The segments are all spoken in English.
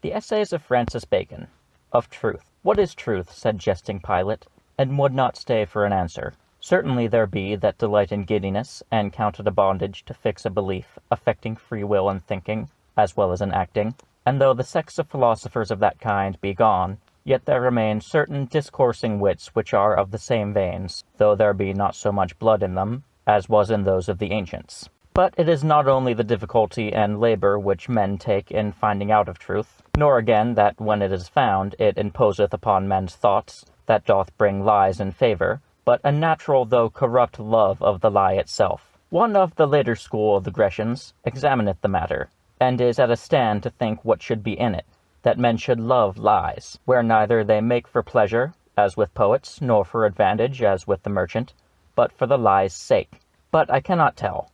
The Essays of Francis Bacon. Of Truth. What is truth, said jesting Pilate, and would not stay for an answer. Certainly there be that delight in giddiness, and count it a bondage to fix a belief, affecting free will in thinking, as well as in acting. And though the sex of philosophers of that kind be gone, yet there remain certain discoursing wits which are of the same veins, though there be not so much blood in them, as was in those of the ancients. But it is not only the difficulty and labour which men take in finding out of truth, nor again that when it is found, it imposeth upon men's thoughts, that doth bring lies in favour, but a natural though corrupt love of the lie itself. One of the later school of the Grecians examineth the matter, and is at a stand to think what should be in it, that men should love lies, where neither they make for pleasure, as with poets, nor for advantage, as with the merchant, but for the lie's sake. But I cannot tell.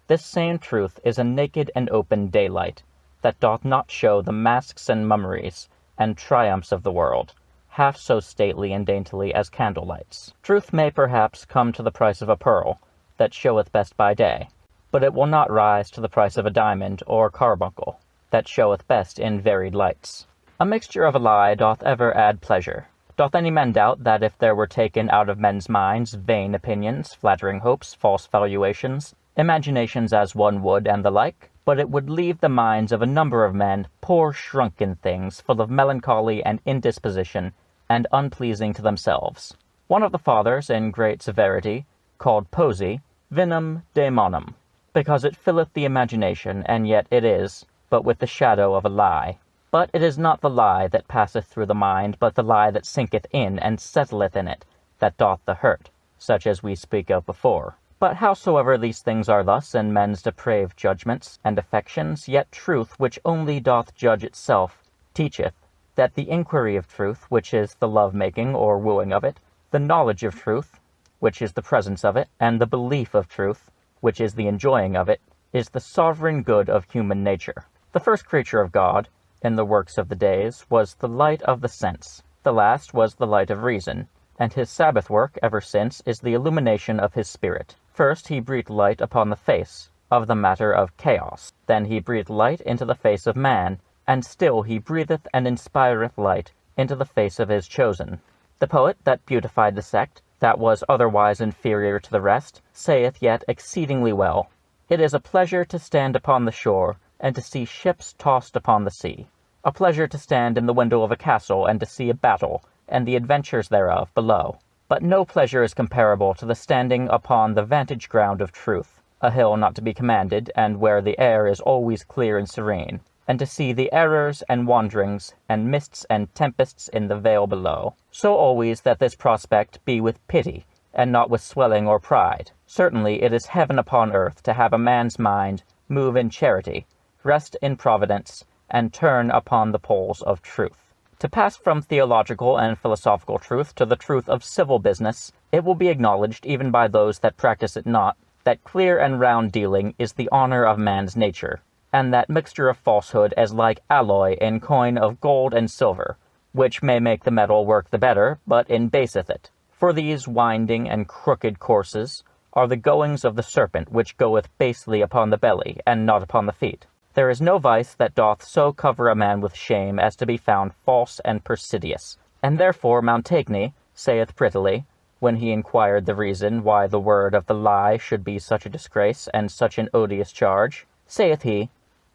This same truth is a naked and open daylight, that doth not show the masks and mummeries, and triumphs of the world, half so stately and daintily as candle-lights. Truth may perhaps come to the price of a pearl, that showeth best by day, but it will not rise to the price of a diamond or carbuncle, that showeth best in varied lights. A mixture of a lie doth ever add pleasure. Doth any man doubt that if there were taken out of men's minds vain opinions, flattering hopes, false valuations, imaginations as one would, and the like, but it would leave the minds of a number of men poor shrunken things, full of melancholy and indisposition, and unpleasing to themselves. One of the fathers, in great severity, called poesy vinum daemonum, because it filleth the imagination, and yet it is but with the shadow of a lie. But it is not the lie that passeth through the mind, but the lie that sinketh in and settleth in it, that doth the hurt, such as we speak of before. But howsoever these things are thus in men's depraved judgments and affections, yet truth, which only doth judge itself, teacheth, that the inquiry of truth, which is the love-making or wooing of it, the knowledge of truth, which is the presence of it, and the belief of truth, which is the enjoying of it, is the sovereign good of human nature. The first creature of God, in the works of the days, was the light of the sense. The last was the light of reason, and his Sabbath work ever since is the illumination of his spirit. First he breathed light upon the face of the matter of chaos. Then he breathed light into the face of man, and still he breatheth and inspireth light into the face of his chosen. The poet that beautified the sect, that was otherwise inferior to the rest, saith yet exceedingly well, "It is a pleasure to stand upon the shore, and to see ships tossed upon the sea. A pleasure to stand in the window of a castle, and to see a battle, and the adventures thereof below. But no pleasure is comparable to the standing upon the vantage ground of truth, a hill not to be commanded, and where the air is always clear and serene, and to see the errors and wanderings, and mists and tempests in the vale below, so always that this prospect be with pity, and not with swelling or pride. Certainly it is heaven upon earth to have a man's mind move in charity, rest in providence, and turn upon the poles of truth. To pass from theological and philosophical truth to the truth of civil business, it will be acknowledged even by those that practice it not, that clear and round dealing is the honour of man's nature, and that mixture of falsehood is like alloy in coin of gold and silver, which may make the metal work the better, but embaseth it. For these winding and crooked courses are the goings of the serpent, which goeth basely upon the belly, and not upon the feet. There is no vice that doth so cover a man with shame as to be found false and persidious. And therefore Montaigne saith prettily, when he inquired the reason why the word of the lie should be such a disgrace and such an odious charge, saith he,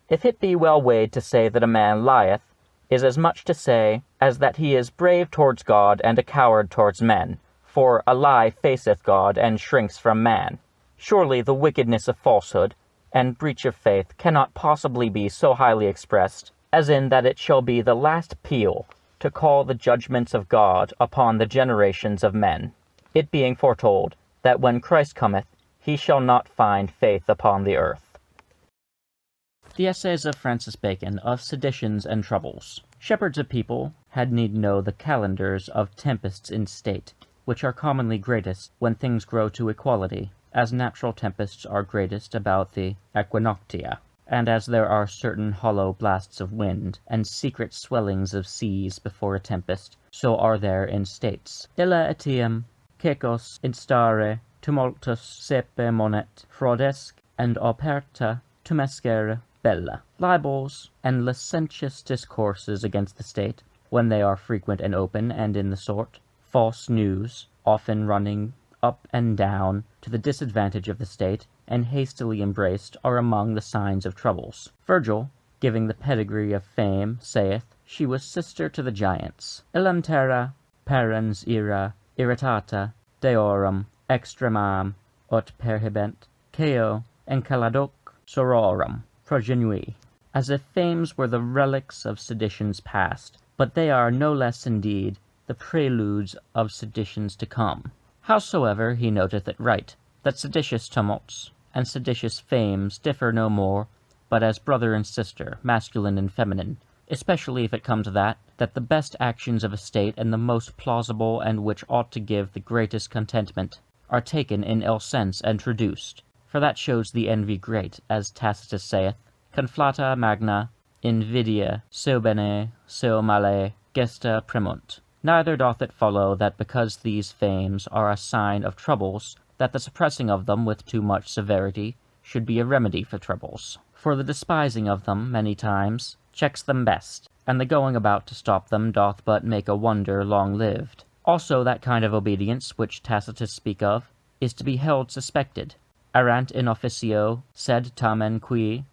"If it be well weighed to say that a man lieth, is as much to say as that he is brave towards God and a coward towards men, for a lie faceth God and shrinks from man. Surely the wickedness of falsehood and breach of faith cannot possibly be so highly expressed as in that it shall be the last peal to call the judgments of God upon the generations of men, it being foretold that when Christ cometh, he shall not find faith upon the earth." The Essays of Francis Bacon of Seditions and Troubles. Shepherds of people had need know the calendars of tempests in state, which are commonly greatest when things grow to equality, as natural tempests are greatest about the equinoctia, and as there are certain hollow blasts of wind, and secret swellings of seas before a tempest, so are there in states. Illa etiam caecos instare tumultus sepe monet, fraudesque, and operta tumescere bella. Libels and licentious discourses against the state, when they are frequent and open and in the sort, false news, often running up and down to the disadvantage of the state, and hastily embraced, are among the signs of troubles. Virgil, giving the pedigree of fame, saith, she was sister to the giants. Illum terra parens ira irritata deorum extremam ut perhibent Ceo encaladoc sororum progenui, as if fames were the relics of seditions past, but they are no less indeed the preludes of seditions to come. Howsoever he noteth it right, that seditious tumults and seditious fames differ no more, but as brother and sister, masculine and feminine, especially if it come to that the best actions of a state and the most plausible and which ought to give the greatest contentment are taken in ill sense and traduced. For that shows the envy great, as Tacitus saith, conflata magna invidia seo bene seo male gesta premunt. Neither doth it follow that because these fames are a sign of troubles, that the suppressing of them with too much severity should be a remedy for troubles. For the despising of them many times checks them best, and the going about to stop them doth but make a wonder long-lived. Also that kind of obedience which Tacitus speak of is to be held suspected. Erant in officio sed tamen qui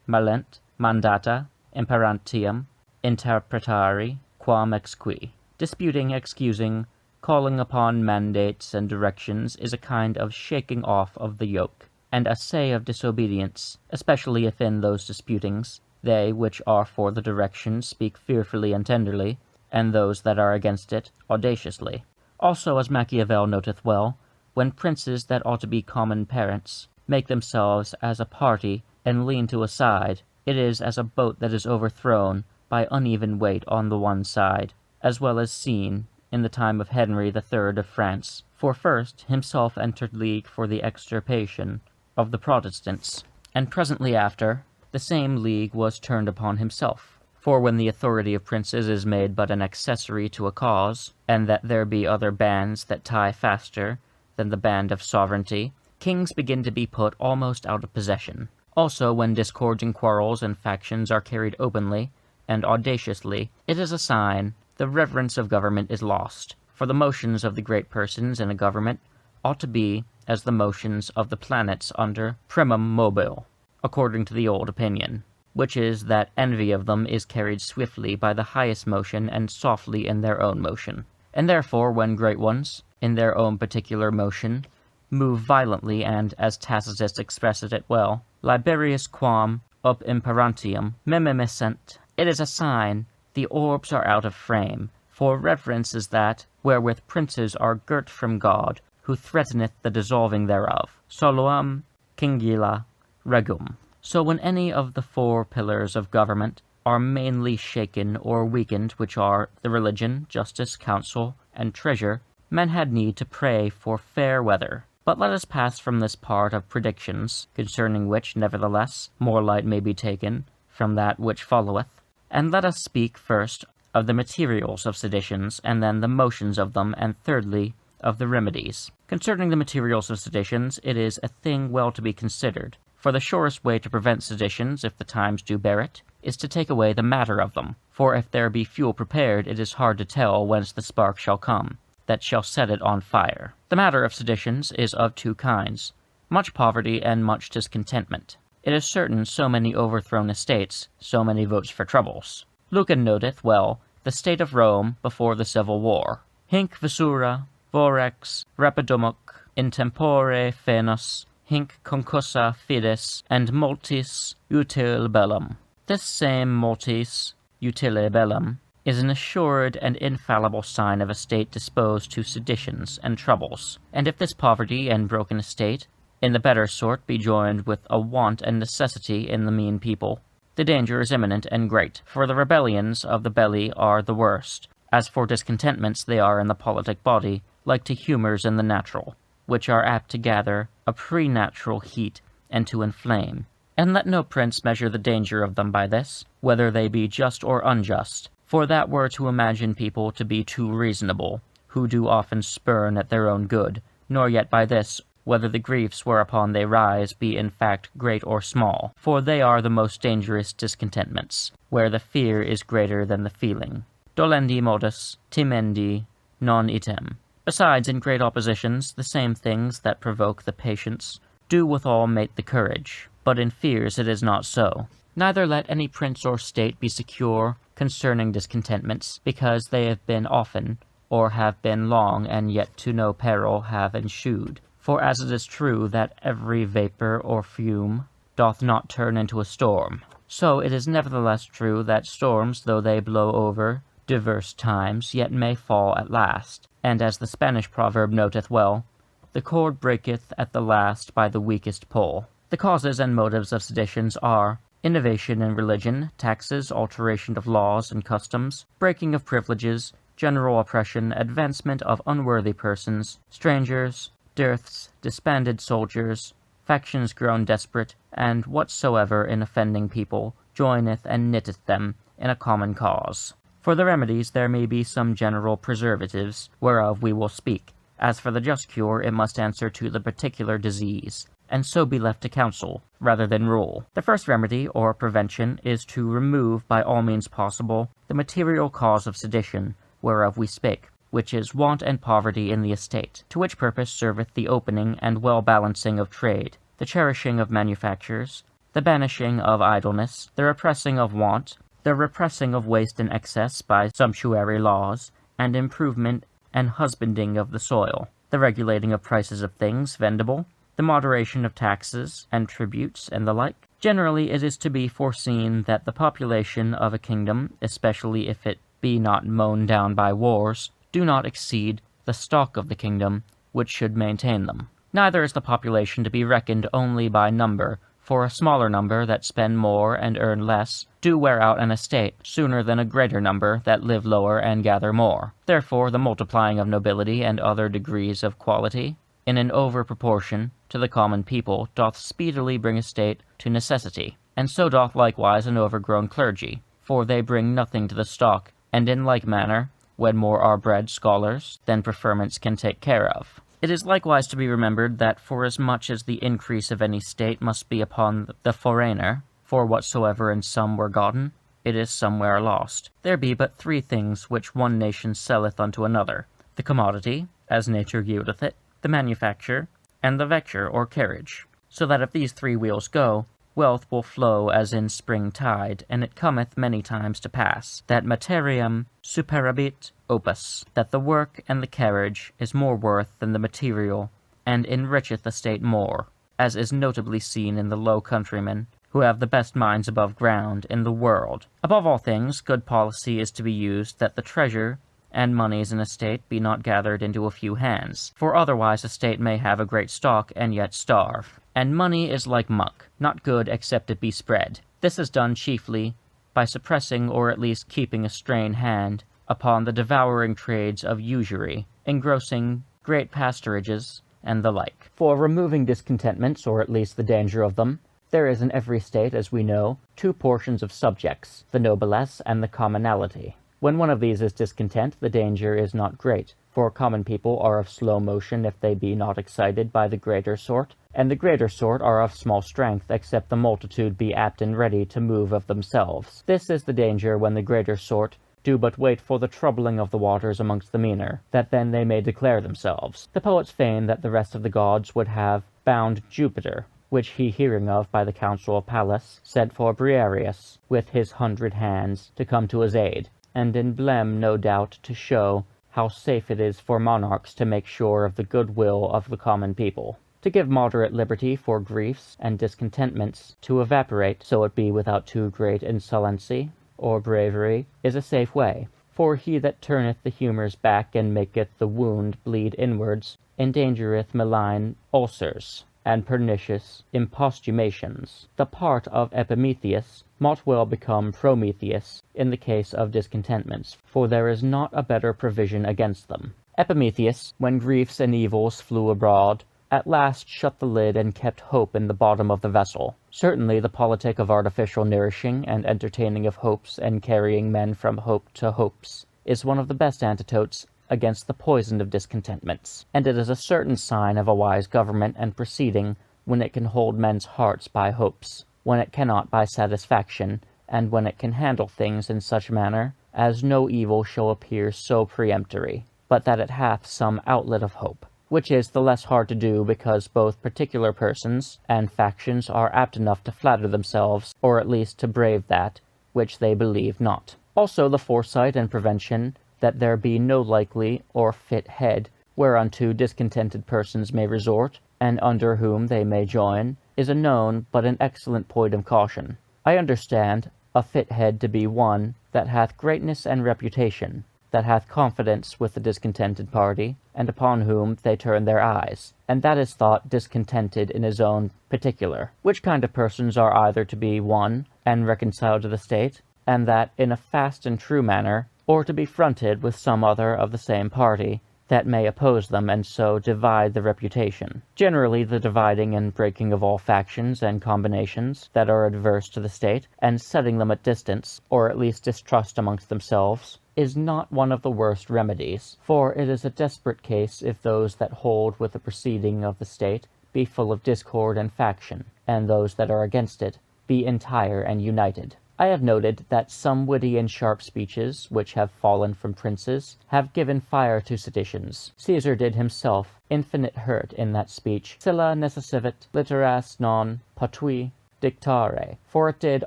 malent mandata imperantium interpretari quam exqui. Disputing, excusing, calling upon mandates and directions is a kind of shaking off of the yoke, and a say of disobedience, especially if in those disputings they which are for the direction speak fearfully and tenderly, and those that are against it audaciously. Also, as Machiavel noteth well, when princes that ought to be common parents make themselves as a party and lean to a side, it is as a boat that is overthrown by uneven weight on the one side, as well as seen in the time of Henry the Third of France. For first himself entered league for the extirpation of the Protestants, and presently after the same league was turned upon himself. For when the authority of princes is made but an accessory to a cause, and that there be other bands that tie faster than the band of sovereignty, kings begin to be put almost out of possession. Also, when discords and quarrels and factions are carried openly and audaciously, it is a sign the reverence of government is lost, for the motions of the great persons in a government ought to be as the motions of the planets under primum mobile, according to the old opinion, which is that envy of them is carried swiftly by the highest motion and softly in their own motion. And therefore, when great ones, in their own particular motion, move violently and, as Tacitus expresseth it well, liberius quam up imperantium mimimicent, it is a sign the orbs are out of frame, for reverence is that wherewith princes are girt from God, who threateneth the dissolving thereof. Soluam cingila regum. So when any of the four pillars of government are mainly shaken or weakened, which are the religion, justice, counsel, and treasure, men had need to pray for fair weather. But let us pass from this part of predictions, concerning which, nevertheless, more light may be taken from that which followeth, and let us speak first of the materials of seditions, and then the motions of them, and thirdly, of the remedies. Concerning the materials of seditions, it is a thing well to be considered, for the surest way to prevent seditions, if the times do bear it, is to take away the matter of them. For if there be fuel prepared, it is hard to tell whence the spark shall come, that shall set it on fire. The matter of seditions is of two kinds, much poverty and much discontentment. It is certain so many overthrown estates, so many votes for troubles. Lucan noteth well the state of Rome before the civil war. Hinc visura, vorex, rapidumuc, in tempore fenus, hinc concursa fides, and multis utile bellum. This same multis utile bellum is an assured and infallible sign of a state disposed to seditions and troubles. And if this poverty and broken estate in the better sort be joined with a want and necessity in the mean people, the danger is imminent and great, for the rebellions of the belly are the worst. As for discontentments, they are in the politic body, like to humours in the natural, which are apt to gather a preternatural heat and to inflame. And let no prince measure the danger of them by this, whether they be just or unjust, for that were to imagine people to be too reasonable, who do often spurn at their own good, nor yet by this whether the griefs whereupon they rise be in fact great or small, for they are the most dangerous discontentments, where the fear is greater than the feeling. Dolendi modus, timendi, non item. Besides, in great oppositions, the same things that provoke the patience do withal mate the courage, but in fears it is not so. Neither let any prince or state be secure concerning discontentments, because they have been often, or have been long, and yet to no peril have ensued. For as it is true that every vapour or fume doth not turn into a storm, so it is nevertheless true that storms, though they blow over diverse times, yet may fall at last. And as the Spanish proverb noteth well, the cord breaketh at the last by the weakest pull. The causes and motives of seditions are innovation in religion, taxes, alteration of laws and customs, breaking of privileges, general oppression, advancement of unworthy persons, strangers, dearths, disbanded soldiers, factions grown desperate, and whatsoever in offending people joineth and knitteth them in a common cause. For the remedies there may be some general preservatives, whereof we will speak. As for the just cure, it must answer to the particular disease, and so be left to counsel, rather than rule. The first remedy, or prevention, is to remove by all means possible the material cause of sedition, whereof we spake, which is want and poverty in the estate, to which purpose serveth the opening and well-balancing of trade, the cherishing of manufactures, the banishing of idleness, the repressing of want, the repressing of waste and excess by sumptuary laws, and improvement and husbanding of the soil, the regulating of prices of things vendible, the moderation of taxes and tributes, and the like. Generally it is to be foreseen that the population of a kingdom, especially if it be not mown down by wars, do not exceed the stock of the kingdom, which should maintain them. Neither is the population to be reckoned only by number, for a smaller number that spend more and earn less do wear out an estate sooner than a greater number that live lower and gather more. Therefore the multiplying of nobility and other degrees of quality, in an over proportion to the common people, doth speedily bring a state to necessity, and so doth likewise an overgrown clergy, for they bring nothing to the stock, and in like manner, when more are bred scholars than preferments can take care of. It is likewise to be remembered that forasmuch as the increase of any state must be upon the foreigner, for whatsoever in some were gotten, it is somewhere lost. There be but three things which one nation selleth unto another, the commodity, as nature yieldeth it, the manufacture, and the vecture or carriage. So that if these three wheels go, wealth will flow as in spring tide, and it cometh many times to pass, that materiam superabit opus, that the work and the carriage is more worth than the material, and enricheth the state more, as is notably seen in the Low Countrymen, who have the best minds above ground in the world. Above all things, good policy is to be used that the treasure and moneys in a state be not gathered into a few hands, for otherwise a state may have a great stock and yet starve. And money is like muck, not good except it be spread. This is done chiefly by suppressing or at least keeping a strained hand upon the devouring trades of usury, engrossing great pasturages, and the like. For removing discontentments, or at least the danger of them, there is in every state, as we know, two portions of subjects, the noblesse and the commonalty. When one of these is discontent, the danger is not great, for common people are of slow motion if they be not excited by the greater sort, and the greater sort are of small strength, except the multitude be apt and ready to move of themselves. This is the danger when the greater sort do but wait for the troubling of the waters amongst the meaner, that then they may declare themselves. The poets feign that the rest of the gods would have bound Jupiter, which he hearing of by the council of Pallas, sent for Briareus, with his 100 hands, to come to his aid, and in blem no doubt to show how safe it is for monarchs to make sure of the good will of the common people. To give moderate liberty for griefs and discontentments to evaporate, so it be without too great insolency or bravery, is a safe way. For he that turneth the humours back and maketh the wound bleed inwards, endangereth malign ulcers and pernicious imposthumations. The part of Epimetheus might well become Prometheus in the case of discontentments, for there is not a better provision against them. Epimetheus, when griefs and evils flew abroad, at last shut the lid and kept hope in the bottom of the vessel. Certainly the politic of artificial nourishing and entertaining of hopes and carrying men from hope to hopes is one of the best antidotes against the poison of discontentments, and it is a certain sign of a wise government and proceeding when it can hold men's hearts by hopes, when it cannot by satisfaction, and when it can handle things in such manner as no evil shall appear so peremptory, but that it hath some outlet of hope, which is the less hard to do because both particular persons and factions are apt enough to flatter themselves, or at least to brave that which they believe not. Also the foresight and prevention that there be no likely or fit head whereunto discontented persons may resort, and under whom they may join, is a known but an excellent point of caution. I understand a fit head to be one that hath greatness and reputation, that hath confidence with the discontented party, and upon whom they turn their eyes, and that is thought discontented in his own particular, which kind of persons are either to be one and reconciled to the state, and that in a fast and true manner, or to be fronted with some other of the same party, that may oppose them, and so divide the reputation. Generally the dividing and breaking of all factions and combinations that are adverse to the state, and setting them at distance, or at least distrust amongst themselves, is not one of the worst remedies, for it is a desperate case if those that hold with the proceeding of the state be full of discord and faction, and those that are against it be entire and united. I have noted that some witty and sharp speeches which have fallen from princes have given fire to seditions. Caesar did himself infinite hurt in that speech, Scylla necessivit literas non patui dictare, for it did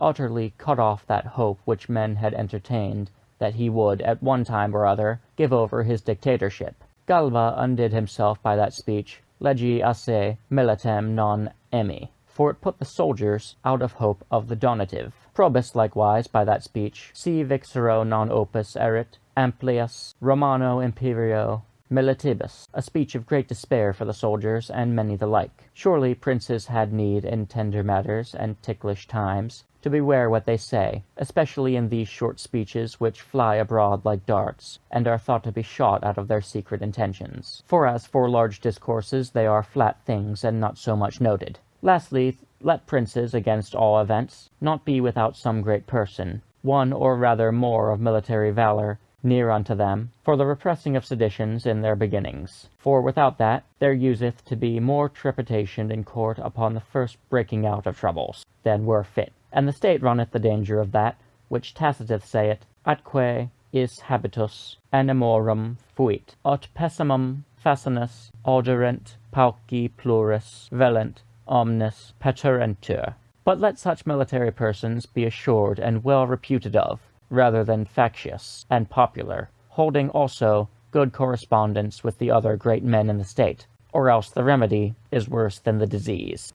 utterly cut off that hope which men had entertained that he would at one time or other give over his dictatorship. Galba undid himself by that speech, legi asse militem non emi, for it put the soldiers out of hope of the donative. Probus likewise by that speech, si vixero non opus erit, amplius Romano imperio militibus, a speech of great despair for the soldiers, and many the like. Surely princes had need in tender matters and ticklish times to beware what they say, especially in these short speeches which fly abroad like darts, and are thought to be shot out of their secret intentions. For as for large discourses, they are flat things, and not so much noted. Lastly, let princes, against all events, not be without some great person, one or rather more of military valour, near unto them, for the repressing of seditions in their beginnings. For without that, there useth to be more trepidation in court upon the first breaking out of troubles, than were fit. And the state runneth the danger of that, which Tacitus saith, atque is habitus animorum fuit, aut pessimum facinus auderent pauci pluris velent omnes peterentur. But let such military persons be assured and well reputed of, rather than factious and popular, holding also good correspondence with the other great men in the state, or else the remedy is worse than the disease.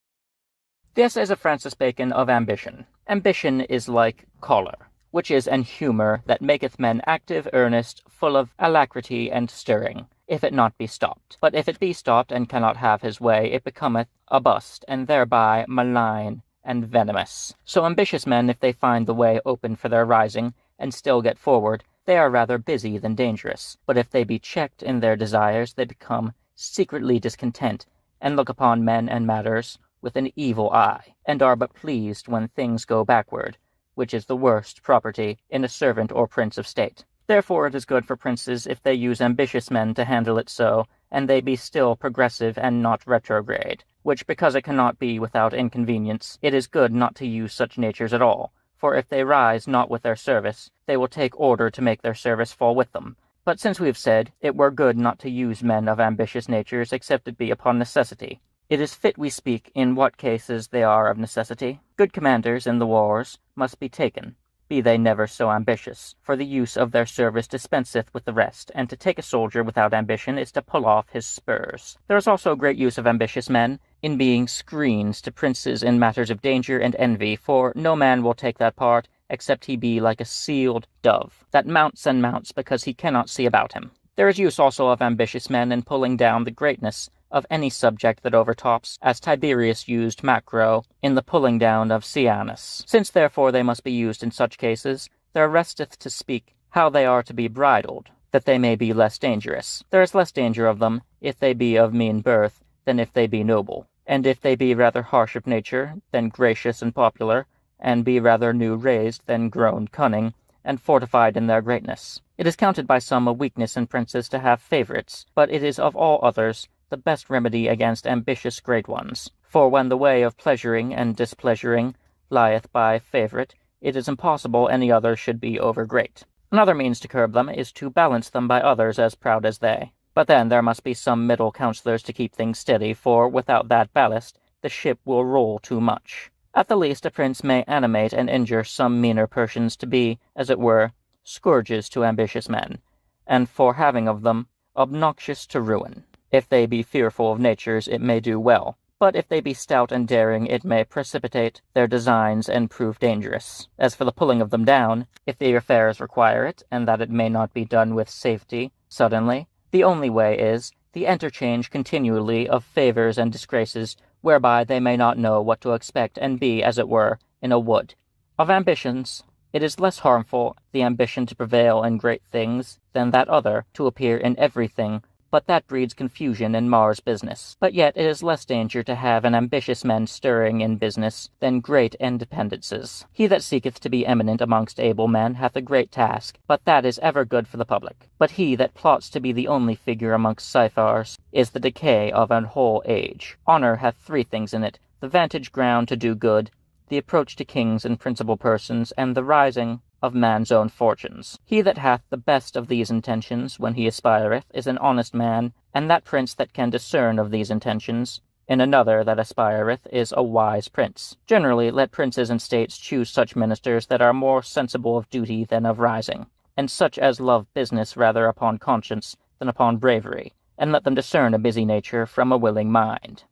This is a Francis Bacon of ambition. Ambition is like choler, which is an humour that maketh men active, earnest, full of alacrity and stirring, if it not be stopped. But if it be stopped and cannot have his way, it becometh a bust, and thereby malign and venomous. So ambitious men, if they find the way open for their rising, and still get forward, they are rather busy than dangerous. But if they be checked in their desires, they become secretly discontent, and look upon men and matters with an evil eye, and are but pleased when things go backward, which is the worst property in a servant or prince of state. Therefore it is good for princes if they use ambitious men to handle it so, and they be still progressive and not retrograde, which because it cannot be without inconvenience, it is good not to use such natures at all, for if they rise not with their service, they will take order to make their service fall with them. But since we have said, it were good not to use men of ambitious natures except it be upon necessity, it is fit we speak in what cases they are of necessity. Good commanders in the wars must be taken, be they never so ambitious, for the use of their service dispenseth with the rest, and to take a soldier without ambition is to pull off his spurs. There is also great use of ambitious men in being screens to princes in matters of danger and envy, for no man will take that part, except he be like a sealed dove, that mounts and mounts because he cannot see about him. There is use also of ambitious men in pulling down the greatness of any subject that overtops, as Tiberius used Macro in the pulling down of Cianus. Since therefore they must be used in such cases, there resteth to speak how they are to be bridled, that they may be less dangerous. There is less danger of them if they be of mean birth than if they be noble, and if they be rather harsh of nature than gracious and popular, and be rather new raised than grown cunning, and fortified in their greatness. It is counted by some a weakness in princes to have favourites, but it is of all others the best remedy against ambitious great ones. For when the way of pleasuring and displeasuring lieth by favourite, it is impossible any other should be over great. Another means to curb them is to balance them by others as proud as they. But then there must be some middle counsellors to keep things steady, for without that ballast the ship will roll too much. At the least a prince may animate and injure some meaner persons to be, as it were, scourges to ambitious men, and for having of them, obnoxious to ruin. If they be fearful of natures, it may do well, but if they be stout and daring, it may precipitate their designs and prove dangerous. As for the pulling of them down, if the affairs require it, and that it may not be done with safety, suddenly, the only way is the interchange continually of favours and disgraces, whereby they may not know what to expect, and be, as it were, in a wood. Of ambitions, it is less harmful the ambition to prevail in great things than that other, to appear in everything, but that breeds confusion and mars business. But yet it is less danger to have an ambitious man stirring in business than great independences. He that seeketh to be eminent amongst able men hath a great task, but that is ever good for the public. But he that plots to be the only figure amongst cyphars is the decay of an whole age. Honour hath three things in it: the vantage ground to do good, the approach to kings and principal persons, and the rising of man's own fortunes. He that hath the best of these intentions when he aspireth is an honest man, and that prince that can discern of these intentions in another that aspireth is a wise prince. Generally let princes and states choose such ministers that are more sensible of duty than of rising, and such as love business rather upon conscience than upon bravery, and let them discern a busy nature from a willing mind.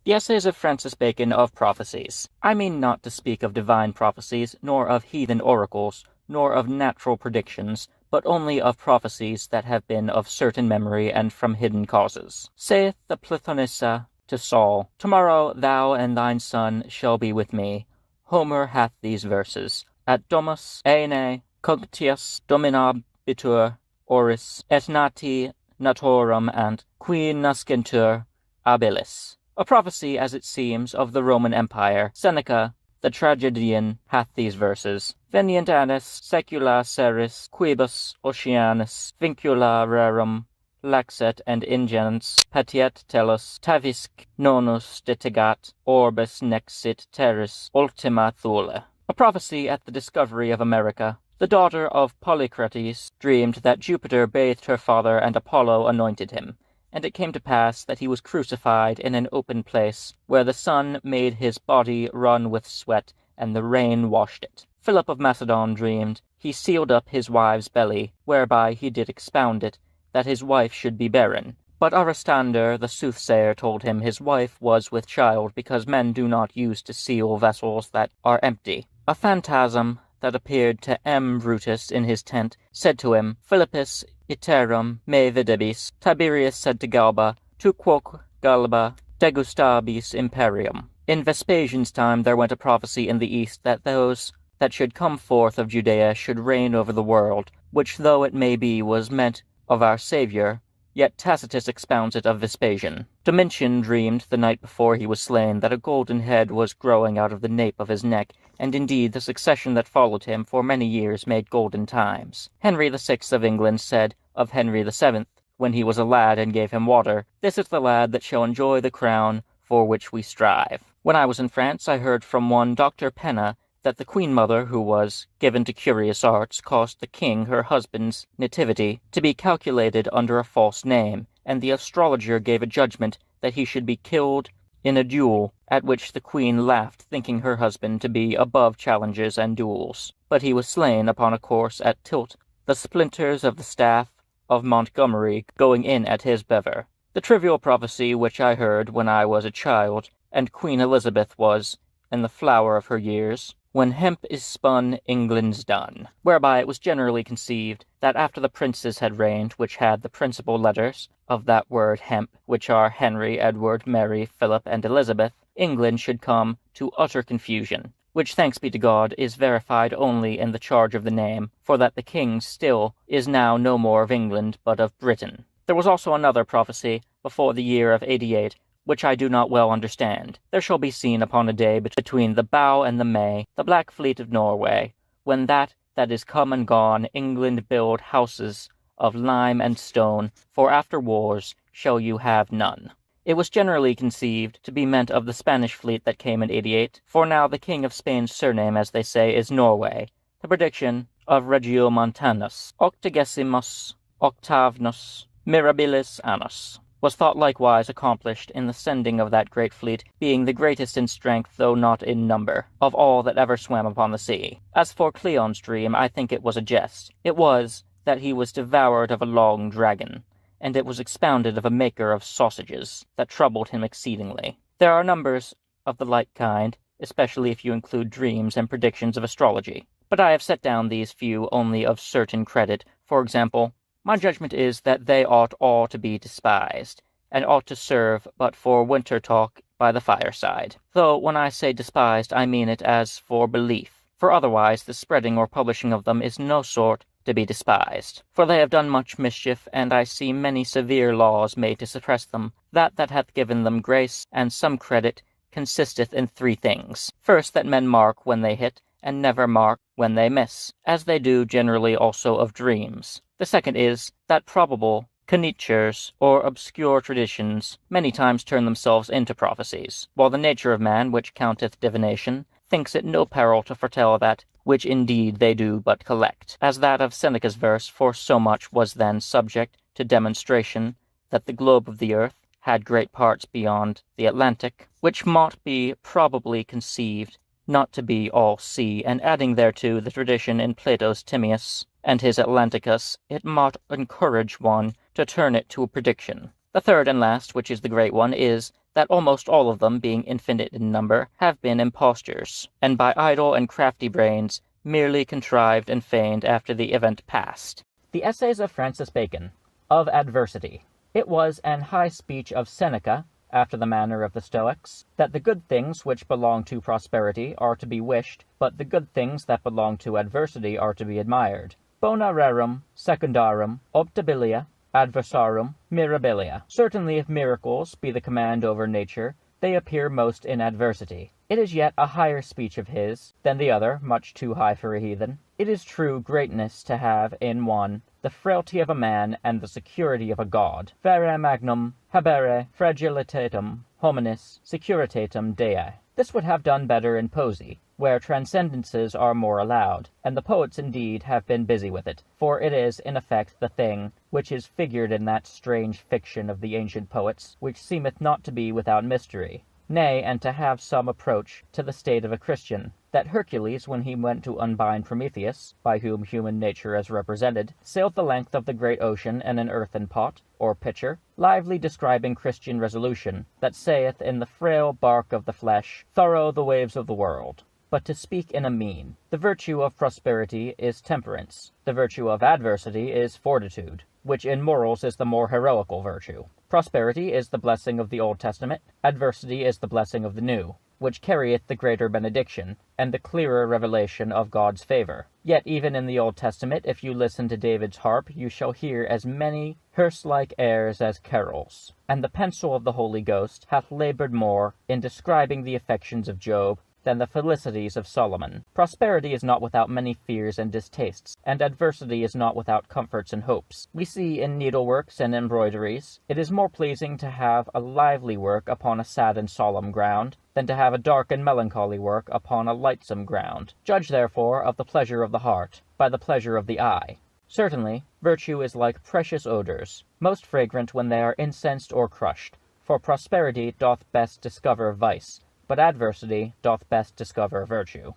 The Essays of Francis Bacon of Prophecies. I mean not to speak of divine prophecies, nor of heathen oracles, nor of natural predictions, but only of prophecies that have been of certain memory and from hidden causes. Saith the Plithonissa to Saul, "Tomorrow thou and thine son shall be with me." Homer hath these verses: "At domus aene cunctius dominabitur oris, et nati naturam ant qui nascentur abilis." A prophecy, as it seems, of the Roman Empire. Seneca, the tragedian, hath these verses: "Venient annis saecula seris, quibus oceanus vincula rerum laxet and ingens patiet tellus tavisc nonus detigat orbis nexit terris ultima thule." A prophecy at the discovery of America. The daughter of Polycrates dreamed that Jupiter bathed her father and Apollo anointed him. And it came to pass that he was crucified in an open place, where the sun made his body run with sweat, and the rain washed it. Philip of Macedon dreamed he sealed up his wife's belly, whereby he did expound it, that his wife should be barren. But Aristander the soothsayer told him his wife was with child, because men do not use to seal vessels that are empty. A phantasm that appeared to M. Brutus in his tent said to him, "Philippus iterum me videbis." Tiberius said to Galba, "Tu quoque Galba degustabis imperium." In Vespasian's time there went a prophecy in the east that those that should come forth of Judea should reign over the world, which though it may be was meant of our Saviour, yet Tacitus expounds it of Vespasian. Domitian dreamed the night before he was slain that a golden head was growing out of the nape of his neck, and indeed the succession that followed him for many years made golden times. Henry VI of England said of Henry VII, when he was a lad and gave him water, "This is the lad that shall enjoy the crown for which we strive." When I was in France, I heard from one Dr. Penna that the Queen Mother, who was given to curious arts, caused the king, her husband's nativity, to be calculated under a false name, and the astrologer gave a judgment that he should be killed in a duel, at which the queen laughed, thinking her husband to be above challenges and duels. But he was slain upon a course at tilt, the splinters of the staff of Montgomery going in at his bever. The trivial prophecy which I heard when I was a child, and Queen Elizabeth was in the flower of her years, "When hemp is spun, England's done," whereby it was generally conceived that after the princes had reigned, which had the principal letters of that word hemp, which are Henry, Edward, Mary, Philip, and Elizabeth, England should come to utter confusion, which, thanks be to God, is verified only in the charge of the name, for that the king still is now no more of England, but of Britain. There was also another prophecy before the year of 88, which I do not well understand. There shall be seen upon a day between the Bow and the May the Black Fleet of Norway, when that that is come and gone, England build houses of lime and stone, for after wars shall you have none. It was generally conceived to be meant of the Spanish fleet that came in 88, for now the King of Spain's surname, as they say, is Norway. The prediction of Regiomontanus, octagesimus octavenus mirabilis annus, was thought likewise accomplished in the sending of that great fleet, being the greatest in strength, though not in number, of all that ever swam upon the sea. As for Cleon's dream, I think it was a jest. It was that he was devoured of a long dragon, and it was expounded of a maker of sausages, that troubled him exceedingly. There are numbers of the like kind, especially if you include dreams and predictions of astrology. But I have set down these few only of certain credit. For example, my judgment is that they ought all to be despised, and ought to serve but for winter talk by the fireside. Though when I say despised, I mean it as for belief, for otherwise the spreading or publishing of them is no sort to be despised. For they have done much mischief, and I see many severe laws made to suppress them. That hath given them grace and some credit consisteth in 3 things. First, that men mark when they hit, and never mark when they miss, as they do generally also of dreams. The second is, that probable conjectures or obscure traditions many times turn themselves into prophecies, while the nature of man, which counteth divination, thinks it no peril to foretell that which indeed they do but collect, as that of Seneca's verse, for so much was then subject to demonstration that the globe of the earth had great parts beyond the Atlantic, which mought be probably conceived not to be all sea, and adding thereto the tradition in Plato's Timaeus and his Atlanticus, it mought encourage one to turn it to a prediction. The third and last, which is the great one, is that almost all of them, being infinite in number, have been impostures, and by idle and crafty brains merely contrived and feigned after the event past. The Essays of Francis Bacon, of Adversity. It was an high speech of Seneca, after the manner of the Stoics, that the good things which belong to prosperity are to be wished, but the good things that belong to adversity are to be admired. Bona rerum secundarum optabilia adversarum mirabilia. Certainly if miracles be the command over nature, they appear most in adversity. It is yet a higher speech of his than the other, much too high for a heathen. It is true greatness to have in one the frailty of a man and the security of a god. Vere magnum habere fragilitatem hominis securitatem Dei. This would have done better in poesy, where transcendences are more allowed, and the poets indeed have been busy with it, for it is in effect the thing which is figured in that strange fiction of the ancient poets, which seemeth not to be without mystery, nay, and to have some approach to the state of a Christian, that Hercules, when he went to unbind Prometheus, by whom human nature is represented, sailed the length of the great ocean in an earthen pot, or pitcher, lively describing Christian resolution, that saith in the frail bark of the flesh, thorough the waves of the world. But to speak in a mean, the virtue of prosperity is temperance, the virtue of adversity is fortitude, which in morals is the more heroical virtue. Prosperity is the blessing of the Old Testament, adversity is the blessing of the New, which carrieth the greater benediction, and the clearer revelation of God's favor. Yet even in the Old Testament, if you listen to David's harp, you shall hear as many hearse-like airs as carols. And the pencil of the Holy Ghost hath labored more in describing the affections of Job than the felicities of Solomon. Prosperity is not without many fears and distastes, and adversity is not without comforts and hopes. We see in needleworks and embroideries, it is more pleasing to have a lively work upon a sad and solemn ground, than to have a dark and melancholy work upon a lightsome ground. Judge therefore of the pleasure of the heart, by the pleasure of the eye. Certainly, virtue is like precious odours, most fragrant when they are incensed or crushed, for prosperity doth best discover vice, but adversity doth best discover virtue.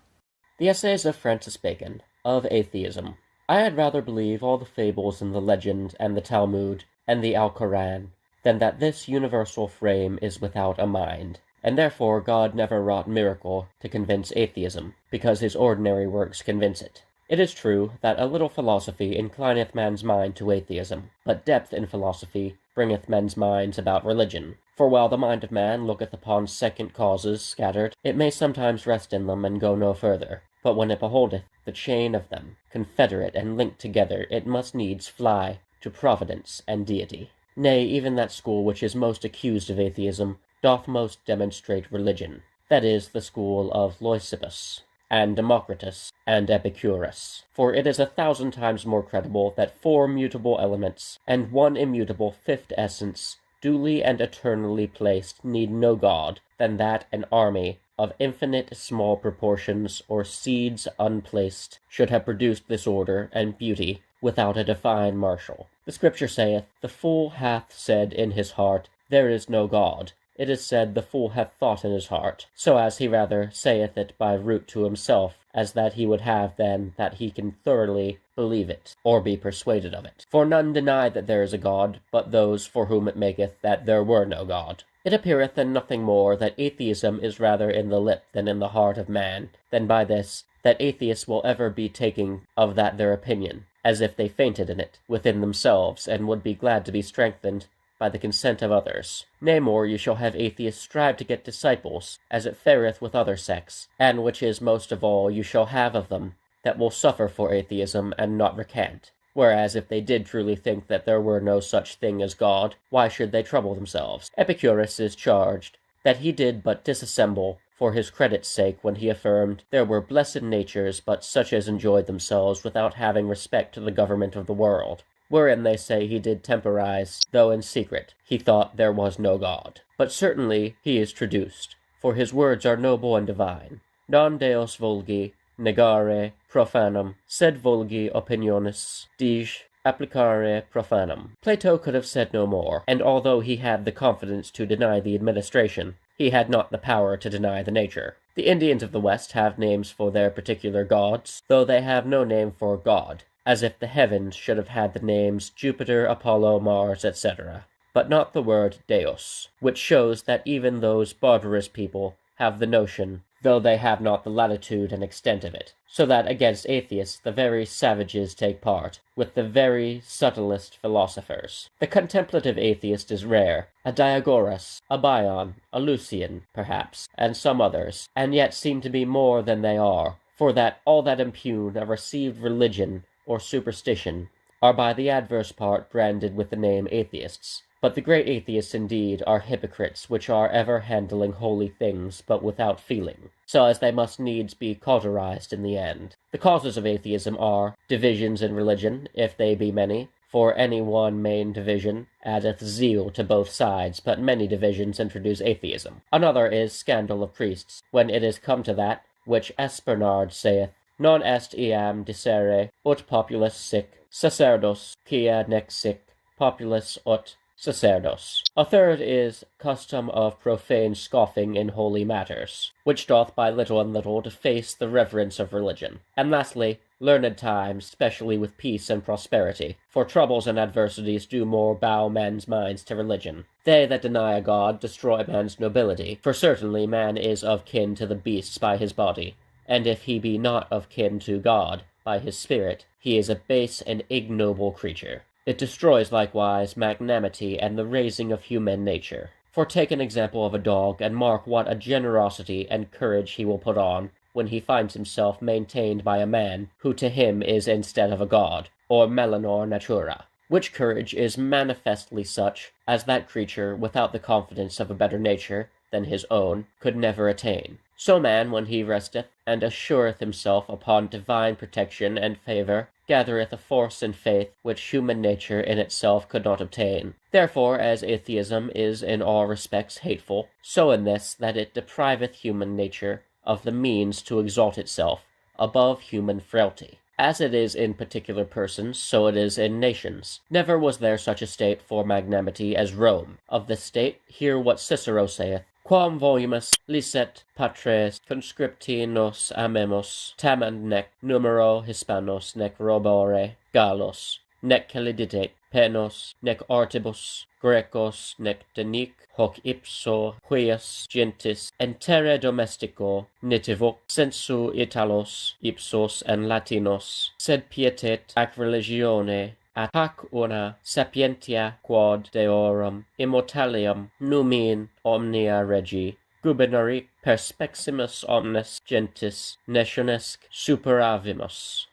The Essays of Francis Bacon, of Atheism. I had rather believe all the fables in the legend and the Talmud and the Alcoran, than that this universal frame is without a mind, and therefore God never wrought miracle to convince atheism, because his ordinary works convince it. It is true that a little philosophy inclineth man's mind to atheism, but depth in philosophy bringeth men's minds about religion. For while the mind of man looketh upon second causes scattered, it may sometimes rest in them and go no further. But when it beholdeth the chain of them, confederate and linked together, it must needs fly to providence and deity. Nay, even that school which is most accused of atheism doth most demonstrate religion, that is, the school of Leucippus. and Democritus, and Epicurus. For it is 1,000 times more credible that 4 mutable elements, and 1 immutable fifth essence, duly and eternally placed, need no god, than that an army of infinite small proportions, or seeds unplaced, should have produced this order and beauty without a divine marshal. The Scripture saith, The fool hath said in his heart, There is no God. It is said, The fool hath thought in his heart, so as he rather saith it by root to himself, as that he would have then that he can thoroughly believe it, or be persuaded of it. For none deny that there is a God, but those for whom it maketh that there were no God. It appeareth in nothing more that atheism is rather in the lip than in the heart of man, than by this, that atheists will ever be taking of that their opinion, as if they fainted in it, within themselves, and would be glad to be strengthened by the consent of others. Nay more, you shall have atheists strive to get disciples, as it fareth with other sects, and which is most of all, you shall have of them that will suffer for atheism and not recant. Whereas if they did truly think that there were no such thing as God, why should they trouble themselves? Epicurus is charged that he did but disassemble for his credit's sake when he affirmed there were blessed natures but such as enjoyed themselves without having respect to the government of the world, wherein they say he did temporize, though in secret he thought there was no God. But certainly he is traduced, for his words are noble and divine. Non Deus vulgi negare profanum, sed vulgi opinionis dig applicare profanum. Plato could have said no more, and although he had the confidence to deny the administration, he had not the power to deny the nature. The Indians of the West have names for their particular gods, though they have no name for God, as if the heavens should have had the names Jupiter, Apollo, Mars, etc., but not the word Deus, which shows that even those barbarous people have the notion, though they have not the latitude and extent of it, so that against atheists the very savages take part, with the very subtlest philosophers. The contemplative atheist is rare, a Diagoras, a Bion, a Lucian, perhaps, and some others, and yet seem to be more than they are, for that all that impugn a received religion or superstition are by the adverse part branded with the name atheists. But the great atheists indeed are hypocrites which are ever handling holy things, but without feeling, so as they must needs be cauterized in the end. The causes of atheism are divisions in religion, if they be many, for any one main division addeth zeal to both sides, but many divisions introduce atheism. Another is scandal of priests, when it is come to that, which Espernard saith, Non est iam dicere, ut populus sic, sacerdos, quia nec sic, populus ut sacerdos. A third is custom of profane scoffing in holy matters, which doth by little and little deface the reverence of religion. And lastly, learned times, specially with peace and prosperity, for troubles and adversities do more bow men's minds to religion. They that deny a god destroy man's nobility, for certainly man is of kin to the beasts by his body, and if he be not of kin to God by his spirit, he is a base and ignoble creature. It destroys likewise magnanimity and the raising of human nature. For take an example of a dog, and mark what a generosity and courage he will put on when he finds himself maintained by a man who to him is instead of a god, or melanor natura, which courage is manifestly such as that creature, without the confidence of a better nature than his own, could never attain. So man, when he resteth, and assureth himself upon divine protection and favour, gathereth a force and faith which human nature in itself could not obtain. Therefore, as atheism is in all respects hateful, so in this, that it depriveth human nature of the means to exalt itself above human frailty. As it is in particular persons, so it is in nations. Never was there such a state for magnanimity as Rome. Of this state, hear what Cicero saith, Quam volumus licet patres conscripti nos amemus, tam nec numero Hispanos, nec robore Gallos, nec caliditet penos, nec artibus Grecos, nec denic hoc ipso huius gentis entere domestico nitivuc sensu Italos ipsos and Latinos, sed pietet ac religione at hac una sapientia quod deorum immortalium numin omnia regi gubernaric perspecimus omnes gentis nationesque superavimus.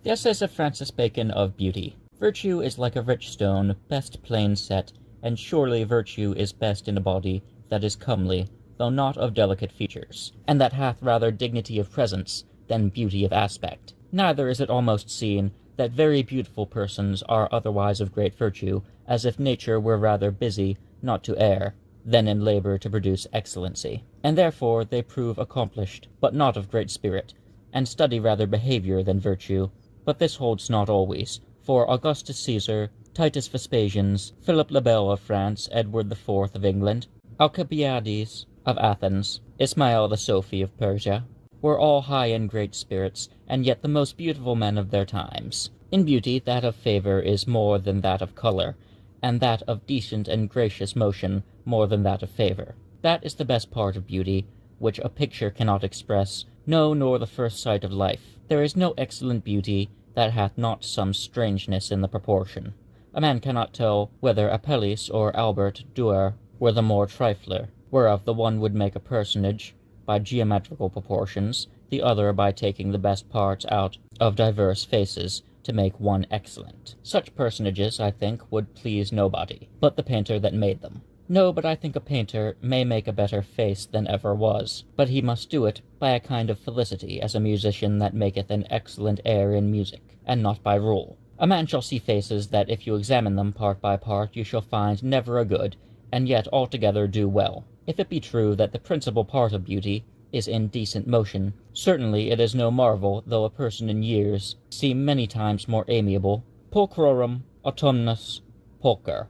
The Essays of Francis Bacon of Beauty. Virtue is like a rich stone, best plain set, and surely virtue is best in a body that is comely, though not of delicate features, and that hath rather dignity of presence than beauty of aspect. Neither is it almost seen that very beautiful persons are otherwise of great virtue, as if nature were rather busy not to err, than in labor to produce excellency. And therefore they prove accomplished, but not of great spirit, and study rather behavior than virtue. But this holds not always, for Augustus Caesar, Titus Vespasians, Philip le Bel of France, Edward IV of England, Alcibiades of Athens, Ismail the Sophi of Persia, were all high and great spirits, and yet the most beautiful men of their times. In beauty, that of favor is more than that of color, and that of decent and gracious motion more than that of favor. That is the best part of beauty, which a picture cannot express, no, nor the first sight of life. There is no excellent beauty that hath not some strangeness in the proportion. A man cannot tell whether Apelles or Albert Durer were the more trifler, whereof the one would make a personage by geometrical proportions, the other by taking the best parts out of diverse faces to make one excellent. Such personages, I think, would please nobody, but the painter that made them. No, but I think a painter may make a better face than ever was, but he must do it by a kind of felicity, as a musician that maketh an excellent air in music, and not by rule. A man shall see faces that if you examine them part by part you shall find never a good, and yet altogether do well. If it be true that the principal part of beauty is in decent motion, certainly it is no marvel though a person in years seem many times more amiable, pulchrorum autumnus pulcher,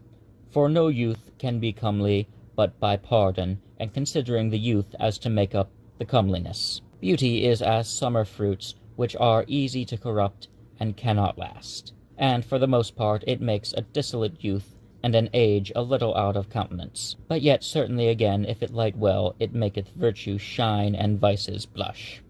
for no youth can be comely but by pardon, and considering the youth as to make up the comeliness. Beauty is as summer fruits, which are easy to corrupt and cannot last, and for the most part it makes a dissolute youth and an age a little out of countenance. But yet certainly again, if it light well, it maketh virtue shine and vices blush.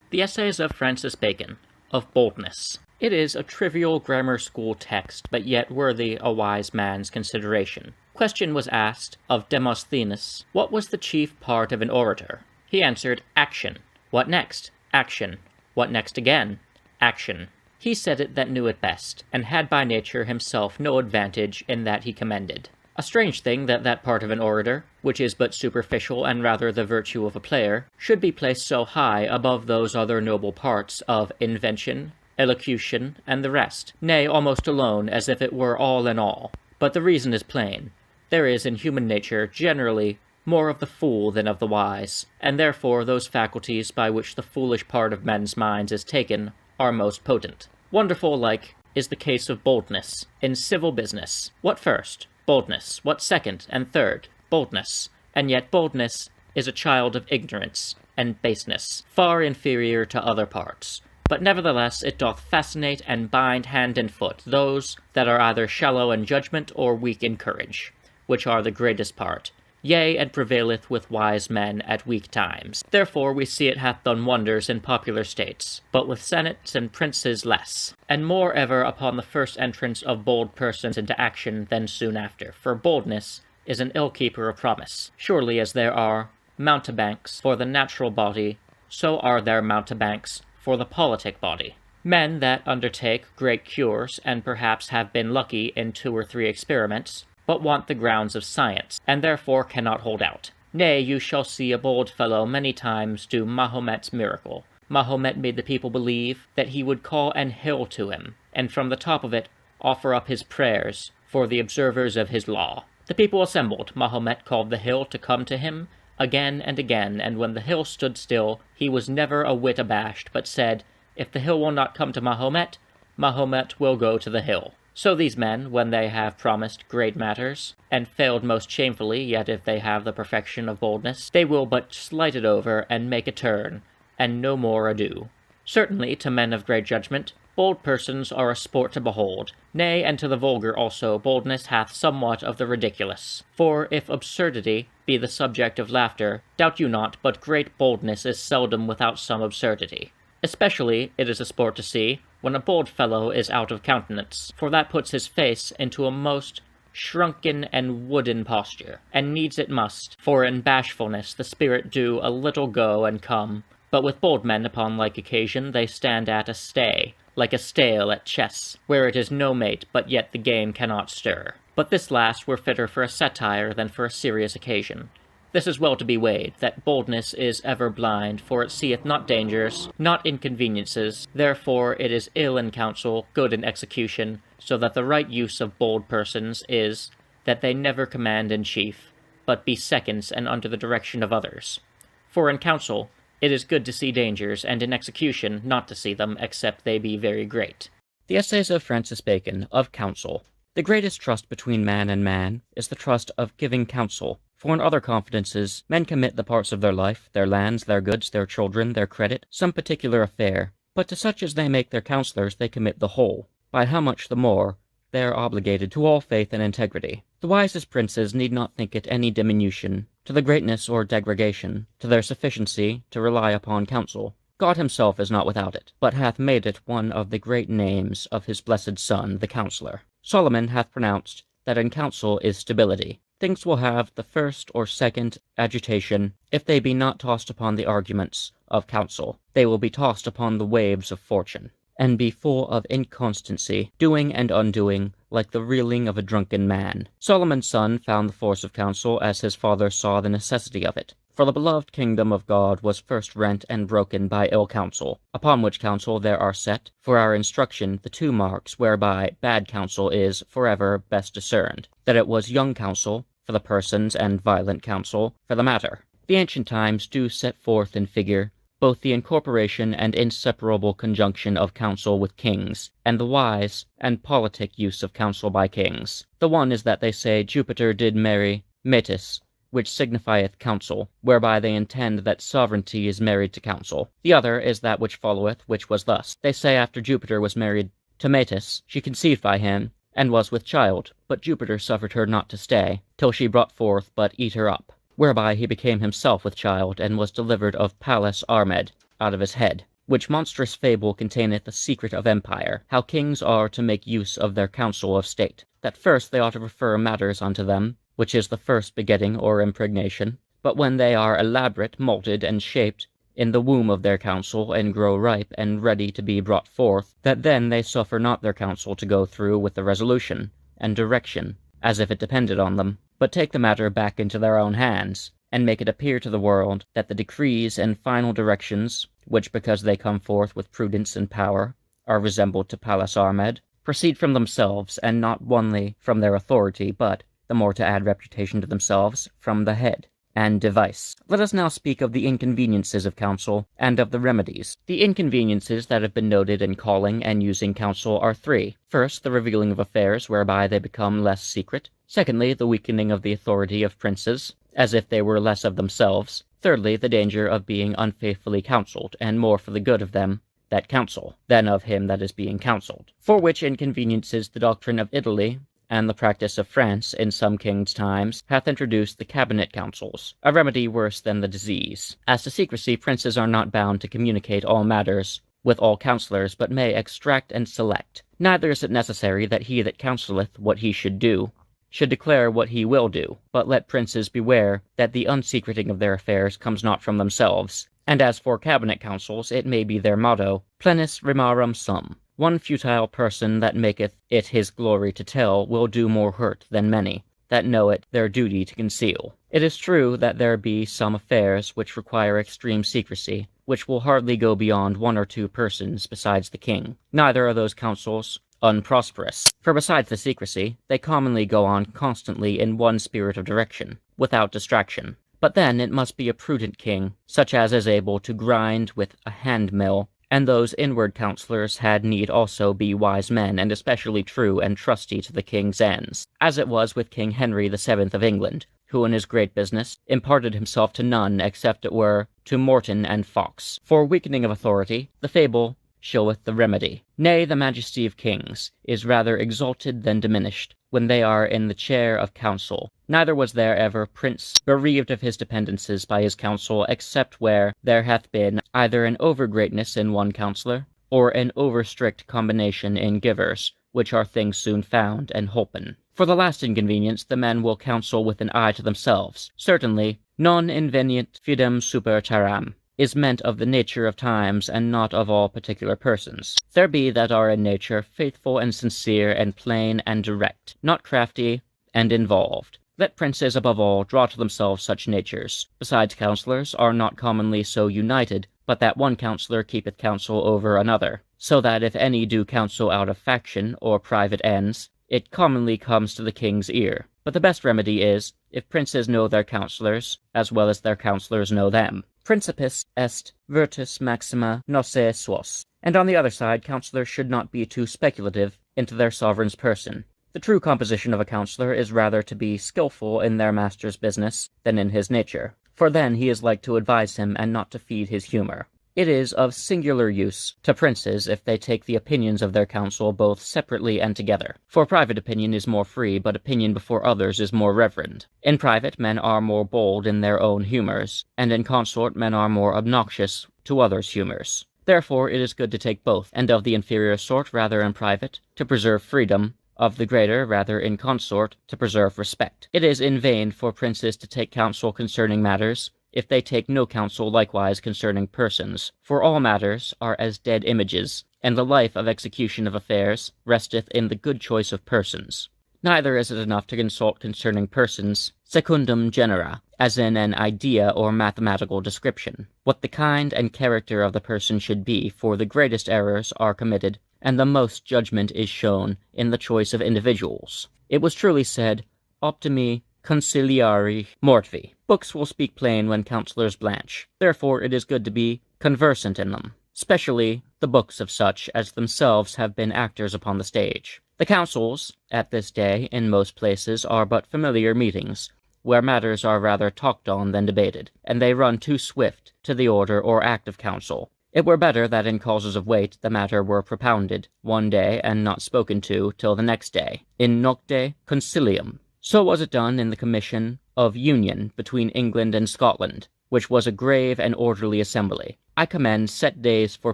The Essays of Francis Bacon, of Boldness. It is a trivial grammar school text, but yet worthy a wise man's consideration. Question was asked of Demosthenes, what was the chief part of an orator? He answered, action. What next? Action. What next again? Action. He said it that knew it best, and had by nature himself no advantage in that he commended. A strange thing that that part of an orator, which is but superficial and rather the virtue of a player, should be placed so high above those other noble parts of invention, elocution, and the rest, nay, almost alone, as if it were all in all. But the reason is plain. There is in human nature generally more of the fool than of the wise, and therefore those faculties by which the foolish part of men's minds is taken are most potent. Wonderful, like, is the case of boldness in civil business. What first? Boldness. What second and third? Boldness. And yet boldness is a child of ignorance and baseness, far inferior to other parts. But nevertheless it doth fascinate and bind hand and foot those that are either shallow in judgment or weak in courage, which are the greatest part. Yea, and prevaileth with wise men at weak times. Therefore we see it hath done wonders in popular states, but with senates and princes less, and more ever upon the first entrance of bold persons into action than soon after, for boldness is an ill keeper of promise. Surely as there are mountebanks for the natural body, so are there mountebanks for the politic body. Men that undertake great cures, and perhaps have been lucky in 2 or 3 experiments, but want the grounds of science, and therefore cannot hold out. Nay, you shall see a bold fellow many times do Mahomet's miracle. Mahomet made the people believe that he would call an hill to him, and from the top of it offer up his prayers for the observers of his law. The people assembled. Mahomet called the hill to come to him again and again, and when the hill stood still, he was never a whit abashed, but said, if the hill will not come to Mahomet, Mahomet will go to the hill. So these men, when they have promised great matters, and failed most shamefully, yet if they have the perfection of boldness, they will but slight it over, and make a turn, and no more ado. Certainly, to men of great judgment, bold persons are a sport to behold. Nay, and to the vulgar also, boldness hath somewhat of the ridiculous. For if absurdity be the subject of laughter, doubt you not, but great boldness is seldom without some absurdity. Especially it is a sport to see, when a bold fellow is out of countenance, for that puts his face into a most shrunken and wooden posture, and needs it must, for in bashfulness the spirit do a little go and come, but with bold men upon like occasion they stand at a stay, like a stale at chess, where it is no mate, but yet the game cannot stir. But this last were fitter for a satire than for a serious occasion. This is well to be weighed, that boldness is ever blind, for it seeth not dangers, not inconveniences. Therefore it is ill in counsel, good in execution, so that the right use of bold persons is, that they never command in chief, but be seconds and under the direction of others. For in counsel it is good to see dangers, and in execution not to see them, except they be very great. The Essays of Francis Bacon, of Counsel. The greatest trust between man and man is the trust of giving counsel. For in other confidences men commit the parts of their life, their lands, their goods, their children, their credit, some particular affair. But to such as they make their counsellors they commit the whole. By how much the more they are obligated to all faith and integrity. The wisest princes need not think it any diminution to the greatness or degradation, to their sufficiency, to rely upon counsel. God himself is not without it, but hath made it one of the great names of his blessed Son, the Counsellor. Solomon hath pronounced that in counsel is stability. Things will have the first or second agitation, if they be not tossed upon the arguments of counsel. They will be tossed upon the waves of fortune, and be full of inconstancy, doing and undoing, like the reeling of a drunken man. Solomon's son found the force of counsel as his father saw the necessity of it. For the beloved kingdom of God was first rent and broken by ill counsel, upon which counsel there are set, for our instruction, the two marks whereby bad counsel is forever best discerned, that it was young counsel for the persons and violent counsel for the matter. The ancient times do set forth in figure both the incorporation and inseparable conjunction of counsel with kings, and the wise and politic use of counsel by kings. The one is that they say Jupiter did marry Metis, which signifieth counsel, whereby they intend that sovereignty is married to counsel. The other is that which followeth, which was thus. They say after Jupiter was married to Metis, she conceived by him, and was with child, but Jupiter suffered her not to stay, till she brought forth but eat her up, whereby he became himself with child, and was delivered of Pallas Armed out of his head. Which monstrous fable containeth the secret of empire, how kings are to make use of their council of state, that first they ought to refer matters unto them, which is the first begetting or impregnation, but when they are elaborate, moulded, and shaped in the womb of their counsel, and grow ripe and ready to be brought forth, that then they suffer not their counsel to go through with the resolution and direction, as if it depended on them, but take the matter back into their own hands, and make it appear to the world that the decrees and final directions, which because they come forth with prudence and power, are resembled to Pallas Armed, proceed from themselves, and not only from their authority, but, the more to add reputation to themselves, from the head and device. Let us now speak of the inconveniences of counsel, and of the remedies. The inconveniences that have been noted in calling and using counsel are three. First, the revealing of affairs, whereby they become less secret. Secondly, the weakening of the authority of princes, as if they were less of themselves. Thirdly, the danger of being unfaithfully counselled, and more for the good of them that counsel, than of him that is being counselled. For which inconveniences the doctrine of Italy, and the practice of France in some kings' times, hath introduced the cabinet councils, a remedy worse than the disease. As to secrecy, princes are not bound to communicate all matters with all counsellors, but may extract and select. Neither is it necessary that he that counselleth what he should do should declare what he will do, but let princes beware that the unsecreting of their affairs comes not from themselves. And as for cabinet councils, it may be their motto, Plenus rimarum sum. One futile person that maketh it his glory to tell will do more hurt than many that know it their duty to conceal. It is true that there be some affairs which require extreme secrecy, which will hardly go beyond one or two persons besides the king. Neither are those counsels unprosperous, for besides the secrecy, they commonly go on constantly in one spirit of direction, without distraction. But then it must be a prudent king, such as is able to grind with a hand-mill, and those inward counsellors had need also be wise men, and especially true and trusty to the king's ends, as it was with King Henry the Seventh of England, who in his great business imparted himself to none except it were to Morton and Fox. For weakening of authority, the fable showeth the remedy. Nay, the majesty of kings is rather exalted than diminished, when they are in the chair of counsel. Neither was there ever prince bereaved of his dependences by his counsel, except where there hath been either an over-greatness in one counsellor, or an over-strict combination in givers, which are things soon found and holpen. For the last inconvenience, the men will counsel with an eye to themselves. Certainly, non invenient fidem super terram is meant of the nature of times, and not of all particular persons. There be that are in nature faithful and sincere and plain and direct, not crafty and involved, Let princes above all draw to themselves such natures. Besides, counsellors are not commonly so united, but that one counsellor keepeth counsel over another, so that if any do counsel out of faction or private ends, it commonly comes to the king's ear. But the best remedy is, if princes know their counsellors, as well as their counsellors know them. Principis est virtus maxima nocere suos. And on the other side, counsellors should not be too speculative into their sovereign's person. The true composition of a counsellor is rather to be skilful in their master's business than in his nature, for then he is like to advise him and not to feed his humour. It is of singular use to princes if they take the opinions of their council both separately and together. For private opinion is more free, but opinion before others is more reverend. In private, men are more bold in their own humours, and in consort men are more obnoxious to others' humours. Therefore it is good to take both, and of the inferior sort rather in private, to preserve freedom, of the greater rather in consort, to preserve respect. It is in vain for princes to take counsel concerning matters, if they take no counsel likewise concerning persons, for all matters are as dead images, and the life of execution of affairs resteth in the good choice of persons. Neither is it enough to consult concerning persons, secundum genera, as in an idea or mathematical description, what the kind and character of the person should be, for the greatest errors are committed, and the most judgment is shown in the choice of individuals. It was truly said, optimi conciliari mortvi. Books will speak plain when counsellors blanch. Therefore it is good to be conversant in them, specially the books of such as themselves have been actors upon the stage. The councils, at this day, in most places, are but familiar meetings, where matters are rather talked on than debated, and they run too swift to the order or act of council. It were better that in causes of weight the matter were propounded one day and not spoken to till the next day, in nocte concilium. So was it done in the Commission of Union between England and Scotland, which was a grave and orderly assembly. I commend set days for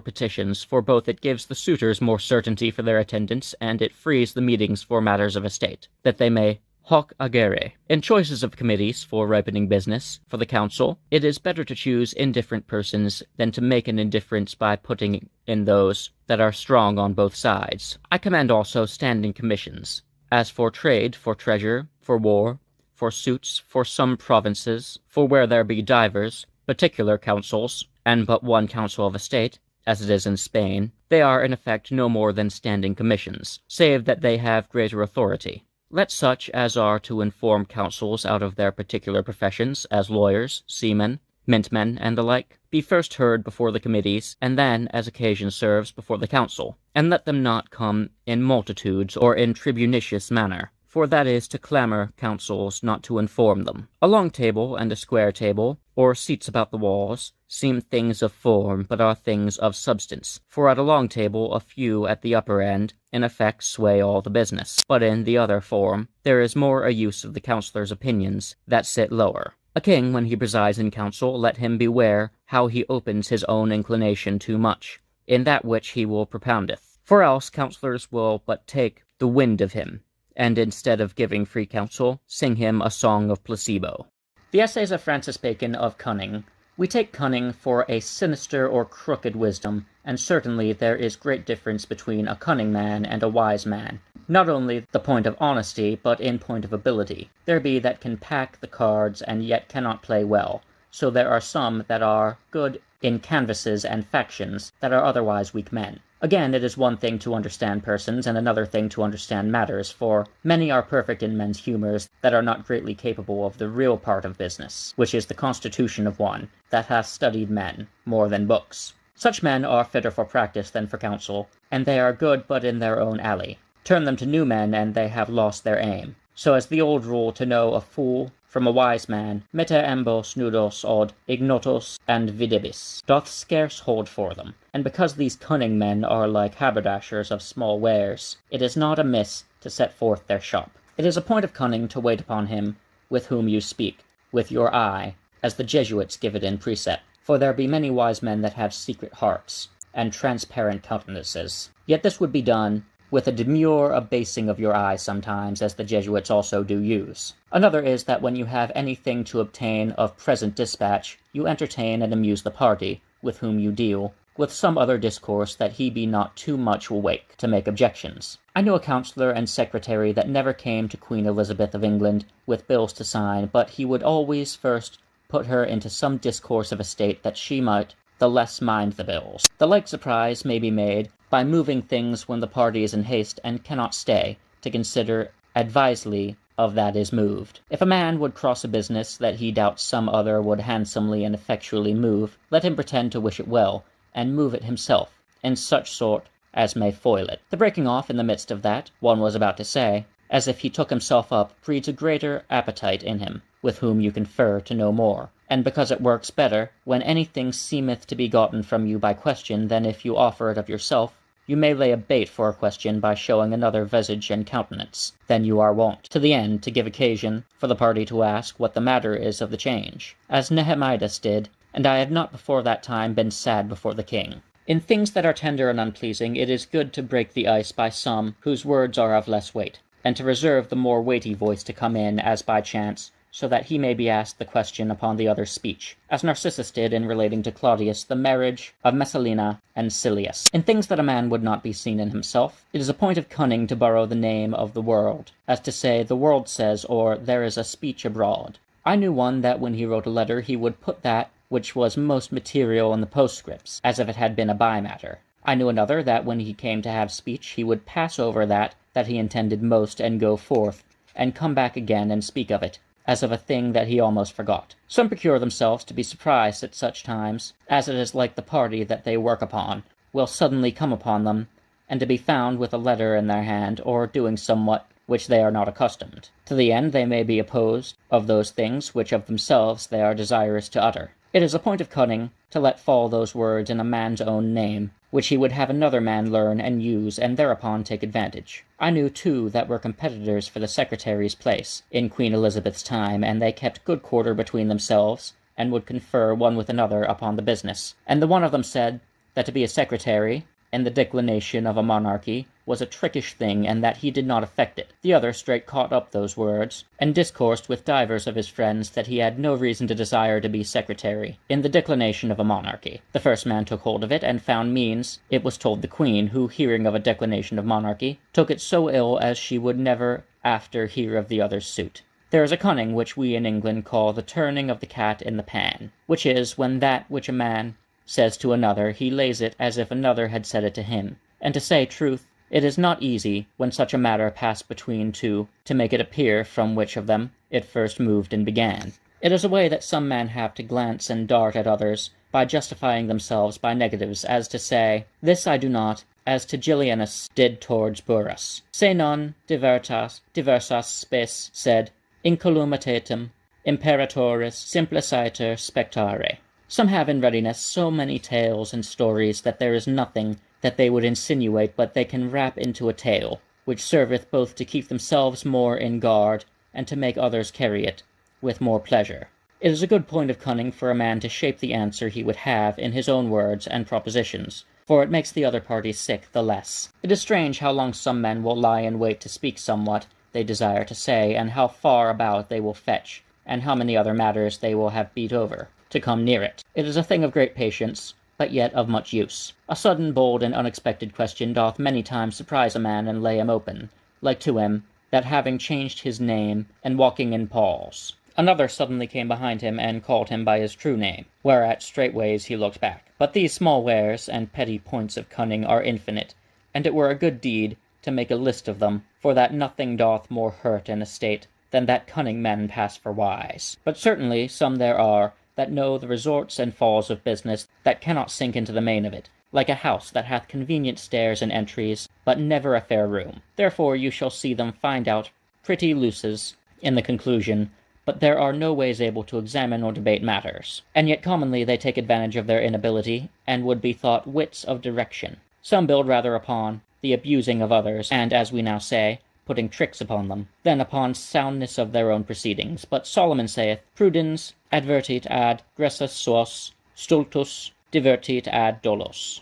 petitions, for both it gives the suitors more certainty for their attendance, and it frees the meetings for matters of estate, that they may hoc agere. In choices of committees for ripening business, for the council, it is better to choose indifferent persons than to make an indifference by putting in those that are strong on both sides. I commend also standing commissions, as for trade, for treasure, for war, for suits, for some provinces, for where there be divers, particular councils, and but one council of estate, as it is in Spain, they are in effect no more than standing commissions, save that they have greater authority. Let such as are to inform councils out of their particular professions, as lawyers, seamen, mintmen, and the like, be first heard before the committees, and then, as occasion serves, before the council, and let them not come in multitudes or in tribunitious manner, for that is to clamour councils, not to inform them. A long table and a square table, or seats about the walls, seem things of form, but are things of substance. For at a long table a few at the upper end, in effect, sway all the business, but in the other form there is more a use of the councillors' opinions that sit lower. A king, when he presides in council, let him beware how he opens his own inclination too much, in that which he will propoundeth. For else councillors will but take the wind of him, and instead of giving free counsel, sing him a song of placebo. The Essays of Francis Bacon of Cunning. We take cunning for a sinister or crooked wisdom, and certainly there is great difference between a cunning man and a wise man. Not only the point of honesty, but in point of ability. There be that can pack the cards and yet cannot play well, so there are some that are good in canvasses and factions that are otherwise weak men. Again, it is one thing to understand persons, and another thing to understand matters, for many are perfect in men's humours that are not greatly capable of the real part of business, which is the constitution of one that hath studied men more than books. Such men are fitter for practice than for counsel, and they are good but in their own alley. Turn them to new men, and they have lost their aim. So as the old rule to know a fool from a wise man, mete ambos nudos od ignotos and videbis, doth scarce hold for them. And because these cunning men are like haberdashers of small wares, it is not amiss to set forth their shop. It is a point of cunning to wait upon him with whom you speak, with your eye, as the Jesuits give it in precept. For there be many wise men that have secret hearts, and transparent countenances. Yet this would be done with a demure abasing of your eye sometimes, as the Jesuits also do use. Another is that when you have anything to obtain of present dispatch, you entertain and amuse the party with whom you deal, with some other discourse that he be not too much awake to make objections. I knew a counsellor and secretary that never came to Queen Elizabeth of England with bills to sign, but he would always first put her into some discourse of estate that she might the less mind the bills. The like surprise may be made by moving things when the party is in haste and cannot stay to consider advisedly of that is moved. If a man would cross a business that he doubts some other would handsomely and effectually move, let him pretend to wish it well, and move it himself, in such sort as may foil it. The breaking off in the midst of that one was about to say, as if he took himself up, breeds a greater appetite in him, with whom you confer to know more, and because it works better, when anything seemeth to be gotten from you by question, than if you offer it of yourself, you may lay a bait for a question by showing another visage and countenance than you are wont, to the end to give occasion for the party to ask what the matter is of the change, as Nehemidas did, and I have not before that time been sad before the king. In things that are tender and unpleasing, it is good to break the ice by some whose words are of less weight, and to reserve the more weighty voice to come in as by chance, so that he may be asked the question upon the other's speech, as Narcissus did in relating to Claudius the marriage of Messalina and Silius. In things that a man would not be seen in himself, it is a point of cunning to borrow the name of the world, as to say, the world says, or there is a speech abroad. I knew one that when he wrote a letter he would put that which was most material in the postscripts, as if it had been a by-matter. I knew another that when he came to have speech he would pass over that he intended most and go forth, and come back again and speak of it, as of a thing that he almost forgot. Some procure themselves to be surprised at such times, as it is like the party that they work upon will suddenly come upon them, and to be found with a letter in their hand, or doing somewhat which they are not accustomed. To the end they may be opposed of those things which of themselves they are desirous to utter. It is a point of cunning to let fall those words in a man's own name, which he would have another man learn and use, and thereupon take advantage. I knew two that were competitors for the secretary's place in Queen Elizabeth's time, and they kept good quarter between themselves, and would confer one with another upon the business. And the one of them said that to be a secretary, in the declination of a monarchy, was a trickish thing, and that he did not affect it. The other straight caught up those words, and discoursed with divers of his friends that he had no reason to desire to be secretary in the declination of a monarchy. The first man took hold of it, and found means, it was told the queen, who, hearing of a declination of monarchy, took it so ill as she would never after hear of the other's suit. There is a cunning which we in England call the turning of the cat in the pan, which is, when that which a man says to another, he lays it as if another had said it to him. And to say truth, it is not easy, when such a matter passed between two, to make it appear from which of them it first moved and began. It is a way that some men have to glance and dart at others, by justifying themselves by negatives, as to say, this I do not, as Tigellinus did towards Burrus. Se non diversas spes sed incolumitatem imperatoris simpliciter spectare. Some have in readiness so many tales and stories that there is nothing that they would insinuate but they can wrap into a tale, which serveth both to keep themselves more in guard, and to make others carry it with more pleasure. It is a good point of cunning for a man to shape the answer he would have in his own words and propositions, for it makes the other party sick the less. It is strange how long some men will lie in wait to speak somewhat they desire to say, and how far about they will fetch, and how many other matters they will have beat over, to come near it. It is a thing of great patience, but yet of much use. A sudden, bold, and unexpected question doth many times surprise a man and lay him open, like to him, that having changed his name, and walking in Paul's, another suddenly came behind him and called him by his true name, whereat straightways he looked back. But these small wares and petty points of cunning are infinite, and it were a good deed to make a list of them, for that nothing doth more hurt an estate than that cunning men pass for wise. But certainly some there are that know the resorts and falls of business, that cannot sink into the main of it, like a house that hath convenient stairs and entries, but never a fair room. Therefore you shall see them find out pretty luces in the conclusion, but there are no ways able to examine or debate matters. And yet commonly they take advantage of their inability, and would be thought wits of direction. Some build rather upon the abusing of others, and, as we now say, putting tricks upon them, than upon soundness of their own proceedings. But Solomon saith, Prudens advertit ad gressus suos, stultus divertit ad dolos.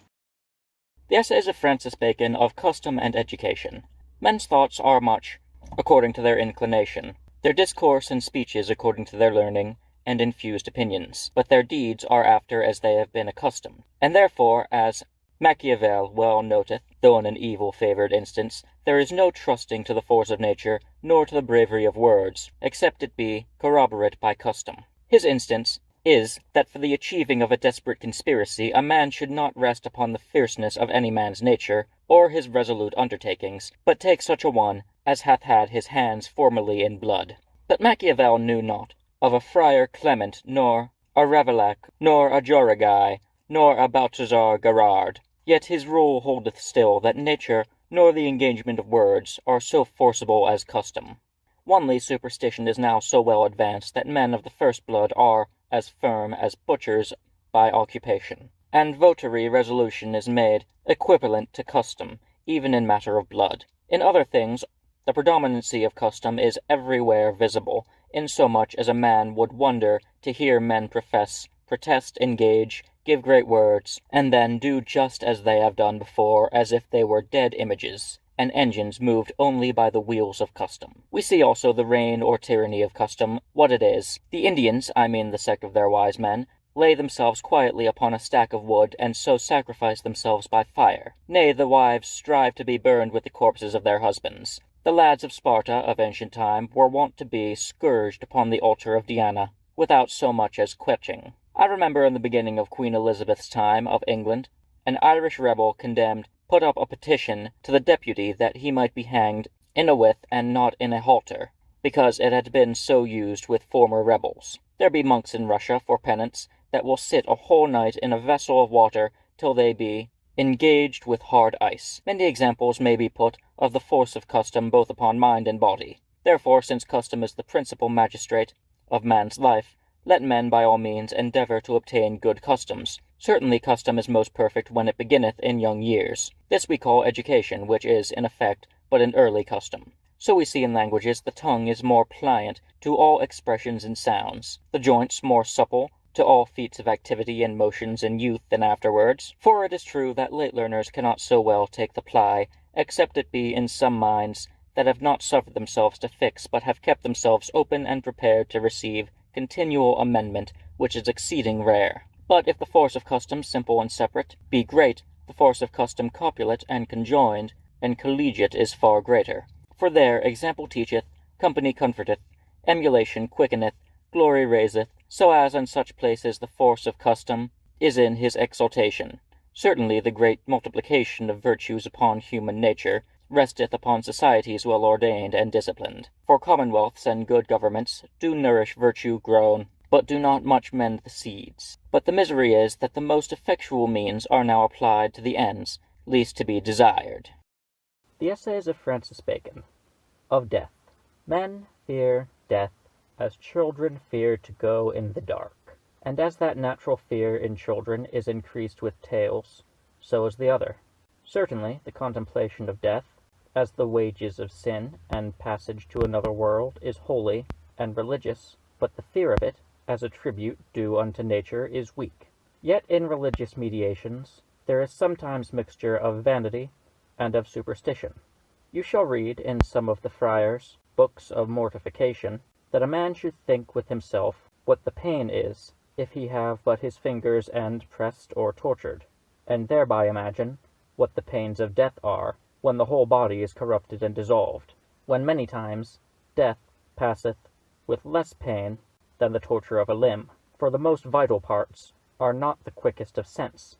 The Essays of Francis Bacon of Custom and Education. Men's thoughts are much according to their inclination, their discourse and speeches according to their learning, and infused opinions, but their deeds are after as they have been accustomed. And therefore, as Machiavel well noteth, though in an evil-favoured instance, there is no trusting to the force of nature, nor to the bravery of words, except it be corroborate by custom. His instance is that for the achieving of a desperate conspiracy a man should not rest upon the fierceness of any man's nature, or his resolute undertakings, but take such a one as hath had his hands formerly in blood. But Machiavel knew not of a Friar Clement, nor a Ravaillac, nor a Jaureguy, nor a Balthazar Gerard. Yet his rule holdeth still that nature nor the engagement of words are so forcible as custom. Wanly superstition is now so well advanced that men of the first blood are as firm as butchers by occupation, and votary resolution is made equivalent to custom, even in matter of blood. In other things the predominancy of custom is everywhere visible, insomuch as a man would wonder to hear men protest, engage, give great words, and then do just as they have done before, as if they were dead images, and engines moved only by the wheels of custom. We see also the reign or tyranny of custom, what it is. The Indians, I mean the sect of their wise men, lay themselves quietly upon a stack of wood, and so sacrifice themselves by fire. Nay, the wives strive to be burned with the corpses of their husbands. The lads of Sparta of ancient time were wont to be scourged upon the altar of Diana, without so much as quenching. I remember in the beginning of Queen Elizabeth's time of England, an Irish rebel condemned put up a petition to the deputy that he might be hanged in a withe and not in a halter, because it had been so used with former rebels. There be monks in Russia, for penance, that will sit a whole night in a vessel of water till they be engaged with hard ice. Many examples may be put of the force of custom both upon mind and body. Therefore, since custom is the principal magistrate of man's life, let men by all means endeavour to obtain good customs. Certainly custom is most perfect when it beginneth in young years. This we call education, which is, in effect, but an early custom. So we see in languages the tongue is more pliant to all expressions and sounds, the joints more supple to all feats of activity and motions in youth than afterwards. For it is true that late learners cannot so well take the ply, except it be in some minds that have not suffered themselves to fix, but have kept themselves open and prepared to receive continual amendment, which is exceeding rare. But if the force of custom, simple and separate, be great, the force of custom copulate and conjoined and collegiate is far greater. For there example teacheth, company comforteth, emulation quickeneth, glory raiseth, so as in such places the force of custom is in his exaltation. Certainly the great multiplication of virtues upon human nature resteth upon societies well ordained and disciplined. For commonwealths and good governments do nourish virtue grown, but do not much mend the seeds. But the misery is that the most effectual means are now applied to the ends least to be desired. The Essays of Francis Bacon. Of Death. Men fear death as children fear to go in the dark, and as that natural fear in children is increased with tales, so is the other. Certainly the contemplation of death, as the wages of sin and passage to another world, is holy and religious, but the fear of it, as a tribute due unto nature, is weak. Yet in religious meditations there is sometimes mixture of vanity and of superstition. You shall read in some of the friars' books of mortification that a man should think with himself what the pain is if he have but his fingers end pressed or tortured, and thereby imagine what the pains of death are when the whole body is corrupted and dissolved, when many times death passeth with less pain than the torture of a limb, for the most vital parts are not the quickest of sense.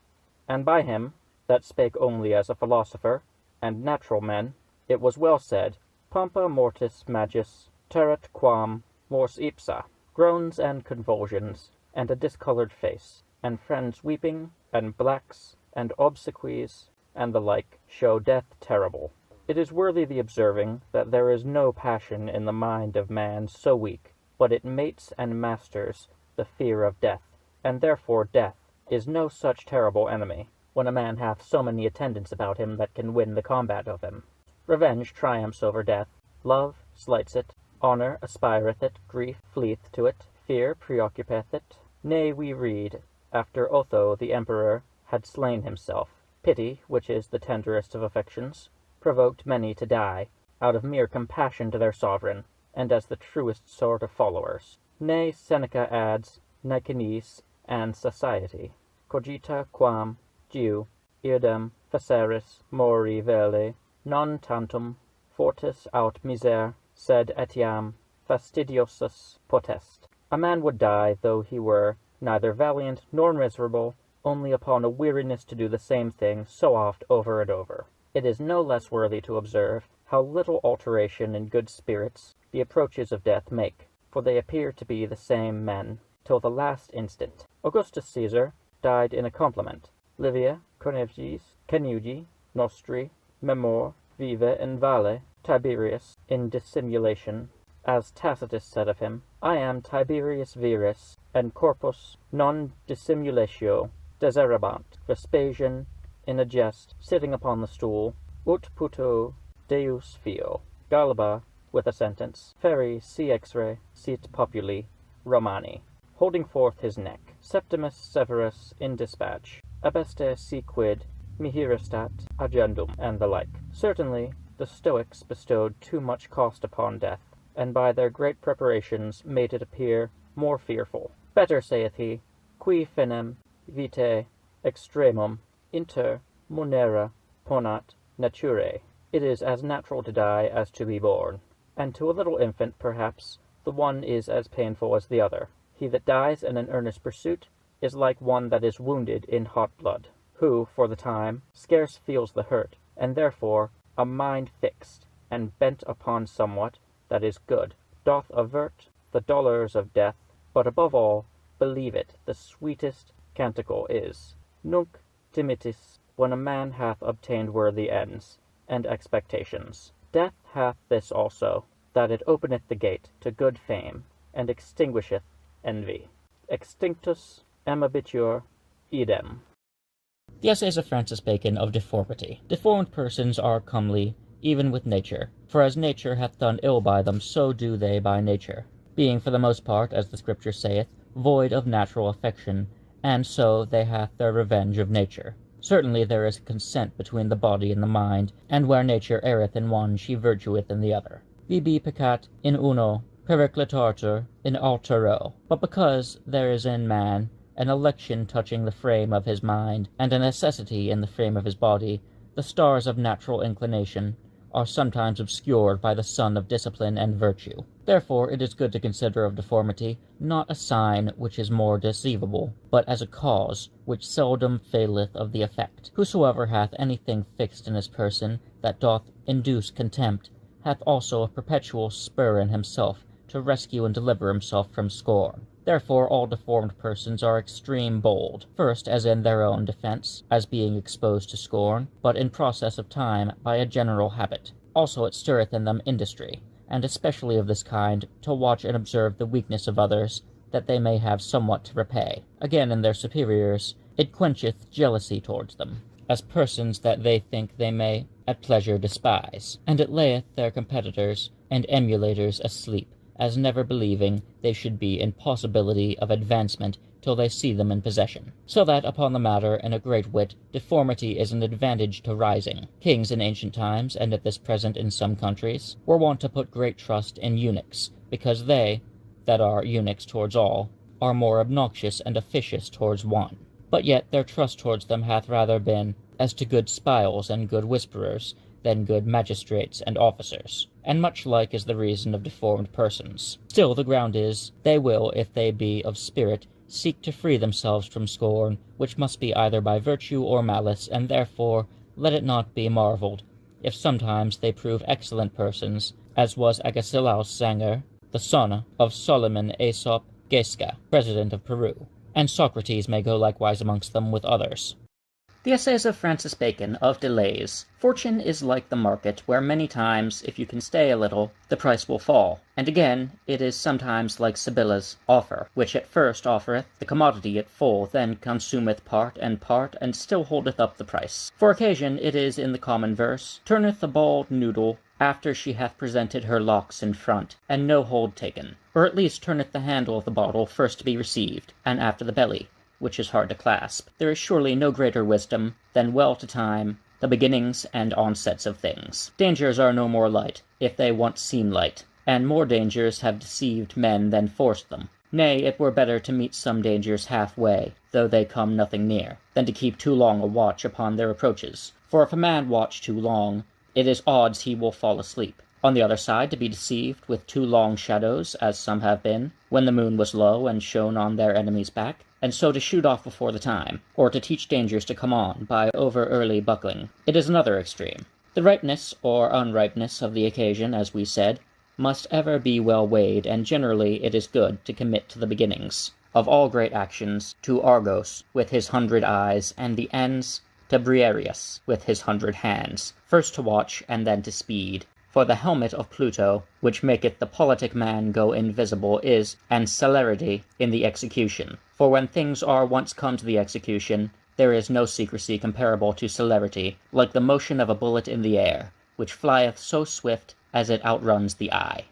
And by him that spake only as a philosopher and natural men, it was well said, Pompa mortis magis terret quam mors ipsa, groans and convulsions, and a discoloured face, and friends weeping, and blacks, and obsequies, and the like, show death terrible. It is worthy the observing that there is no passion in the mind of man so weak, but it mates and masters the fear of death, and therefore death is no such terrible enemy, when a man hath so many attendants about him that can win the combat of him. Revenge triumphs over death, love slights it, honour aspireth it, grief fleeth to it, fear preoccupeth it. Nay, we read, after Otho the emperor had slain himself, pity, which is the tenderest of affections, provoked many to die, out of mere compassion to their sovereign, and as the truest sort of followers. Nay, Seneca adds, Nicenes and society. Cogita quam diu irdem faceris mori vele, non tantum fortis aut miser, sed etiam fastidiosus potest. A man would die though he were neither valiant nor miserable, only upon a weariness to do the same thing so oft over and over. It is no less worthy to observe how little alteration in good spirits the approaches of death make, for they appear to be the same men till the last instant. Augustus Caesar died in a compliment. Livia conjugi nostri memor vive in vale, Tiberius in dissimulation, as Tacitus said of him, I am Tiberius Verus, and corpus non dissimulatio deserabant. Vespasian, in a jest, sitting upon the stool, ut puto Deus fio. Galba, with a sentence, Feri si exre sit populi Romani, holding forth his neck. Septimus Severus in dispatch, abeste si quid mihirestat agendum, and the like. Certainly, the Stoics bestowed too much cost upon death, and by their great preparations made it appear more fearful. Better, saith he, qui finem vitae extremum inter munera ponat naturae. It is as natural to die as to be born, and to a little infant, perhaps, the one is as painful as the other. He that dies in an earnest pursuit is like one that is wounded in hot blood, who, for the time, scarce feels the hurt, and therefore a mind fixed and bent upon somewhat that is good, doth avert the dolours of death, but above all, believe it, the sweetest canticle is, Nunc timitis, when a man hath obtained worthy ends and expectations. Death hath this also, that it openeth the gate to good fame, and extinguisheth envy. Extinctus amabitur idem. The Essays of Francis Bacon of Deformity. Deformed persons are comely, even with nature, for as nature hath done ill by them, so do they by nature, being for the most part, as the Scripture saith, void of natural affection, and so they hath their revenge of nature. Certainly there is a consent between the body and the mind, and where nature erreth in one, she virtueth in the other. Bibi peccat in uno, periclitartur in altero. But because there is in man an election touching the frame of his mind, and a necessity in the frame of his body, the stars of natural inclination are sometimes obscured by the sun of discipline and virtue. Therefore it is good to consider of deformity not a sign which is more deceivable, but as a cause which seldom faileth of the effect. Whosoever hath anything fixed in his person that doth induce contempt, hath also a perpetual spur in himself to rescue and deliver himself from scorn. Therefore all deformed persons are extreme bold, first as in their own defense, as being exposed to scorn, but in process of time by a general habit. Also it stirreth in them industry, and especially of this kind, to watch and observe the weakness of others, that they may have somewhat to repay. Again, in their superiors, it quencheth jealousy towards them, as persons that they think they may at pleasure despise, and it layeth their competitors and emulators asleep, as never believing they should be in possibility of advancement till they see them in possession. So that, upon the matter, in a great wit, deformity is an advantage to rising. Kings in ancient times, and at this present in some countries, were wont to put great trust in eunuchs, because they, that are eunuchs towards all, are more obnoxious and officious towards one. But yet their trust towards them hath rather been as to good spiles and good whisperers, than good magistrates and officers, and much like is the reason of deformed persons. Still the ground is, they will, if they be of spirit, seek to free themselves from scorn, which must be either by virtue or malice, and therefore let it not be marvelled if sometimes they prove excellent persons, as was Agesilaus Sanger, the son of Solomon Aesop Gesca, president of Peru, and Socrates may go likewise amongst them with others. The Essays of Francis Bacon of Delays. Fortune is like the market, where many times, if you can stay a little, the price will fall. And again, it is sometimes like Sibylla's offer, which at first offereth the commodity at full, then consumeth part, and still holdeth up the price. For occasion it is in the common verse, turneth a bald noodle after she hath presented her locks in front, and no hold taken. Or at least turneth the handle of the bottle first to be received, and after the belly, which is hard to clasp. There is surely no greater wisdom than well to time the beginnings and onsets of things. Dangers are no more light, if they once seem light, and more dangers have deceived men than forced them. Nay, it were better to meet some dangers half-way, though they come nothing near, than to keep too long a watch upon their approaches. For if a man watch too long, it is odds he will fall asleep. On the other side, to be deceived with too long shadows, as some have been, when the moon was low and shone on their enemy's back, and so to shoot off before the time, or to teach dangers to come on by over-early buckling, it is another extreme. The ripeness or unripeness of the occasion, as we said, must ever be well weighed, and generally it is good to commit to the beginnings of all great actions to Argos with his 100 eyes, and the ends to Briareus with his 100 hands, first to watch and then to speed. For the helmet of Pluto, which maketh the politic man go invisible, is an celerity in the execution. For when things are once come to the execution, there is no secrecy comparable to celerity, like the motion of a bullet in the air, which flieth so swift as it outruns the eye.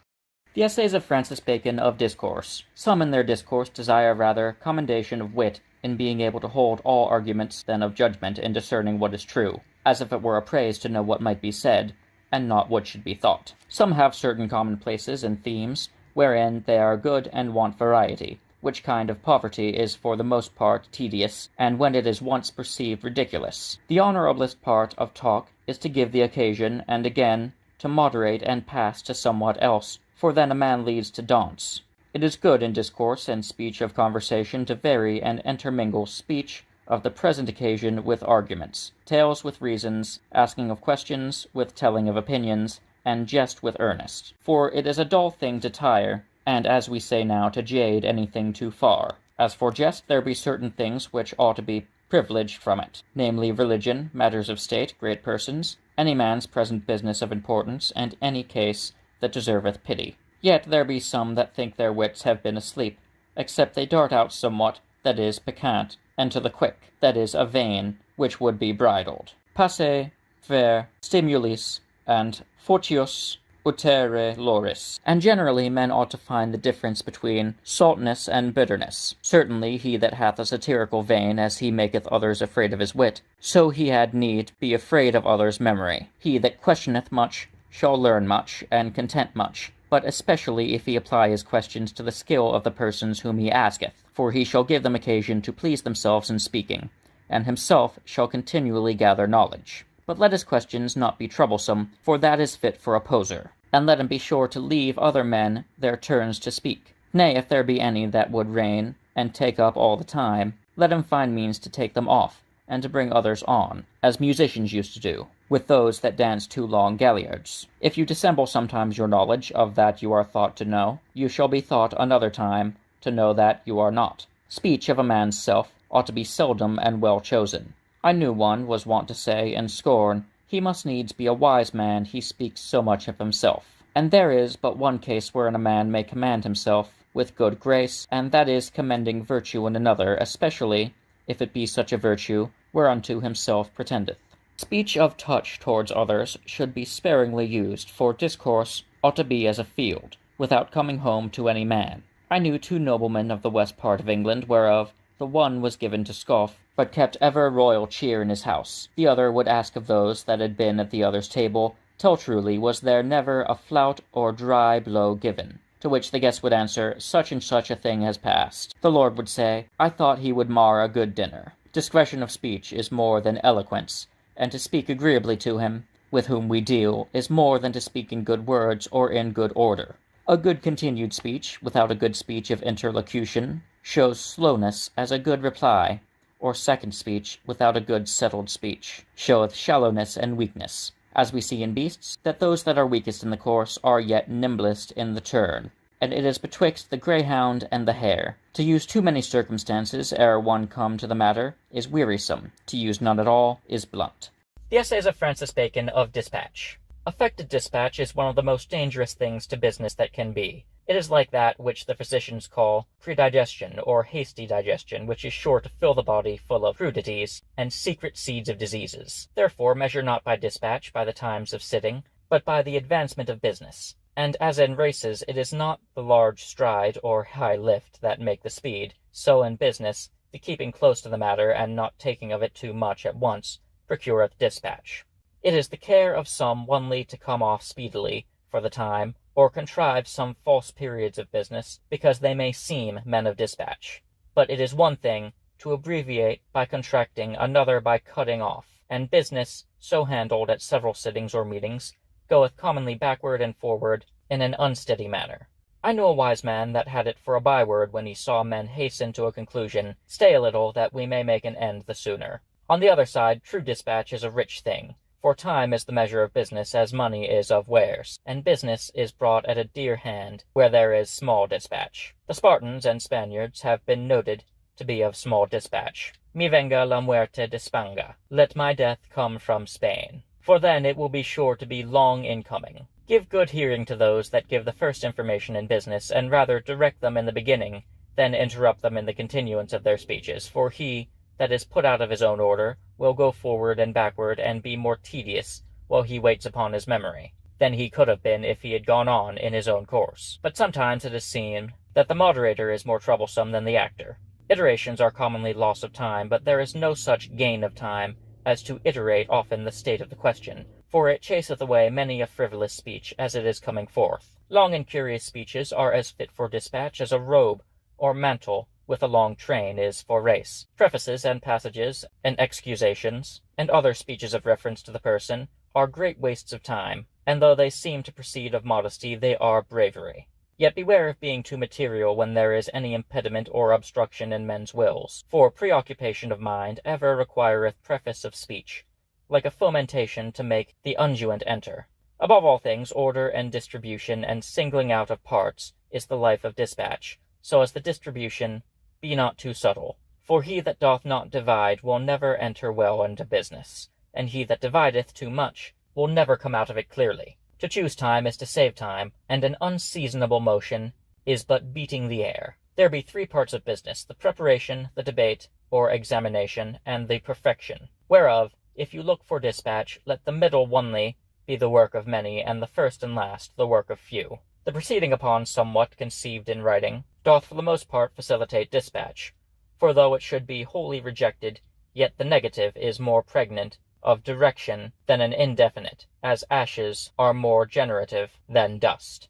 The Essays of Francis Bacon of Discourse. Some in their discourse desire rather commendation of wit in being able to hold all arguments than of judgment in discerning what is true, as if it were a praise to know what might be said, and not what should be thought. Some have certain commonplaces and themes, wherein they are good and want variety, which kind of poverty is for the most part tedious, and when it is once perceived ridiculous. The honourablest part of talk is to give the occasion, and again to moderate and pass to somewhat else, for then a man leads to daunts. It is good in discourse and speech of conversation to vary and intermingle speech of the present occasion with arguments, tales with reasons, asking of questions with telling of opinions, and jest with earnest. For it is a dull thing to tire, and as we say now, to jade anything too far. As for jest, there be certain things which ought to be privileged from it, namely religion, matters of state, great persons, any man's present business of importance, and any case that deserveth pity. Yet there be some that think their wits have been asleep, except they dart out somewhat that is piquant, and to the quick, that is a vein, which would be bridled. Passe, ver, stimulis, and fortius utere loris. And generally men ought to find the difference between saltness and bitterness. Certainly he that hath a satirical vein, as he maketh others afraid of his wit, so he had need be afraid of others' memory. He that questioneth much shall learn much, and content much, but especially if he apply his questions to the skill of the persons whom he asketh, for he shall give them occasion to please themselves in speaking, and himself shall continually gather knowledge. But let his questions not be troublesome, for that is fit for a poser, and let him be sure to leave other men their turns to speak. Nay, if there be any that would reign, and take up all the time, let him find means to take them off, and to bring others on, as musicians used to do, with those that dance too long galliards. If you dissemble sometimes your knowledge of that you are thought to know, you shall be thought another time to know that you are not. Speech of a man's self ought to be seldom and well chosen. I knew one was wont to say in scorn, he must needs be a wise man, he speaks so much of himself. And there is but one case wherein a man may command himself with good grace, and that is commending virtue in another, especially if it be such a virtue whereunto himself pretendeth. Speech of touch towards others should be sparingly used, for discourse ought to be as a field, without coming home to any man. I knew 2 noblemen of the west part of England, whereof the one was given to scoff, but kept ever royal cheer in his house. The other would ask of those that had been at the other's table, tell truly, was there never a flout or dry blow given? To which the guest would answer, such and such a thing has passed. The lord would say, I thought he would mar a good dinner. Discretion of speech is more than eloquence, and to speak agreeably to him, with whom we deal, is more than to speak in good words or in good order. A good continued speech, without a good speech of interlocution, shows slowness as a good reply, or second speech, without a good settled speech, showeth shallowness and weakness. As we see in beasts, that those that are weakest in the course are yet nimblest in the turn, and it is betwixt the greyhound and the hare. To use too many circumstances ere one come to the matter is wearisome. To use none at all is blunt. The Essays of Francis Bacon of Dispatch. Affected dispatch is one of the most dangerous things to business that can be. It is like that which the physicians call predigestion, or hasty digestion, which is sure to fill the body full of crudities and secret seeds of diseases. Therefore measure not by dispatch, by the times of sitting, but by the advancement of business. And as in races it is not the large stride or high lift that make the speed, so in business the keeping close to the matter and not taking of it too much at once procureth dispatch. It is the care of some only to come off speedily for the time, or contrive some false periods of business, because they may seem men of dispatch. But it is one thing to abbreviate by contracting, another by cutting off, and business, so handled at several sittings or meetings, goeth commonly backward and forward in an unsteady manner. I know a wise man that had it for a byword when he saw men hasten to a conclusion, stay a little, that we may make an end the sooner. On the other side, true dispatch is a rich thing, for time is the measure of business as money is of wares, and business is brought at a dear hand where there is small dispatch. The Spartans and Spaniards have been noted to be of small dispatch. Mi venga la muerte de Spanga. Let my death come from Spain, for then it will be sure to be long in coming. Give good hearing to those that give the first information in business, and rather direct them in the beginning than interrupt them in the continuance of their speeches, for he that is put out of his own order will go forward and backward and be more tedious while he waits upon his memory than he could have been if he had gone on in his own course. But sometimes it is seen that the moderator is more troublesome than the actor. Iterations are commonly loss of time, but there is no such gain of time as to iterate often the state of the question, for it chaseth away many a frivolous speech as it is coming forth. Long and curious speeches are as fit for dispatch as a robe or mantle with a long train is for race. Prefaces and passages and excusations and other speeches of reference to the person are great wastes of time, and though they seem to proceed of modesty, they are bravery. Yet beware of being too material when there is any impediment or obstruction in men's wills, for preoccupation of mind ever requireth preface of speech, like a fomentation to make the unguent enter. Above all things, order and distribution and singling out of parts is the life of dispatch, so as the distribution be not too subtle. For he that doth not divide will never enter well into business, and he that divideth too much will never come out of it clearly. To choose time is to save time, and an unseasonable motion is but beating the air. There be three parts of business, the preparation, the debate, or examination, and the perfection, whereof, if you look for dispatch, let the middle only be the work of many, and the first and last the work of few. The proceeding upon somewhat conceived in writing doth for the most part facilitate dispatch, for though it should be wholly rejected, yet the negative is more pregnant of direction than an indefinite, as ashes are more generative than dust.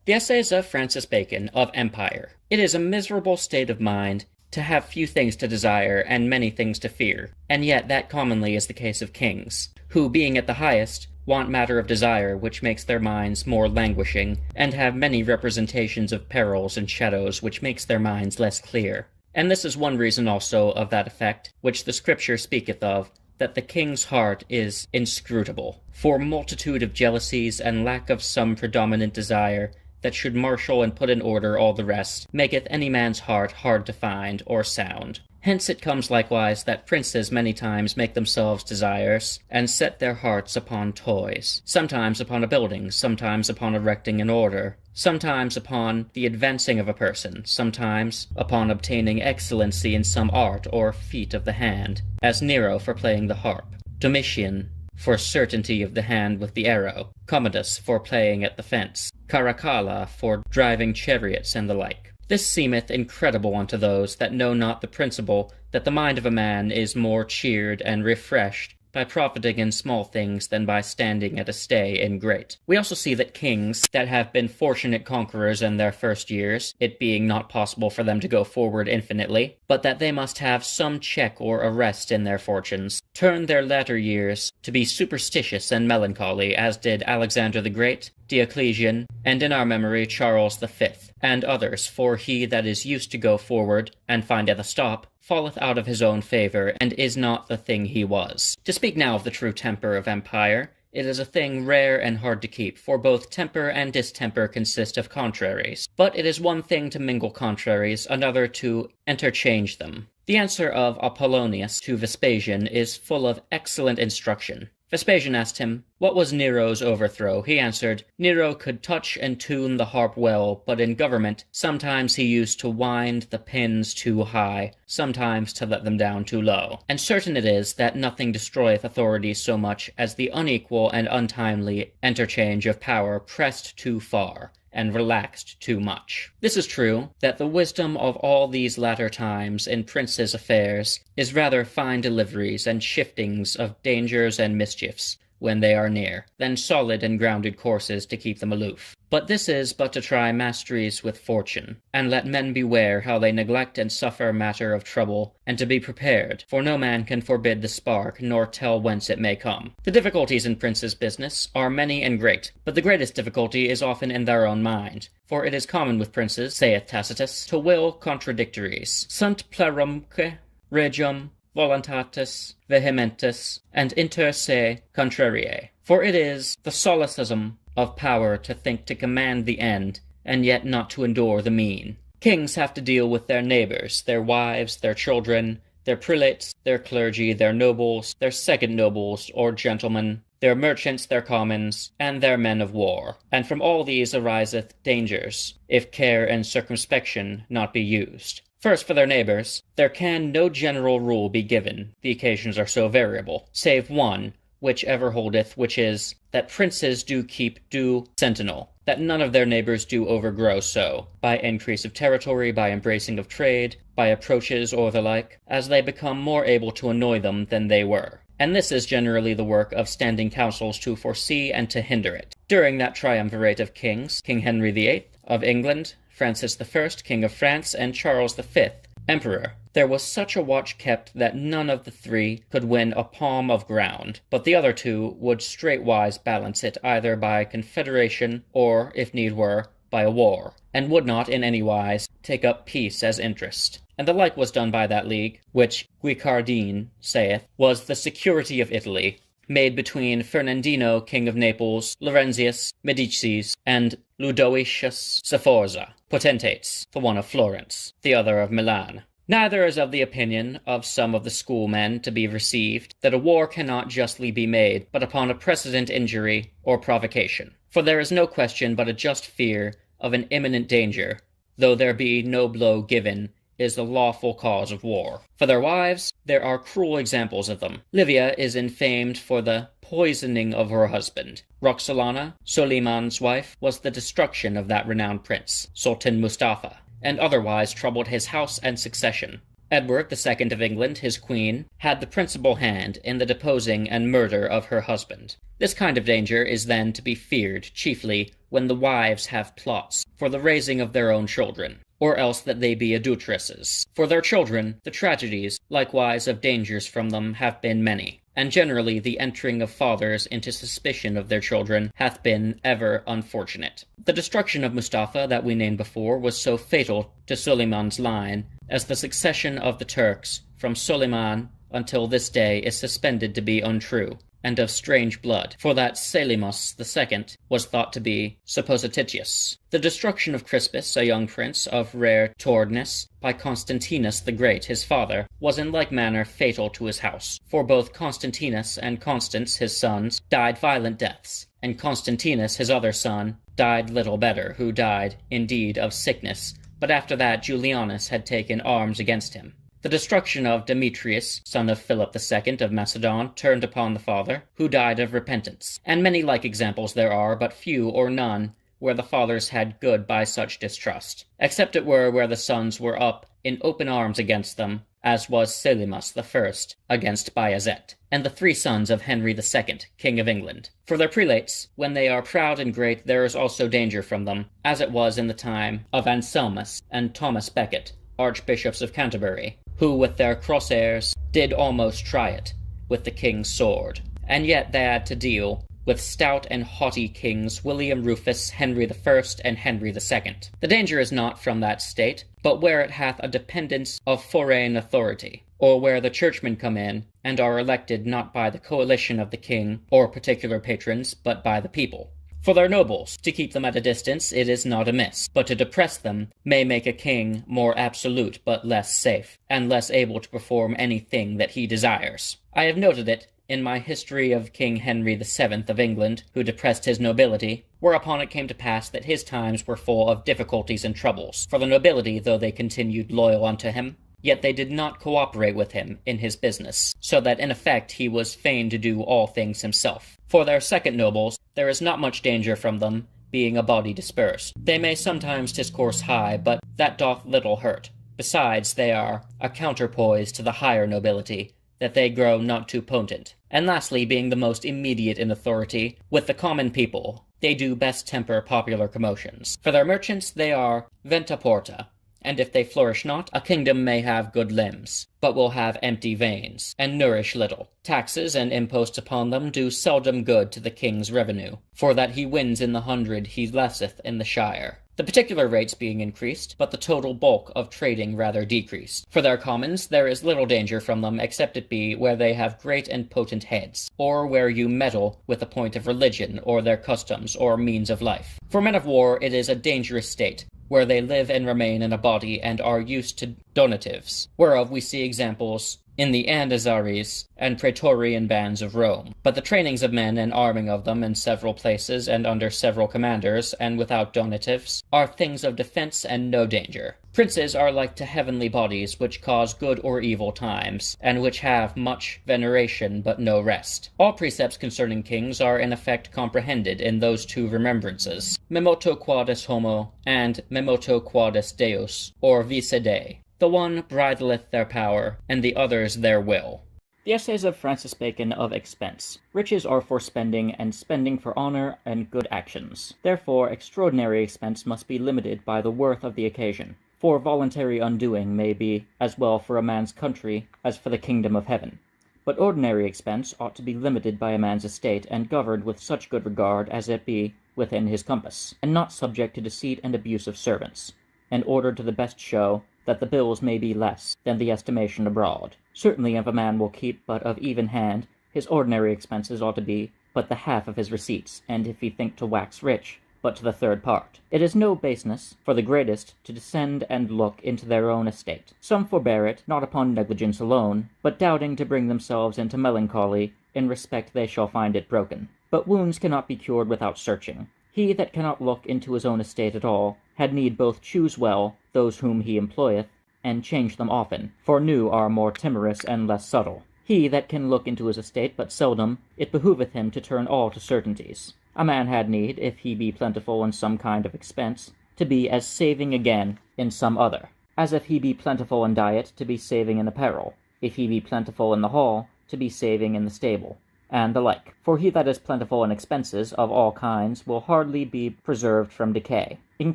The Essays of Francis Bacon of Empire. It is a miserable state of mind to have few things to desire and many things to fear, and yet that commonly is the case of kings, who, being at the highest, want matter of desire which makes their minds more languishing, and have many representations of perils and shadows which makes their minds less clear. And this is one reason also of that effect which the Scripture speaketh of, that the king's heart is inscrutable, for multitude of jealousies and lack of some predominant desire that should marshal and put in order all the rest, maketh any man's heart hard to find or sound. Hence it comes likewise that princes many times make themselves desirous, and set their hearts upon toys, sometimes upon a building, sometimes upon erecting an order, sometimes upon the advancing of a person, sometimes upon obtaining excellency in some art or feat of the hand, as Nero for playing the harp, Domitian for certainty of the hand with the arrow, Commodus for playing at the fence, Caracalla for driving chariots and the like. This seemeth incredible unto those that know not the principle that the mind of a man is more cheered and refreshed by profiting in small things than by standing at a stay in great. We also see that kings that have been fortunate conquerors in their first years, it being not possible for them to go forward infinitely, but that they must have some check or arrest in their fortunes, turn their latter years to be superstitious and melancholy, as did Alexander the Great, Diocletian, and in our memory Charles V, and others, for he that is used to go forward, and findeth a stop, falleth out of his own favour, and is not the thing he was. To speak now of the true temper of empire, it is a thing rare and hard to keep, for both temper and distemper consist of contraries. But it is one thing to mingle contraries, another to interchange them. The answer of Apollonius to Vespasian is full of excellent instruction. Vespasian asked him, "What was Nero's overthrow?" He answered, "Nero could touch and tune the harp well, but in government sometimes he used to wind the pins too high, sometimes to let them down too low. And certain it is that nothing destroyeth authority so much as the unequal and untimely interchange of power pressed too far, and relaxed too much." This is true, that the wisdom of all these latter times in princes' affairs is rather fine deliveries and shiftings of dangers and mischiefs, when they are near, than solid and grounded courses to keep them aloof. But this is but to try masteries with fortune, and let men beware how they neglect and suffer matter of trouble, and to be prepared, for no man can forbid the spark, nor tell whence it may come. The difficulties in princes' business are many and great, but the greatest difficulty is often in their own mind. For it is common with princes, saith Tacitus, to will contradictories. Sunt plerumque regium voluntatis vehementis, and inter se contrariae. For it is the solecism of power to think to command the end, and yet not to endure the mean. Kings have to deal with their neighbors, their wives, their children, their prelates, their clergy, their nobles, their second nobles, or gentlemen, their merchants, their commons, and their men of war. And from all these ariseth dangers, if care and circumspection not be used. First, for their neighbors, there can no general rule be given, the occasions are so variable, save one, which ever holdeth, which is, that princes do keep due sentinel, that none of their neighbors do overgrow so, by increase of territory, by embracing of trade, by approaches or the like, as they become more able to annoy them than they were. And this is generally the work of standing councils to foresee and to hinder it. During that triumvirate of kings, King Henry VIII of England, Francis I, King of France, and Charles V, Emperor, there was such a watch kept that none of the three could win a palm of ground, but the other two would straightwise balance it either by confederation or, if need were, by a war, and would not in any wise take up peace as interest. And the like was done by that league, which Guicciardine saith was the security of Italy, made between Fernandino, king of Naples, Laurentius, Medicis, and Ludovicius Sforza, potentates, the one of Florence, the other of Milan. Neither is of the opinion of some of the schoolmen to be received that a war cannot justly be made but upon a precedent injury or provocation. For there is no question but a just fear of an imminent danger, though there be no blow given, is the lawful cause of war. For their wives, there are cruel examples of them. Livia is infamed for the poisoning of her husband. Roxolana, Soliman's wife, was the destruction of that renowned prince, Sultan Mustafa, and otherwise troubled his house and succession. Edward II of England, his queen, had the principal hand in the deposing and murder of her husband. This kind of danger is then to be feared chiefly when the wives have plots for the raising of their own children, or else that they be adulteresses. For their children, the tragedies, likewise of dangers from them, have been many, and generally the entering of fathers into suspicion of their children hath been ever unfortunate. The destruction of Mustafa that we named before was so fatal to Suleiman's line, as the succession of the Turks from Suleiman until this day is suspended to be untrue, and of strange blood, for that Selimus II was thought to be supposititious. The destruction of Crispus, a young prince of rare towardness, by Constantinus the Great, his father, was in like manner fatal to his house, for both Constantinus and Constans, his sons, died violent deaths, and Constantinus, his other son, died little better, who died, indeed, of sickness, but after that Julianus had taken arms against him. The destruction of Demetrius, son of Philip II of Macedon, turned upon the father, who died of repentance. And many like examples there are, but few or none, where the fathers had good by such distrust, except it were where the sons were up in open arms against them, as was Selimus I against Bayezet, and the three sons of Henry II, King of England. For their prelates, when they are proud and great, there is also danger from them, as it was in the time of Anselmus and Thomas Becket, Archbishops of Canterbury, who with their crosshairs did almost try it with the king's sword. And yet they had to deal with stout and haughty kings William Rufus, Henry I, and Henry II. The danger is not from that state, but where it hath a dependence of foreign authority, or where the churchmen come in, and are elected not by the coalition of the king or particular patrons, but by the people. For their nobles, to keep them at a distance, it is not amiss, but to depress them may make a king more absolute but less safe, and less able to perform anything that he desires. I have noted it in my history of King Henry VII of England, who depressed his nobility, whereupon it came to pass that his times were full of difficulties and troubles. For the nobility, though they continued loyal unto him, yet they did not cooperate with him in his business, so that in effect he was fain to do all things himself. For their second nobles, there is not much danger from them, being a body dispersed. They may sometimes discourse high, but that doth little hurt. Besides, they are a counterpoise to the higher nobility, that they grow not too potent. And lastly, being the most immediate in authority, with the common people, they do best temper popular commotions. For their merchants they are venta porta, and if they flourish not, a kingdom may have good limbs, but will have empty veins, and nourish little. Taxes and imposts upon them do seldom good to the king's revenue, for that he wins in the 100 he lesseth in the shire. The particular rates being increased, but the total bulk of trading rather decreased. For their commons there is little danger from them, except it be where they have great and potent heads, or where you meddle with the point of religion, or their customs, or means of life. For men of war it is a dangerous state, where they live and remain in a body, and are used to donatives, whereof we see examples in the Andazares and Praetorian bands of Rome. But the trainings of men and arming of them in several places and under several commanders, and without donatives, are things of defence and no danger. Princes are like to heavenly bodies, which cause good or evil times, and which have much veneration but no rest. All precepts concerning kings are in effect comprehended in those two remembrances, Memoto quadus homo and Memoto quadus deus, or vice Dei. The one bridleth their power, and the others their will. The Essays of Francis Bacon of Expense. Riches are for spending, and spending for honor and good actions. Therefore extraordinary expense must be limited by the worth of the occasion. For voluntary undoing may be as well for a man's country as for the kingdom of heaven. But ordinary expense ought to be limited by a man's estate, and governed with such good regard as it be within his compass, and not subject to deceit and abuse of servants, and ordered to the best show, that the bills may be less than the estimation abroad. Certainly if a man will keep but of even hand, his ordinary expenses ought to be but the half of his receipts, and if he think to wax rich, but to the third part. It is no baseness for the greatest to descend and look into their own estate. Some forbear it, not upon negligence alone, but doubting to bring themselves into melancholy, in respect they shall find it broken. But wounds cannot be cured without searching. He that cannot look into his own estate at all, had need both choose well those whom he employeth, and change them often, for new are more timorous and less subtle. He that can look into his estate but seldom, it behoveth him to turn all to certainties. A man had need, if he be plentiful in some kind of expense, to be as saving again in some other, as if he be plentiful in diet, to be saving in apparel, if he be plentiful in the hall, to be saving in the stable, and the like. For he that is plentiful in expenses of all kinds will hardly be preserved from decay. In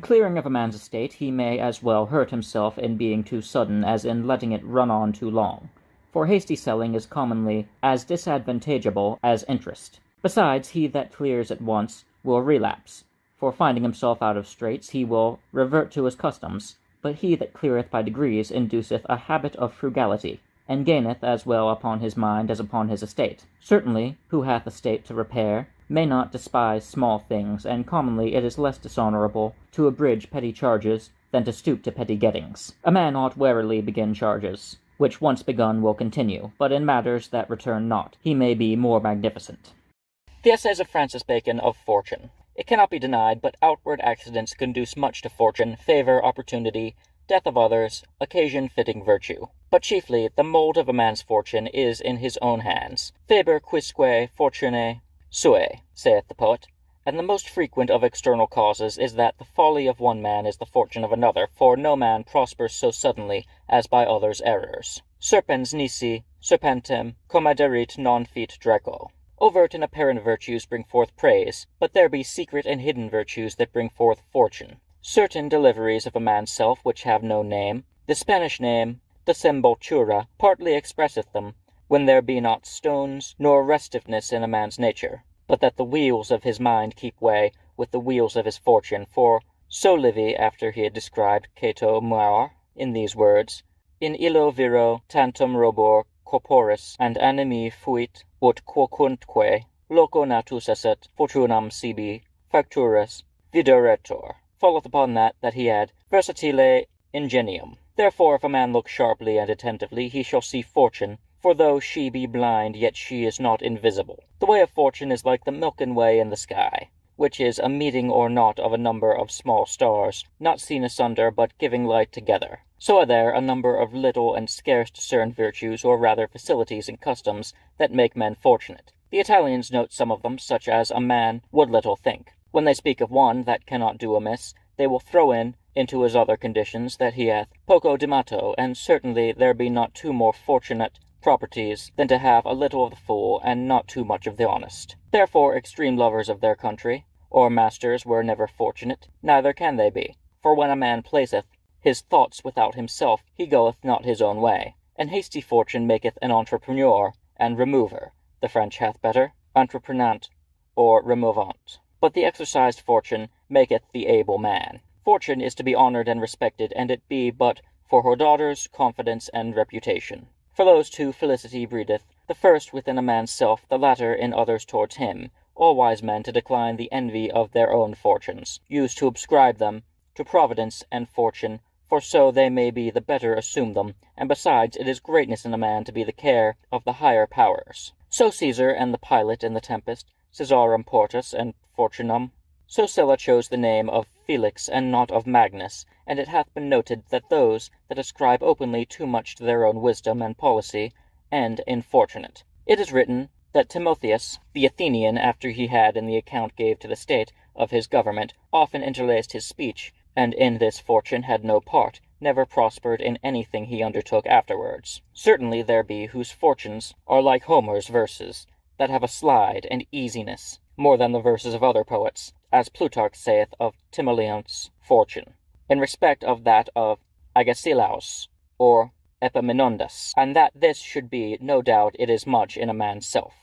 clearing of a man's estate he may as well hurt himself in being too sudden as in letting it run on too long, for hasty selling is commonly as disadvantageable as interest. Besides, he that clears at once will relapse, for finding himself out of straits he will revert to his customs, but he that cleareth by degrees induceth a habit of frugality, and gaineth as well upon his mind as upon his estate. Certainly, who hath estate to repair, may not despise small things, and commonly it is less dishonourable to abridge petty charges than to stoop to petty gettings. A man ought warily begin charges, which once begun will continue, but in matters that return not, he may be more magnificent. The Essays of Francis Bacon of Fortune. It cannot be denied, but outward accidents conduce much to fortune, favour, opportunity, death of others, occasion fitting virtue. But chiefly the mould of a man's fortune is in his own hands. Faber quisque fortunae sue, saith the poet, and the most frequent of external causes is that the folly of one man is the fortune of another, for no man prospers so suddenly as by others' errors. Serpens nisi serpentem commaderit non fit Draco. Overt and apparent virtues bring forth praise, but there be secret and hidden virtues that bring forth fortune. Certain deliveries of a man's self which have no name, the Spanish name, desemboltura, partly expresseth them, when there be not stones nor restiveness in a man's nature, but that the wheels of his mind keep way with the wheels of his fortune. For so Livy, after he had described Cato Muar, in these words, in illo viro tantum robur corporis and animi fuit ut quocunque loco natus esset fortunam sibi facturas videretur, falleth upon that he had versatile ingenium. Therefore if a man look sharply and attentively, he shall see fortune, for though she be blind, yet she is not invisible. The way of fortune is like the Milken Way in the sky, which is a meeting or knot of a number of small stars, not seen asunder, but giving light together. So are there a number of little and scarce discerned virtues, or rather facilities and customs, that make men fortunate. The Italians note some of them, such as a man would little think. When they speak of one that cannot do amiss, they will throw into his other conditions that he hath poco dimato, and certainly there be not two more fortunate properties than to have a little of the fool and not too much of the honest. Therefore extreme lovers of their country, or masters were never fortunate, neither can they be. For when a man placeth his thoughts without himself, he goeth not his own way. And hasty fortune maketh an entrepreneur and remover. The French hath better, entreprenant or removant. But the exercised fortune maketh the able man. Fortune is to be honoured and respected, and it be but for her daughters, confidence, and reputation. For those two felicity breedeth, the first within a man's self, the latter in others towards him. All wise men to decline the envy of their own fortunes, use to ascribe them to providence and fortune, for so they may be the better assume them, and besides it is greatness in a man to be the care of the higher powers. So Caesar and the pilot in the Tempest, Caesarem portus and fortunam. So Sylla chose the name of Felix and not of Magnus, and it hath been noted that those that ascribe openly too much to their own wisdom and policy end infortunate. It is written that Timotheus, the Athenian, after he had in the account gave to the state of his government, often interlaced his speech, and in this fortune had no part, never prospered in anything he undertook afterwards. Certainly there be whose fortunes are like Homer's verses, that have a slide and easiness, more than the verses of other poets, as Plutarch saith of Timoleon's fortune, in respect of that of Agesilaus, or Epaminondas, and that this should be, no doubt it is much in a man's self.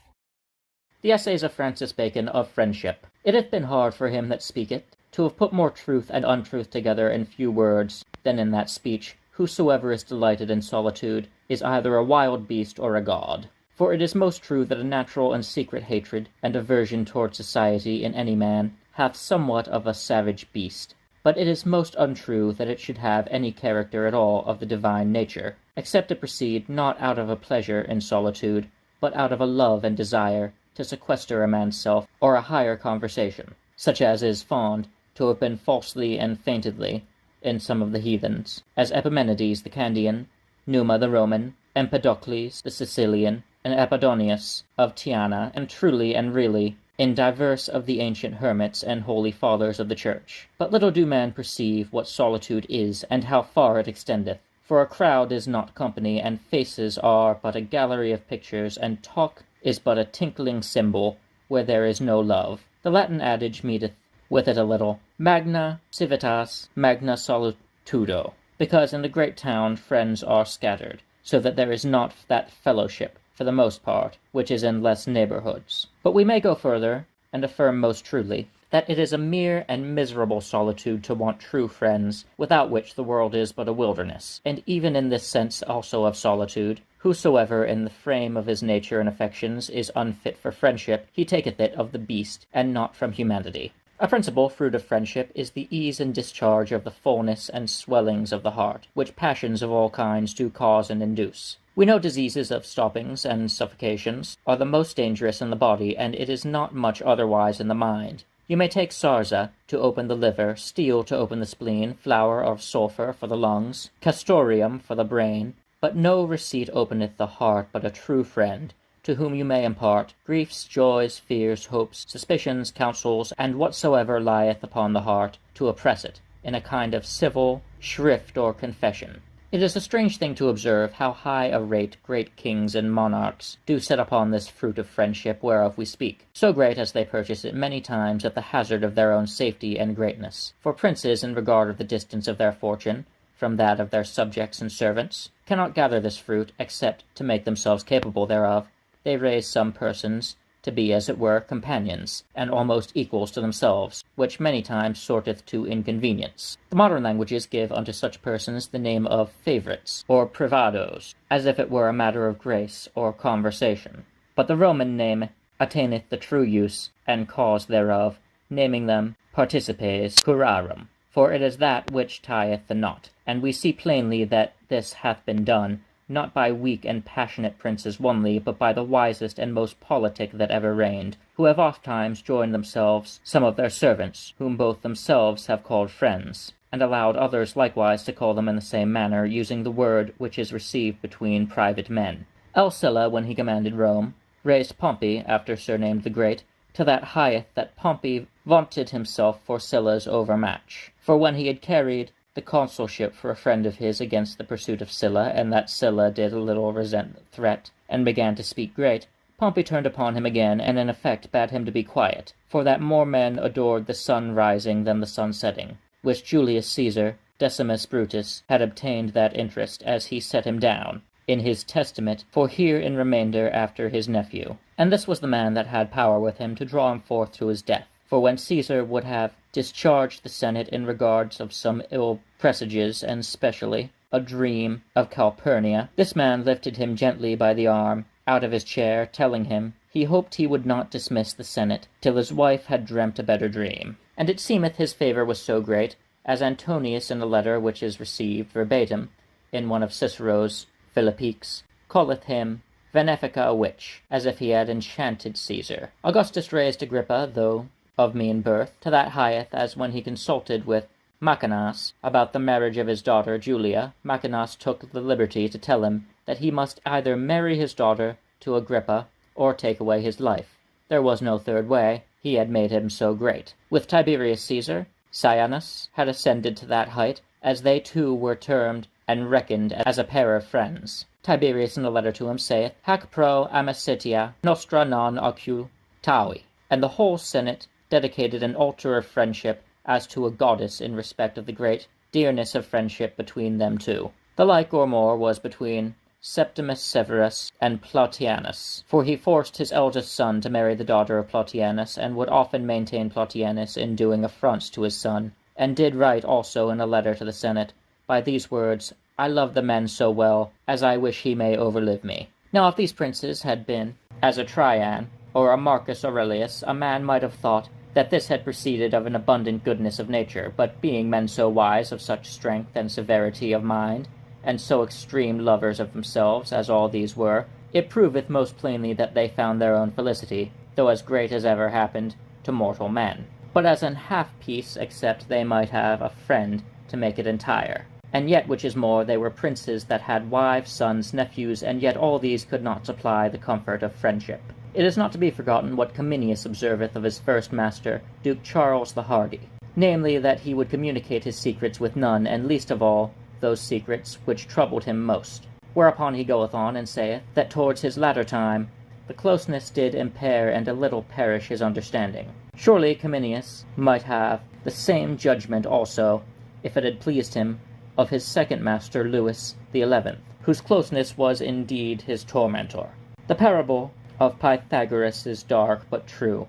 The Essays of Francis Bacon of Friendship. It hath been hard for him that speaketh to have put more truth and untruth together in few words than in that speech. Whosoever is delighted in solitude is either a wild beast or a god. For it is most true that a natural and secret hatred and aversion toward society in any man hath somewhat of a savage beast. But it is most untrue that it should have any character at all of the divine nature, except it proceed not out of a pleasure in solitude, but out of a love and desire to sequester a man's self, or a higher conversation, such as is fond to have been falsely and feignedly in some of the heathens, as Epimenides the Candian, Numa the Roman, Empedocles the Sicilian, and Apollonius of Tyana, and truly and really in divers of the ancient hermits and holy fathers of the Church. But little do men perceive what solitude is, and how far it extendeth. For a crowd is not company, and faces are but a gallery of pictures, and talk is but a tinkling cymbal, where there is no love. The Latin adage meeteth with it a little, magna civitas, magna solitudo, because in the great town friends are scattered, so that there is not that fellowship, for the most part, which is in less neighborhoods. But we may go further, and affirm most truly, that it is a mere and miserable solitude to want true friends, without which the world is but a wilderness. And even in this sense also of solitude, whosoever in the frame of his nature and affections is unfit for friendship, he taketh it of the beast, and not from humanity. A principal fruit of friendship is the ease and discharge of the fullness and swellings of the heart, which passions of all kinds do cause and induce. We know diseases of stoppings and suffocations are the most dangerous in the body, and it is not much otherwise in the mind. You may take sarza to open the liver, steel to open the spleen, flour of sulphur for the lungs, castoreum for the brain, but no receipt openeth the heart but a true friend, to whom you may impart griefs, joys, fears, hopes, suspicions, counsels, and whatsoever lieth upon the heart, to oppress it, in a kind of civil shrift or confession. It is a strange thing to observe how high a rate great kings and monarchs do set upon this fruit of friendship whereof we speak, so great as they purchase it many times at the hazard of their own safety and greatness. For princes, in regard of the distance of their fortune from that of their subjects and servants, cannot gather this fruit, except to make themselves capable thereof. They raise some persons to be, as it were, companions, and almost equals to themselves, which many times sorteth to inconvenience. The modern languages give unto such persons the name of favourites, or privados, as if it were a matter of grace or conversation. But the Roman name attaineth the true use and cause thereof, naming them participes curarum, for it is that which tieth the knot. And we see plainly that this hath been done, not by weak and passionate princes only, but by the wisest and most politic that ever reigned, who have ofttimes joined themselves some of their servants, whom both themselves have called friends, and allowed others likewise to call them in the same manner, using the word which is received between private men. Sylla, when he commanded Rome, raised Pompey, after surnamed the Great, to that height that Pompey vaunted himself for Sylla's overmatch. For when he had carried the consulship for a friend of his against the pursuit of Sylla, and that Sylla did a little resent the threat, and began to speak great, Pompey turned upon him again, and in effect bade him to be quiet, for that more men adored the sun rising than the sun setting, which Julius Caesar, Decimus Brutus, had obtained that interest, as he set him down in his testament for here in remainder after his nephew. And this was the man that had power with him to draw him forth to his death. For when Caesar would have discharged the Senate in regards of some ill presages, and specially a dream of Calpurnia, this man lifted him gently by the arm out of his chair, telling him he hoped he would not dismiss the Senate till his wife had dreamt a better dream. And it seemeth his favour was so great, as Antonius in a letter which is received verbatim in one of Cicero's Philippics, calleth him Venefica a witch, as if he had enchanted Caesar. Augustus raised Agrippa, though of mean birth, to that height as when he consulted with Maecenas about the marriage of his daughter Julia, Maecenas took the liberty to tell him that he must either marry his daughter to Agrippa or take away his life. There was no third way, he had made him so great. With Tiberius Caesar, Cyanus had ascended to that height, as they two were termed and reckoned as a pair of friends. Tiberius in a letter to him saith, Hac pro amicitia nostra non occultavi, and the whole Senate dedicated an altar of friendship as to a goddess in respect of the great dearness of friendship between them two. The like or more was between Septimus Severus and Plautianus, for he forced his eldest son to marry the daughter of Plautianus, and would often maintain Plautianus in doing affronts to his son, and did write also in a letter to the Senate, by these words, I love the man so well, as I wish he may overlive me. Now if these princes had been, as a Trajan, or a Marcus Aurelius, a man might have thought that this had proceeded of an abundant goodness of nature, but being men so wise, of such strength and severity of mind, and so extreme lovers of themselves, as all these were, it proveth most plainly that they found their own felicity, though as great as ever happened to mortal men. But as an half-piece, except they might have a friend to make it entire. And yet, which is more, they were princes that had wives, sons, nephews, and yet all these could not supply the comfort of friendship. It is not to be forgotten what Cominius observeth of his first master, Duke Charles the Hardy, namely, that he would communicate his secrets with none, and least of all those secrets which troubled him most. Whereupon he goeth on and saith, that towards his latter time the closeness did impair and a little perish his understanding. Surely Cominius might have the same judgment also, if it had pleased him, of his second master Louis the 11th, whose closeness was indeed his tormentor. The parable of Pythagoras is dark but true.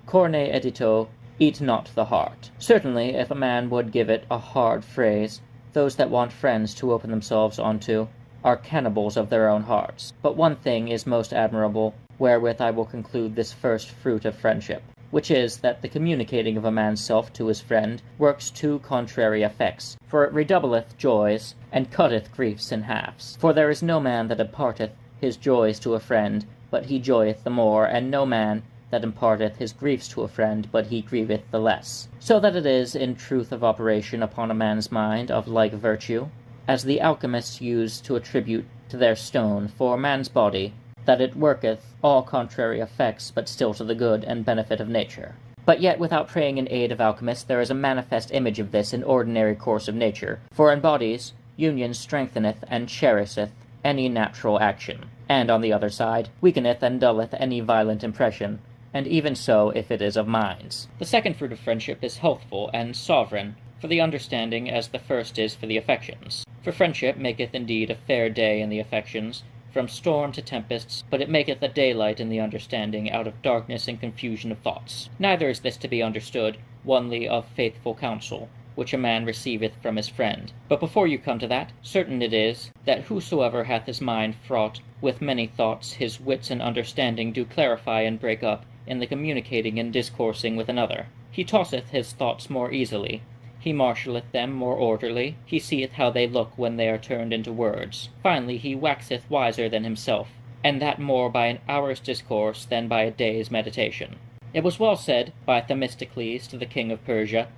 Corne edito, eat not the heart. Certainly, if a man would give it a hard phrase, those that want friends to open themselves unto are cannibals of their own hearts. But one thing is most admirable, wherewith I will conclude this first fruit of friendship, which is that the communicating of a man's self to his friend works two contrary effects, for it redoubleth joys, and cutteth griefs in halves. For there is no man that imparteth his joys to a friend, but he joyeth the more, and no man that imparteth his griefs to a friend, but he grieveth the less. So that it is in truth of operation upon a man's mind of like virtue, as the alchemists use to attribute to their stone for man's body, that it worketh all contrary effects, but still to the good and benefit of nature. But yet without praying in aid of alchemists, there is a manifest image of this in ordinary course of nature, for in bodies union strengtheneth and cherisheth any natural action, and on the other side weakeneth and dulleth any violent impression, and even so if it is of minds. The second fruit of friendship is healthful and sovereign, for the understanding as the first is for the affections. For friendship maketh indeed a fair day in the affections, from storm to tempests, but it maketh a daylight in the understanding out of darkness and confusion of thoughts. Neither is this to be understood only of faithful counsel, which a man receiveth from his friend. But before you come to that, certain it is, that whosoever hath his mind fraught with many thoughts, his wits and understanding do clarify and break up in the communicating and discoursing with another. He tosseth his thoughts more easily, he marshalleth them more orderly, he seeth how they look when they are turned into words. Finally he waxeth wiser than himself, and that more by an hour's discourse than by a day's meditation. It was well said by Themistocles to the king of Persia,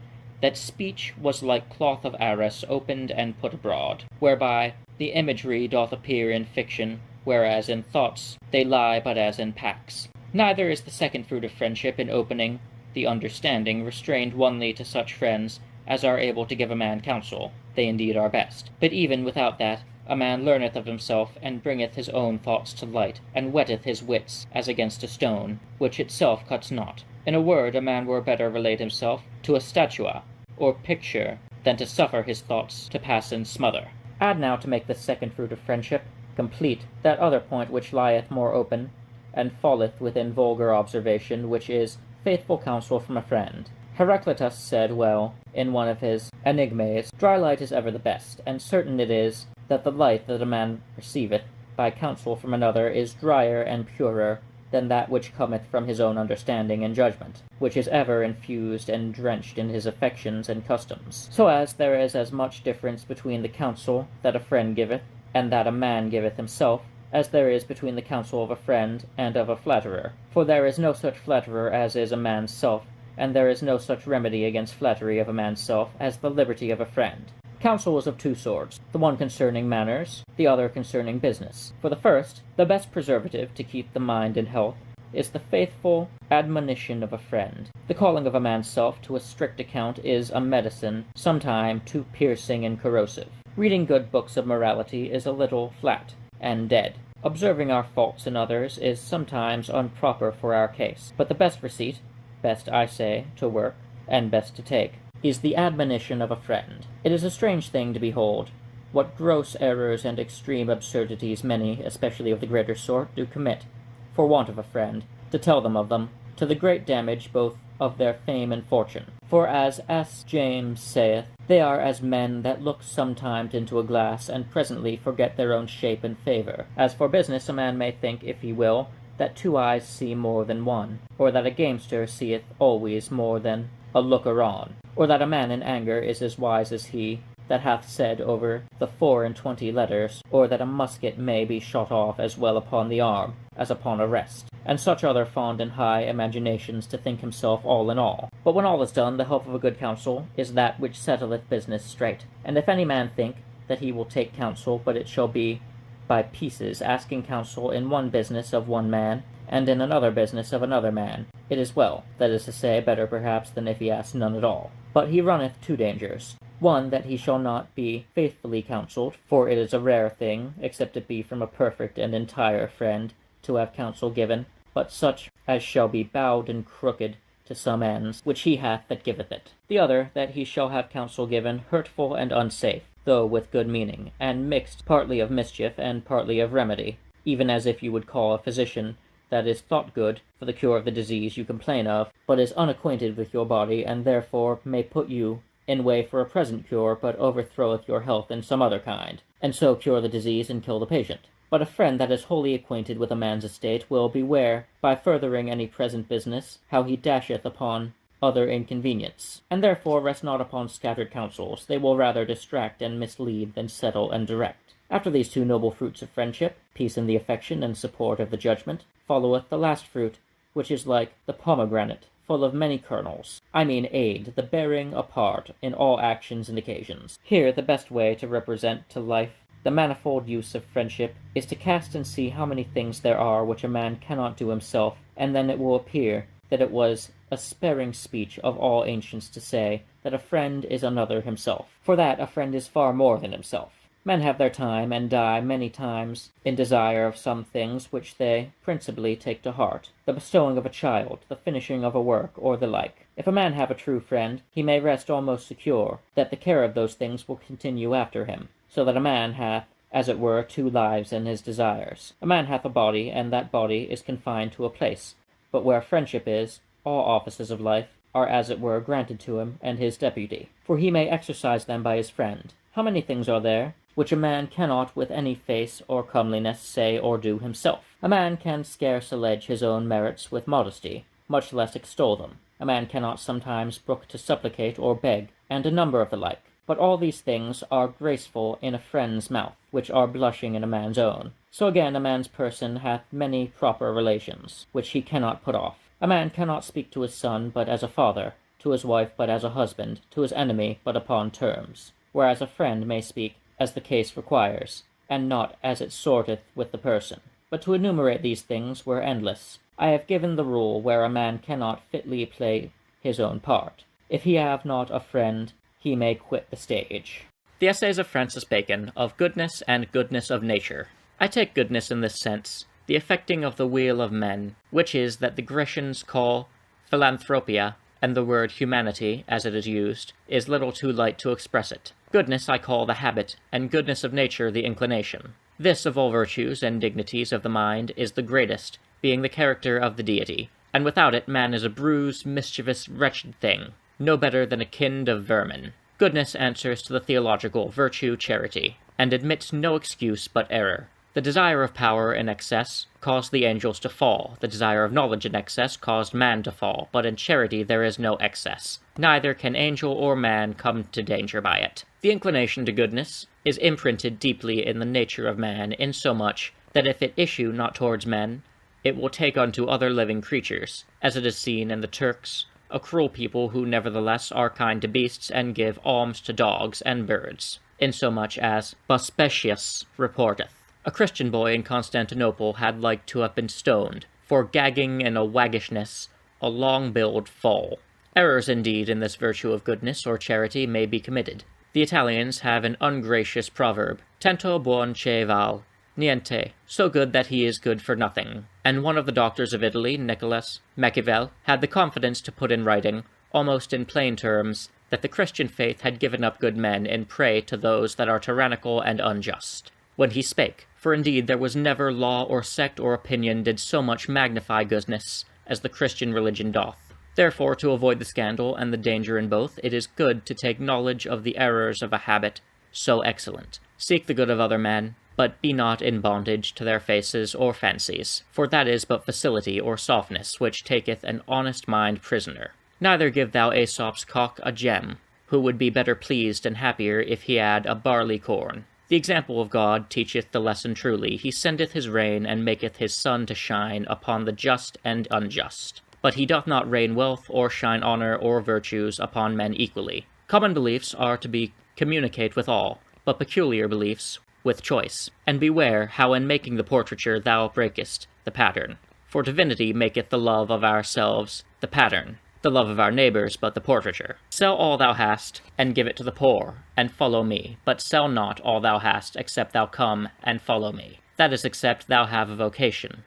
that speech was like cloth of arras opened and put abroad, whereby the imagery doth appear in fiction, whereas in thoughts they lie but as in packs. Neither is the second fruit of friendship in opening the understanding restrained only to such friends as are able to give a man counsel, they indeed are best. But even without that, a man learneth of himself, and bringeth his own thoughts to light, and whetteth his wits, as against a stone, which itself cuts not. In a word, a man were better relate himself to a statua, or picture, than to suffer his thoughts to pass in smother. Add now, to make the second fruit of friendship complete, that other point which lieth more open, and falleth within vulgar observation, which is faithful counsel from a friend. Heraclitus said well in one of his Enigmes, dry light is ever the best, and certain it is that the light that a man receiveth by counsel from another is drier and purer than that which cometh from his own understanding and judgment, which is ever infused and drenched in his affections and customs. So as there is as much difference between the counsel that a friend giveth, and that a man giveth himself, as there is between the counsel of a friend and of a flatterer. For there is no such flatterer as is a man's self, and there is no such remedy against flattery of a man's self as the liberty of a friend. Counsel is of two sorts, the one concerning manners, the other concerning business. For the first, the best preservative to keep the mind in health is the faithful admonition of a friend. The calling of a man's self to a strict account is a medicine, sometime too piercing and corrosive. Reading good books of morality is a little flat and dead. Observing our faults in others is sometimes improper for our case. But the best receipt, best, I say, to work, and best to take, is the admonition of a friend. It is a strange thing to behold what gross errors and extreme absurdities many, especially of the greater sort, do commit, for want of a friend, to tell them of them, to the great damage both of their fame and fortune. For as James saith, they are as men that look sometimes into a glass, and presently forget their own shape and favour. As for business, a man may think, if he will, that two eyes see more than one, or that a gamester seeth always more than a looker-on, or that a man in anger is as wise as he that hath said over the 24 letters, or that a musket may be shot off as well upon the arm as upon a rest, and such other fond and high imaginations to think himself all in all. But when all is done, the help of a good counsel is that which settleth business straight. And if any man think that he will take counsel, but it shall be by pieces, asking counsel in one business of one man, and in another business of another man, it is well, that is to say, better perhaps than if he asked none at all. But he runneth two dangers. One, that he shall not be faithfully counselled, for it is a rare thing, except it be from a perfect and entire friend, to have counsel given, but such as shall be bowed and crooked to some ends, which he hath that giveth it. The other, that he shall have counsel given hurtful and unsafe, though with good meaning, and mixed partly of mischief and partly of remedy, even as if you would call a physician that is thought good for the cure of the disease you complain of, but is unacquainted with your body, and therefore may put you in way for a present cure, but overthroweth your health in some other kind, and so cure the disease and kill the patient. But a friend that is wholly acquainted with a man's estate will beware, by furthering any present business, how he dasheth upon other inconvenience, and therefore rest not upon scattered counsels. They will rather distract and mislead than settle and direct. After these two noble fruits of friendship, peace in the affection and support of the judgment, followeth the last fruit, which is like the pomegranate, full of many kernels. I mean aid, the bearing a part in all actions and occasions. Here the best way to represent to life the manifold use of friendship is to cast and see how many things there are which a man cannot do himself, and then it will appear that it was a sparing speech of all ancients to say that a friend is another himself. For that a friend is far more than himself. Men have their time, and die many times in desire of some things which they principally take to heart, the bestowing of a child, the finishing of a work, or the like. If a man have a true friend, he may rest almost secure that the care of those things will continue after him, so that a man hath, as it were, two lives in his desires. A man hath a body, and that body is confined to a place, but where friendship is, all offices of life are as it were granted to him and his deputy, for he may exercise them by his friend. How many things are there which a man cannot with any face or comeliness say or do himself? A man can scarce allege his own merits with modesty, much less extol them. A man cannot sometimes brook to supplicate or beg, and a number of the like. But all these things are graceful in a friend's mouth, which are blushing in a man's own. So again a man's person hath many proper relations, which he cannot put off. A man cannot speak to his son but as a father, to his wife but as a husband, to his enemy but upon terms, whereas a friend may speak as the case requires, and not as it sorteth with the person. But to enumerate these things were endless. I have given the rule where a man cannot fitly play his own part. If he have not a friend, he may quit the stage. The Essays of Francis Bacon, of Goodness and Goodness of Nature. I take goodness in this sense, the effecting of the weal of men, which is that the Grecians call philanthropia, and the word humanity, as it is used, is little too light to express it. Goodness I call the habit, and goodness of nature the inclination. This of all virtues and dignities of the mind is the greatest, being the character of the deity, and without it man is a bruised, mischievous, wretched thing, no better than a kind of vermin. Goodness answers to the theological virtue charity, and admits no excuse but error. The desire of power in excess caused the angels to fall, the desire of knowledge in excess caused man to fall, but in charity there is no excess. Neither can angel or man come to danger by it. The inclination to goodness is imprinted deeply in the nature of man, insomuch that if it issue not towards men, it will take unto other living creatures, as it is seen in the Turks, a cruel people who nevertheless are kind to beasts and give alms to dogs and birds, insomuch as Buspetius reporteth. A Christian boy in Constantinople had like to have been stoned, for gagging in a waggishness, a long-billed foal. Errors indeed in this virtue of goodness or charity may be committed. The Italians have an ungracious proverb, Tanto buon che val, niente, so good that he is good for nothing, and one of the doctors of Italy, Nicholas Machiavel, had the confidence to put in writing, almost in plain terms, that the Christian faith had given up good men in prey to those that are tyrannical and unjust. When he spake, for indeed there was never law or sect or opinion did so much magnify goodness as the Christian religion doth. Therefore, to avoid the scandal and the danger in both, it is good to take knowledge of the errors of a habit so excellent. Seek the good of other men, but be not in bondage to their faces or fancies, for that is but facility or softness which taketh an honest mind prisoner. Neither give thou Aesop's cock a gem, who would be better pleased and happier if he had a barley corn. The example of God teacheth the lesson truly. He sendeth his rain, and maketh his sun to shine upon the just and unjust. But he doth not rain wealth, or shine honour, or virtues upon men equally. Common beliefs are to be communicate with all, but peculiar beliefs with choice. And beware how in making the portraiture thou breakest the pattern. For divinity maketh the love of ourselves the pattern, the love of our neighbours but the portraiture. Sell all thou hast, and give it to the poor, and follow me, but sell not all thou hast, except thou come and follow me. That is, except thou have a vocation,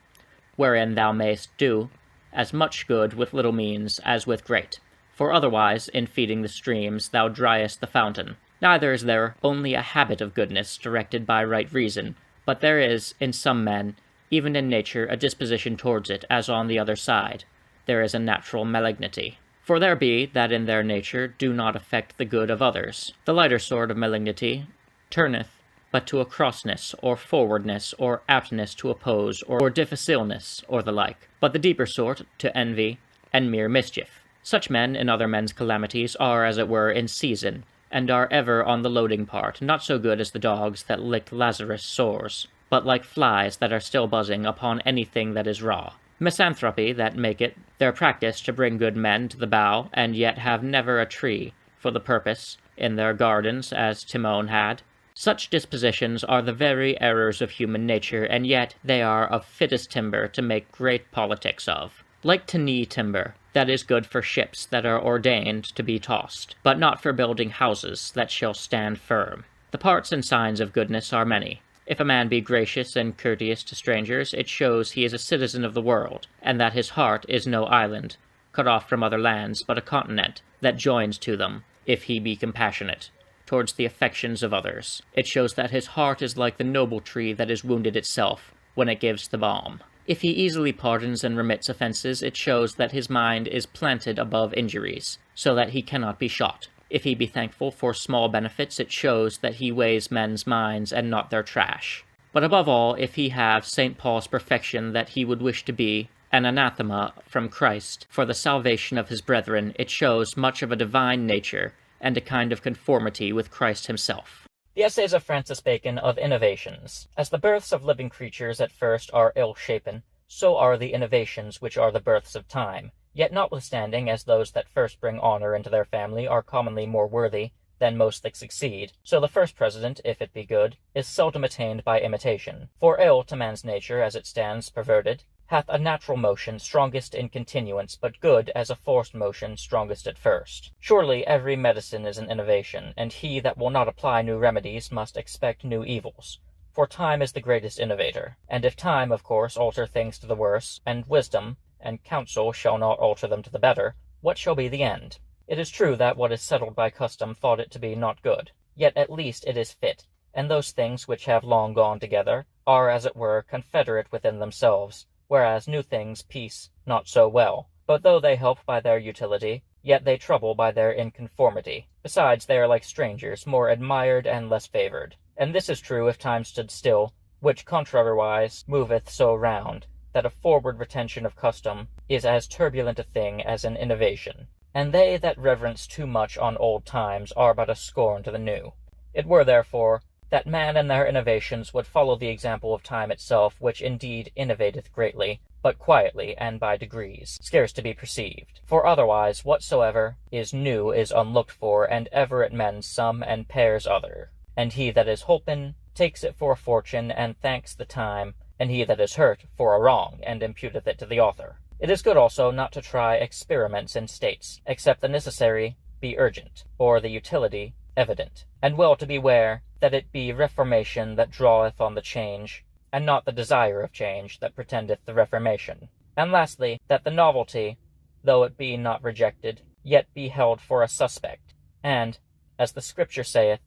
wherein thou mayst do as much good with little means as with great. For otherwise, in feeding the streams, thou driest the fountain. Neither is there only a habit of goodness directed by right reason, but there is, in some men, even in nature, a disposition towards it, as on the other side. There is a natural malignity. For there be that in their nature do not affect the good of others. The lighter sort of malignity turneth but to a crossness, or forwardness, or aptness to oppose, or difficileness, or the like. But the deeper sort to envy and mere mischief. Such men in other men's calamities are, as it were, in season, and are ever on the loading part, not so good as the dogs that licked Lazarus' sores, but like flies that are still buzzing upon anything that is raw. Misanthropy that make it their practice to bring good men to the bough, and yet have never a tree for the purpose in their gardens, as Timon had. Such dispositions are the very errors of human nature, and yet they are of fittest timber to make great politics of. Like to knee timber, that is good for ships that are ordained to be tossed, but not for building houses that shall stand firm. The parts and signs of goodness are many. If a man be gracious and courteous to strangers, it shows he is a citizen of the world, and that his heart is no island, cut off from other lands, but a continent that joins to them, if he be compassionate towards the affections of others. It shows that his heart is like the noble tree that is wounded itself when it gives the balm. If he easily pardons and remits offences, it shows that his mind is planted above injuries, so that he cannot be shot. If he be thankful for small benefits, it shows that he weighs men's minds and not their trash. But above all, if he have St. Paul's perfection that he would wish to be, an anathema from Christ for the salvation of his brethren, it shows much of a divine nature, and a kind of conformity with Christ himself. The Essays of Francis Bacon of Innovations. As the births of living creatures at first are ill-shapen, so are the innovations which are the births of time. Yet notwithstanding, as those that first bring honour into their family are commonly more worthy than most that succeed, so the first president, if it be good, is seldom attained by imitation. For ill to man's nature, as it stands perverted, hath a natural motion strongest in continuance, but good as a forced motion strongest at first. Surely every medicine is an innovation, and he that will not apply new remedies must expect new evils. For time is the greatest innovator, and if time, of course, alter things to the worse, and wisdom and counsel shall not alter them to the better, what shall be the end? It is true that what is settled by custom thought it to be not good, yet at least it is fit, and those things which have long gone together are as it were confederate within themselves, whereas new things piece not so well. But though they help by their utility, yet they trouble by their inconformity. Besides, they are like strangers, more admired and less favoured. And this is true if time stood still, which contrariwise moveth so round, that a forward retention of custom is as turbulent a thing as an innovation. And they that reverence too much on old times are but a scorn to the new. It were, therefore, that man and their innovations would follow the example of time itself, which indeed innovateth greatly, but quietly and by degrees, scarce to be perceived. For otherwise whatsoever is new is unlooked for, and ever it mends some and pairs other. And he that is holpen takes it for a fortune, and thanks the time, and he that is hurt for a wrong, and imputeth it to the author. It is good also not to try experiments in states, except the necessary be urgent, or the utility evident, and well to beware that it be reformation that draweth on the change, and not the desire of change that pretendeth the reformation. And lastly, that the novelty, though it be not rejected, yet be held for a suspect, and, as the Scripture saith,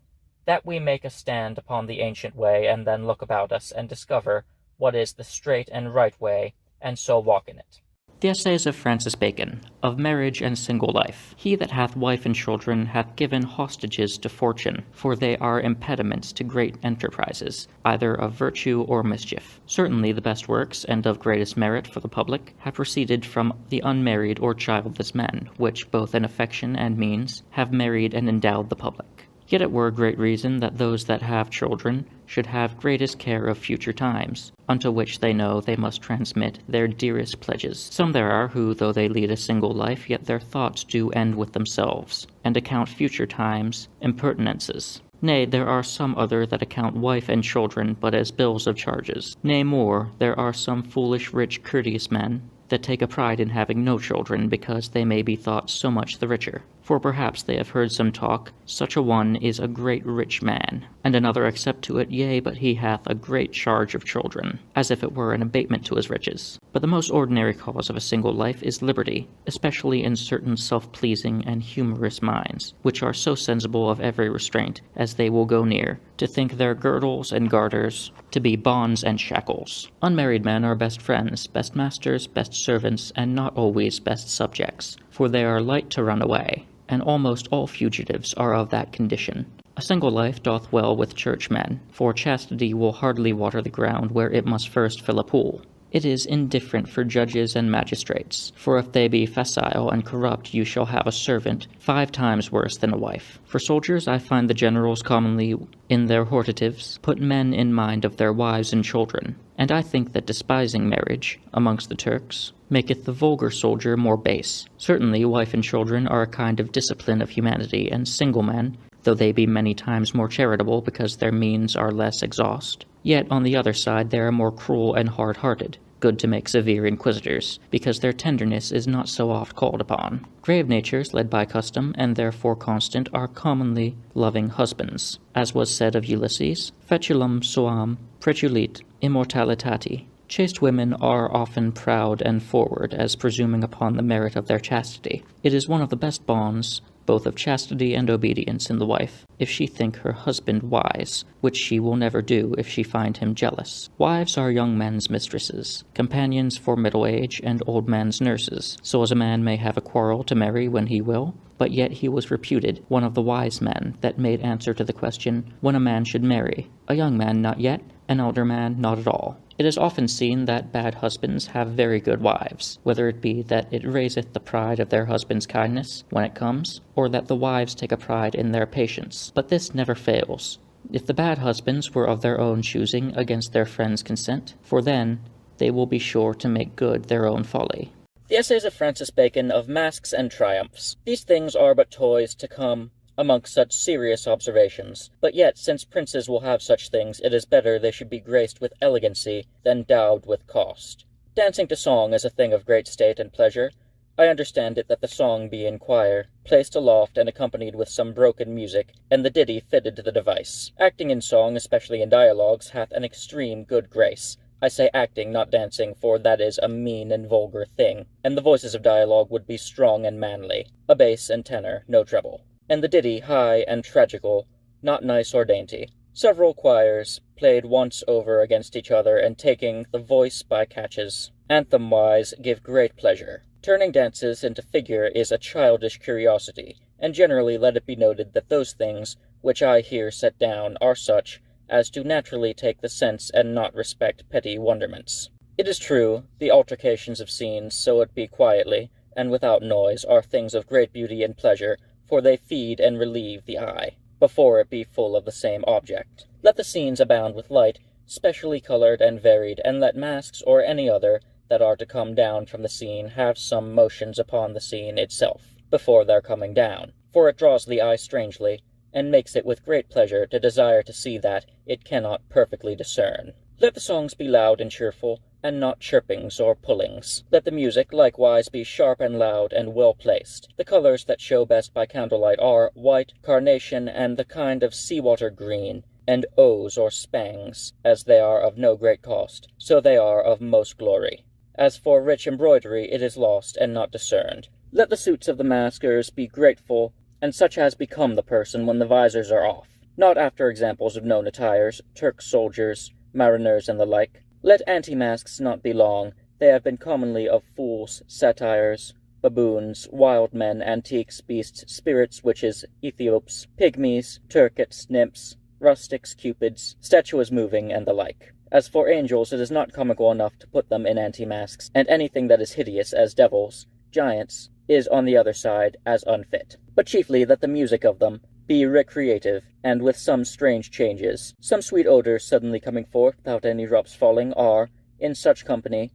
that we make a stand upon the ancient way, and then look about us, and discover what is the straight and right way, and so walk in it. The Essays of Francis Bacon, of Marriage and Single Life. He that hath wife and children hath given hostages to fortune, for they are impediments to great enterprises, either of virtue or mischief. Certainly the best works, and of greatest merit for the public, have proceeded from the unmarried or childless men, which, both in affection and means, have married and endowed the public. Yet it were great reason that those that have children should have greatest care of future times, unto which they know they must transmit their dearest pledges. Some there are who, though they lead a single life, yet their thoughts do end with themselves, and account future times impertinences. Nay, there are some other that account wife and children but as bills of charges. Nay more, there are some foolish rich courteous men that take a pride in having no children, because they may be thought so much the richer. For perhaps they have heard some talk, such a one is a great rich man, and another accept to it, yea, but he hath a great charge of children, as if it were an abatement to his riches. But the most ordinary cause of a single life is liberty, especially in certain self-pleasing and humorous minds, which are so sensible of every restraint, as they will go near, to think their girdles and garters to be bonds and shackles. Unmarried men are best friends, best masters, best servants, and not always best subjects, for they are light to run away, and almost all fugitives are of that condition. A single life doth well with churchmen, for chastity will hardly water the ground where it must first fill a pool. It is indifferent for judges and magistrates, for if they be facile and corrupt, you shall have a servant 5 times worse than a wife. For soldiers, I find the generals commonly, in their hortatives, put men in mind of their wives and children, and I think that despising marriage, amongst the Turks, maketh the vulgar soldier more base. Certainly, wife and children are a kind of discipline of humanity, and single men, though they be many times more charitable because their means are less exhaust, yet on the other side they are more cruel and hard-hearted, good to make severe inquisitors, because their tenderness is not so oft called upon. Grave natures, led by custom, and therefore constant, are commonly loving husbands. As was said of Ulysses, Feculum suam pretulit immortalitati. Chaste women are often proud and forward, as presuming upon the merit of their chastity. It is one of the best bonds, both of chastity and obedience in the wife, if she think her husband wise, which she will never do if she find him jealous. Wives are young men's mistresses, companions for middle age, and old men's nurses, so as a man may have a quarrel to marry when he will, but yet he was reputed one of the wise men that made answer to the question, when a man should marry, a young man not yet, an elder man not at all. It is often seen that bad husbands have very good wives, whether it be that it raiseth the pride of their husband's kindness when it comes, or that the wives take a pride in their patience. But this never fails, if the bad husbands were of their own choosing against their friends' consent, for then they will be sure to make good their own folly. The Essays of Francis Bacon, of Masks and Triumphs. These things are but toys to come amongst such serious observations, but yet, since princes will have such things, it is better they should be graced with elegancy than dowed with cost. Dancing to song is a thing of great state and pleasure. I understand it that the song be in choir, placed aloft and accompanied with some broken music, and the ditty fitted to the device. Acting in song, especially in dialogues, hath an extreme good grace. I say acting, not dancing, for that is a mean and vulgar thing, and the voices of dialogue would be strong and manly, a bass and tenor, no treble, and the ditty high and tragical, not nice or dainty. Several choirs played once over against each other, and taking the voice by catches, anthem-wise, give great pleasure. Turning dances into figure is a childish curiosity, and generally let it be noted that those things which I here set down are such as to naturally take the sense and not respect petty wonderments. It is true, the altercations of scenes, so it be quietly, and without noise, are things of great beauty and pleasure, for they feed and relieve the eye, before it be full of the same object. Let the scenes abound with light, specially colored and varied, and let masks or any other that are to come down from the scene have some motions upon the scene itself, before their coming down, for it draws the eye strangely, and makes it with great pleasure to desire to see that it cannot perfectly discern. Let the songs be loud and cheerful, and not chirpings or pullings. Let the music likewise be sharp and loud and well placed. The colors that show best by candlelight are white, carnation, and the kind of sea-water green, and O's or spangs, as they are of no great cost, so they are of most glory. As for rich embroidery, it is lost and not discerned. Let the suits of the maskers be grateful, and such as become the person when the visors are off, not after examples of known attires, Turk soldiers, mariners, and the like. Let anti-masks not be long, they have been commonly of fools, satyrs, baboons, wild men, antiques, beasts, spirits, witches, Ethiops, pygmies, Turkets, nymphs, rustics, cupids, statues moving, and the like. As for angels, it is not comical enough to put them in anti-masks, and anything that is hideous as devils, giants, is on the other side as unfit. But chiefly that the music of them be recreative, and with some strange changes. Some sweet odors suddenly coming forth without any drops falling are, in such company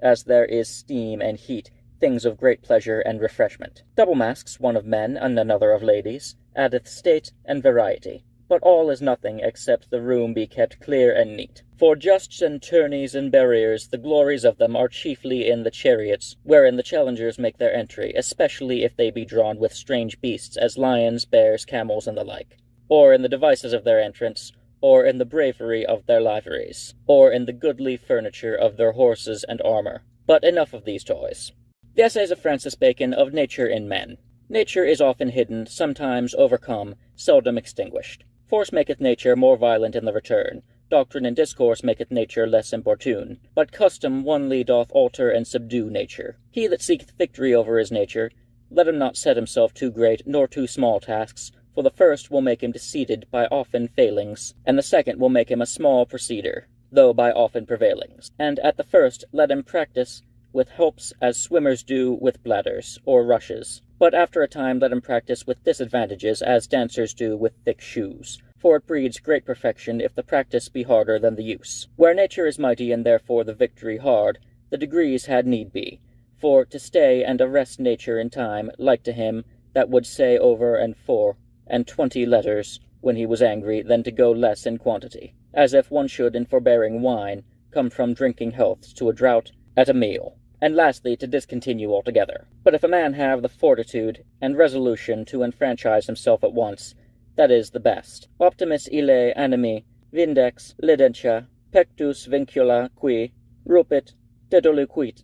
as there is steam and heat, things of great pleasure and refreshment. Double masks, one of men and another of ladies, addeth state and variety. But all is nothing except the room be kept clear and neat. For justs and tourneys and barriers, the glories of them are chiefly in the chariots, wherein the challengers make their entry, especially if they be drawn with strange beasts, as lions, bears, camels, and the like, or in the devices of their entrance, or in the bravery of their liveries, or in the goodly furniture of their horses and armor. But enough of these toys. The Essays of Francis Bacon of Nature in Men. Nature is often hidden, sometimes overcome, seldom extinguished. Force maketh nature more violent in the return. Doctrine and discourse maketh nature less importune. But custom onely doth alter and subdue nature. He that seeketh victory over his nature, let him not set himself too great nor too small tasks, for the first will make him deceived by often failings, and the second will make him a small proceeder, though by often prevailings. And at the first let him practise with helps as swimmers do with bladders, or rushes. But after a time let him practise with disadvantages as dancers do with thick shoes. For it breeds great perfection if the practice be harder than the use. Where nature is mighty and therefore the victory hard, the degrees had need be. For to stay and arrest nature in time, like to him that would say over and 4 and 20 letters when he was angry, than to go less in quantity. As if one should in forbearing wine come from drinking healths to a draught at a meal. And lastly, to discontinue altogether. But if a man have the fortitude and resolution to enfranchise himself at once, that is the best. Optimus ille animi, vindex, lidentia, pectus vincula qui, rupit, dedoluitque,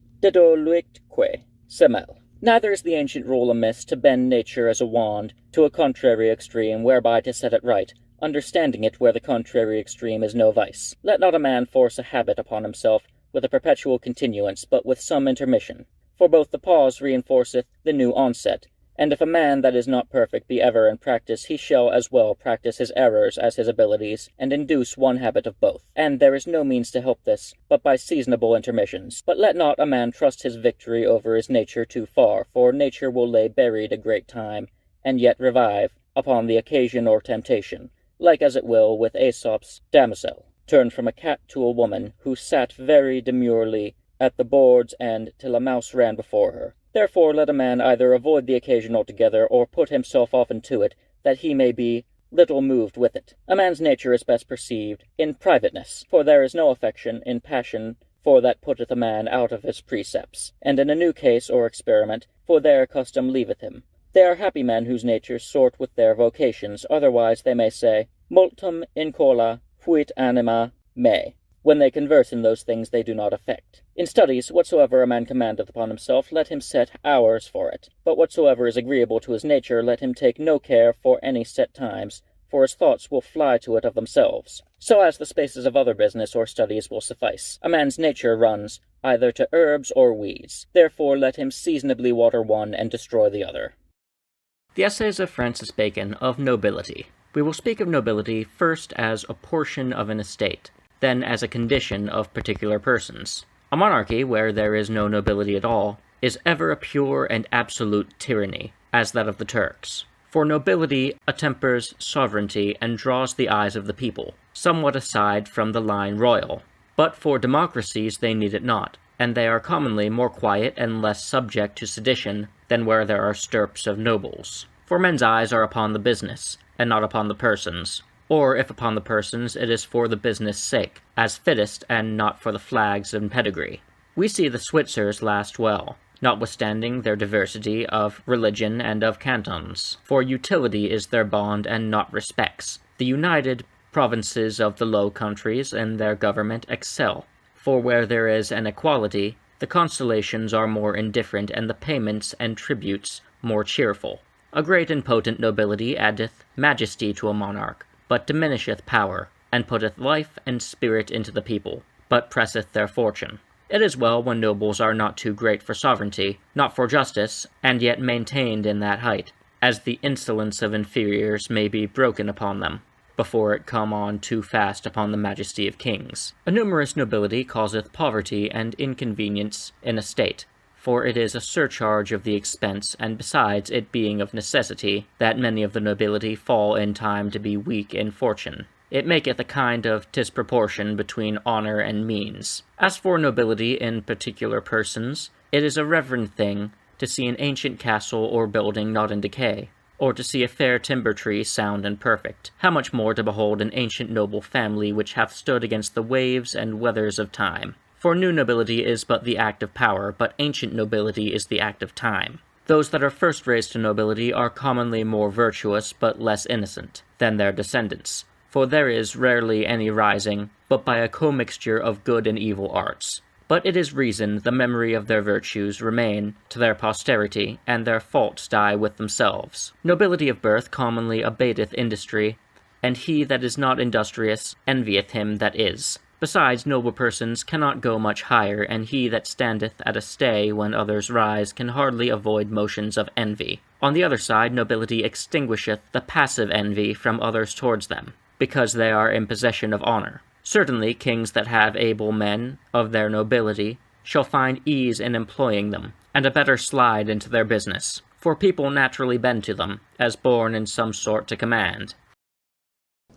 semel. Neither is the ancient rule amiss to bend nature as a wand to a contrary extreme, whereby to set it right, understanding it where the contrary extreme is no vice. Let not a man force a habit upon himself, with a perpetual continuance, but with some intermission. For both the pause reinforceth the new onset, and if a man that is not perfect be ever in practice, he shall as well practice his errors as his abilities, and induce one habit of both. And there is no means to help this, but by seasonable intermissions. But let not a man trust his victory over his nature too far, for nature will lay buried a great time, and yet revive, upon the occasion or temptation, like as it will with Aesop's damosel, turned from a cat to a woman, who sat very demurely at the board's end till a mouse ran before her. Therefore let a man either avoid the occasion altogether, or put himself often to it, that he may be little moved with it. A man's nature is best perceived in privateness, for there is no affection in passion for that putteth a man out of his precepts, and in a new case or experiment, for there custom leaveth him. They are happy men whose natures sort with their vocations, otherwise they may say, multum incola fuit anima me, when they converse in those things they do not affect. In studies, whatsoever a man commandeth upon himself, let him set hours for it. But whatsoever is agreeable to his nature, let him take no care for any set times, for his thoughts will fly to it of themselves. So as the spaces of other business or studies will suffice. A man's nature runs either to herbs or weeds. Therefore let him seasonably water one and destroy the other. The Essays of Francis Bacon of Nobility. We will speak of nobility first as a portion of an estate, then as a condition of particular persons. A monarchy, where there is no nobility at all, is ever a pure and absolute tyranny, as that of the Turks. For nobility attempers sovereignty and draws the eyes of the people, somewhat aside from the line royal. But for democracies they need it not, and they are commonly more quiet and less subject to sedition than where there are stirps of nobles. For men's eyes are upon the business, and not upon the persons. Or, if upon the persons, it is for the business' sake, as fittest, and not for the flags and pedigree. We see the Switzers last well, notwithstanding their diversity of religion and of cantons, for utility is their bond and not respects. The united provinces of the Low Countries in their government excel, for where there is an equality, the constellations are more indifferent and the payments and tributes more cheerful. A great and potent nobility addeth majesty to a monarch, but diminisheth power, and putteth life and spirit into the people, but presseth their fortune. It is well when nobles are not too great for sovereignty, not for justice, and yet maintained in that height, as the insolence of inferiors may be broken upon them, before it come on too fast upon the majesty of kings. A numerous nobility causeth poverty and inconvenience in a state, for it is a surcharge of the expense, and besides it being of necessity, that many of the nobility fall in time to be weak in fortune. It maketh a kind of disproportion between honour and means. As for nobility in particular persons, it is a reverend thing to see an ancient castle or building not in decay, or to see a fair timber tree sound and perfect. How much more to behold an ancient noble family which hath stood against the waves and weathers of time. For new nobility is but the act of power, but ancient nobility is the act of time. Those that are first raised to nobility are commonly more virtuous, but less innocent, than their descendants, for there is rarely any rising, but by a commixture of good and evil arts. But it is reason the memory of their virtues remain to their posterity, and their faults die with themselves. Nobility of birth commonly abateth industry, and he that is not industrious envieth him that is. Besides, noble persons cannot go much higher, and he that standeth at a stay when others rise can hardly avoid motions of envy. On the other side, nobility extinguisheth the passive envy from others towards them, because they are in possession of honour. Certainly, kings that have able men of their nobility shall find ease in employing them, and a better slide into their business, for people naturally bend to them, as born in some sort to command.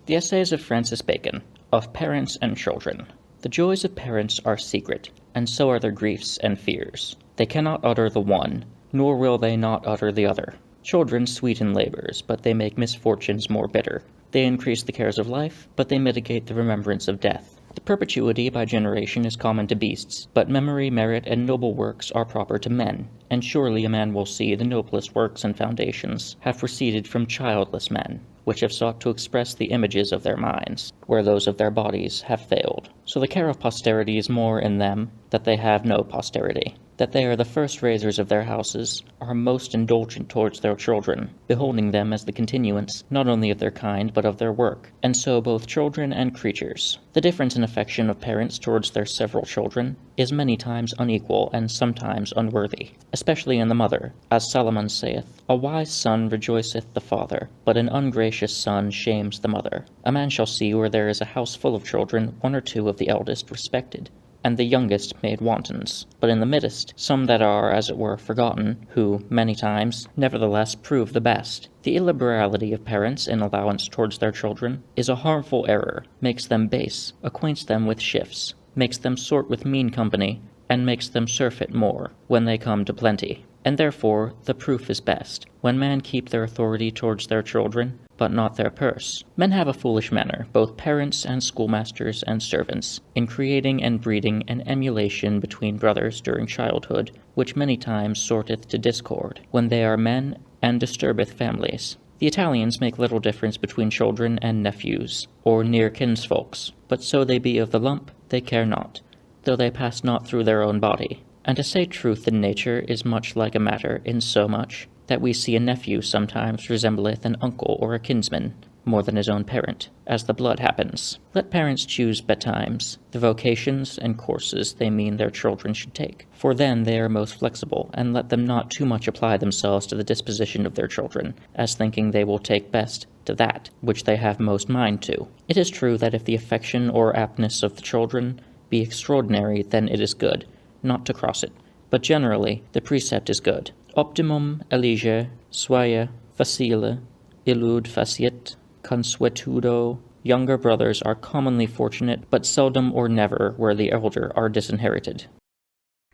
The Essays of Francis Bacon, of Parents and Children. The joys of parents are secret, and so are their griefs and fears. They cannot utter the one, nor will they not utter the other. Children sweeten labors, but they make misfortunes more bitter. They increase the cares of life, but they mitigate the remembrance of death. The perpetuity by generation is common to beasts, but memory, merit, and noble works are proper to men, and surely a man will see the noblest works and foundations have proceeded from childless men, which have sought to express the images of their minds, where those of their bodies have failed. So the care of posterity is more in them that they have no posterity, that they are the first raisers of their houses, are most indulgent towards their children, beholding them as the continuance not only of their kind but of their work, and so both children and creatures. The difference in affection of parents towards their several children is many times unequal and sometimes unworthy, especially in the mother, as Solomon saith, "A wise son rejoiceth the father, but an ungracious son shames the mother." A man shall see where there is a house full of children, one or two of the eldest respected, and the youngest made wantons, but in the midst some that are, as it were, forgotten, who, many times, nevertheless prove the best. The illiberality of parents in allowance towards their children is a harmful error, makes them base, acquaints them with shifts, makes them sort with mean company, and makes them surfeit more, when they come to plenty. And therefore the proof is best. When men keep their authority towards their children, but not their purse. Men have a foolish manner, both parents and schoolmasters and servants, in creating and breeding an emulation between brothers during childhood, which many times sorteth to discord, when they are men, and disturbeth families. The Italians make little difference between children and nephews, or near kinsfolks, but so they be of the lump, they care not, though they pass not through their own body. And to say truth in nature is much like a matter, in so much that we see a nephew sometimes resembleth an uncle or a kinsman, more than his own parent, as the blood happens. Let parents choose betimes the vocations and courses they mean their children should take, for then they are most flexible, and let them not too much apply themselves to the disposition of their children, as thinking they will take best to that which they have most mind to. It is true that if the affection or aptness of the children be extraordinary, then it is good, not to cross it, but generally the precept is good. Optimum elige suae facile illud faciet consuetudo. Younger brothers are commonly fortunate, but seldom or never where the elder are disinherited.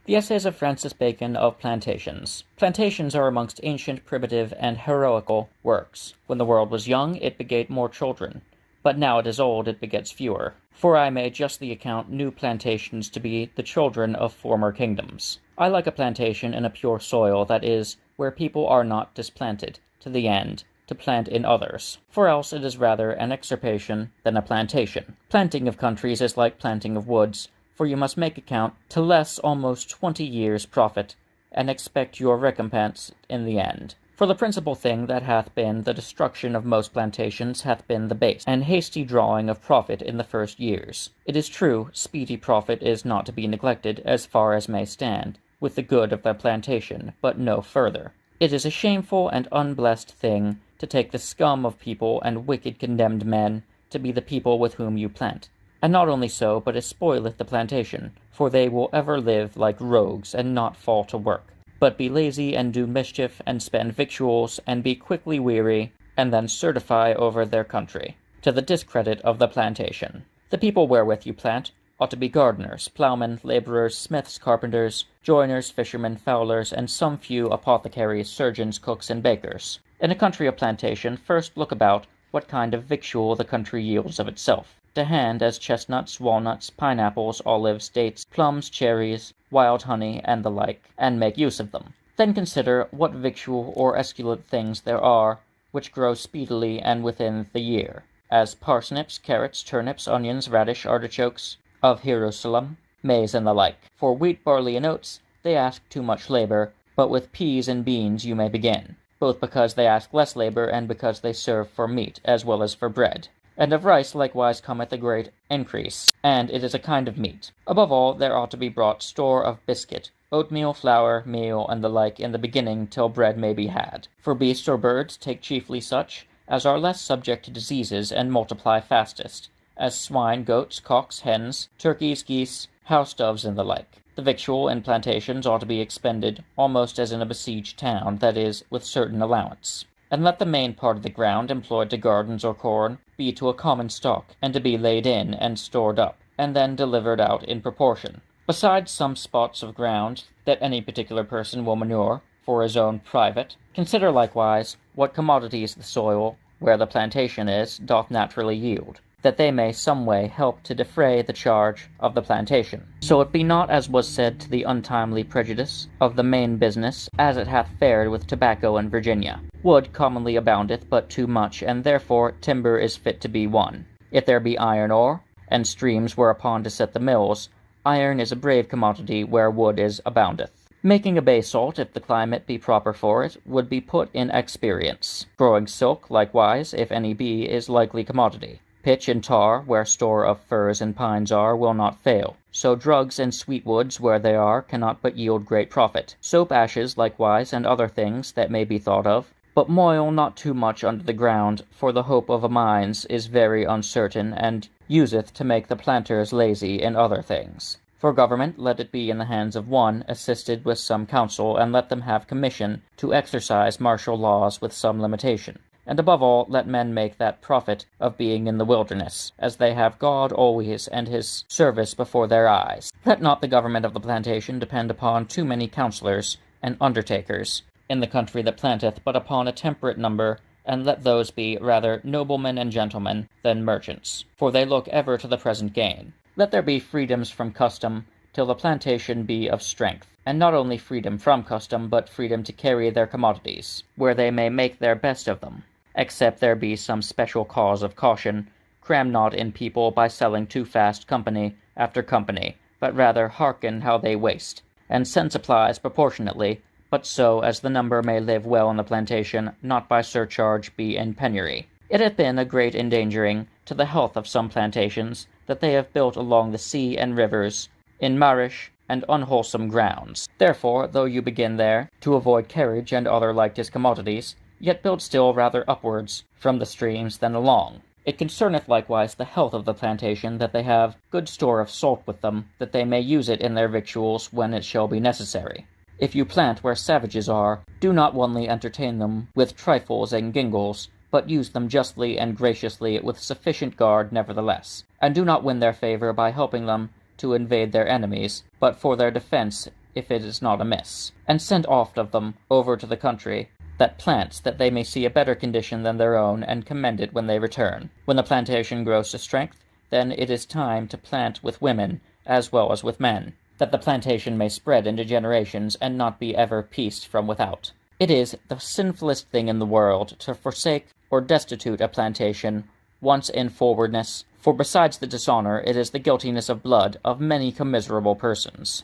The Essays of Francis Bacon of Plantations. Plantations are amongst ancient, primitive, and heroical works. When the world was young, it begat more children, but now it is old, it begets fewer. For I may justly account new plantations to be the children of former kingdoms. I like a plantation in a pure soil, that is, where people are not displanted, to the end, to plant in others, for else it is rather an extirpation than a plantation. Planting of countries is like planting of woods, for you must make account to less almost 20 years' profit, and expect your recompense in the end. For the principal thing that hath been the destruction of most plantations hath been the base and hasty drawing of profit in the first years. It is true, speedy profit is not to be neglected as far as may stand, with the good of the plantation, but no further. It is a shameful and unblessed thing to take the scum of people and wicked condemned men to be the people with whom you plant. And not only so, but it spoileth the plantation, for they will ever live like rogues, and not fall to work, but be lazy and do mischief, and spend victuals, and be quickly weary, and then certify over their country, to the discredit of the plantation. The people wherewith you plant ought to be gardeners, ploughmen, labourers, smiths, carpenters, joiners, fishermen, fowlers, and some few apothecaries, surgeons, cooks, and bakers. In a country of plantation, first look about what kind of victual the country yields of itself, to hand as chestnuts, walnuts, pineapples, olives, dates, plums, cherries, wild honey, and the like, and make use of them. Then consider what victual or esculent things there are which grow speedily and within the year, as parsnips, carrots, turnips, onions, radish, artichokes of Jerusalem, maize, and the like. For wheat, barley, and oats they ask too much labor, but with peas and beans you may begin, both because they ask less labor and because they serve for meat as well as for bread. And of rice likewise cometh a great increase, and it is a kind of meat. Above all, there ought to be brought store of biscuit, oatmeal, flour, meal, and the like in the beginning, till bread may be had. For beasts or birds take chiefly such as are less subject to diseases and multiply fastest, as swine, goats, cocks, hens, turkeys, geese, house doves, and the like. The victual in plantations ought to be expended almost as in a besieged town, that is, with certain allowance. And let the main part of the ground employed to gardens or corn be to a common stock, and to be laid in and stored up, and then delivered out in proportion. Besides some spots of ground that any particular person will manure for his own private, consider likewise what commodities the soil, where the plantation is, doth naturally yield, that they may some way help to defray the charge of the plantation. So it be not as was said to the untimely prejudice of the main business, as it hath fared with tobacco in Virginia. Wood commonly aboundeth but too much, and therefore timber is fit to be one. If there be iron ore, and streams whereupon to set the mills, iron is a brave commodity where wood is aboundeth. Making a basalt, if the climate be proper for it, would be put in experience. Growing silk, likewise, if any be, is likely commodity. Pitch and tar, where store of firs and pines are, will not fail. So drugs and sweet woods, where they are, cannot but yield great profit. Soap ashes, likewise, and other things that may be thought of. But moil not too much under the ground, for the hope of a mines is very uncertain, and useth to make the planters lazy in other things. For government, let it be in the hands of one, assisted with some counsel, and let them have commission to exercise martial laws with some limitation. And above all, let men make that profit of being in the wilderness, as they have God always and his service before their eyes. Let not the government of the plantation depend upon too many counselors and undertakers in the country that planteth, but upon a temperate number and let those be rather noblemen and gentlemen than merchants, for they look ever to the present gain. Let there be freedoms from custom, till the plantation be of strength, and not only freedom from custom, but freedom to carry their commodities, where they may make their best of them, except there be some special cause of caution. Cram not in people by selling too fast company after company, but rather hearken how they waste, and send supplies proportionately, but so as the number may live well on the plantation, not by surcharge be in penury. It hath been a great endangering to the health of some plantations that they have built along the sea and rivers, in marish and unwholesome grounds. Therefore, though you begin there, to avoid carriage and other like discommodities, yet build still rather upwards from the streams than along. It concerneth likewise the health of the plantation that they have good store of salt with them, that they may use it in their victuals when it shall be necessary. If you plant where savages are, do not only entertain them with trifles and gingles, but use them justly and graciously with sufficient guard nevertheless, and do not win their favor by helping them to invade their enemies, but for their defense if it is not amiss, and send oft of them over to the country that plants, that they may see a better condition than their own, and commend it when they return. When the plantation grows to strength, then it is time to plant with women as well as with men, that the plantation may spread into generations, and not be ever pieced from without. It is the sinfullest thing in the world to forsake or destitute a plantation once in forwardness, for besides the dishonor, it is the guiltiness of blood of many commiserable persons.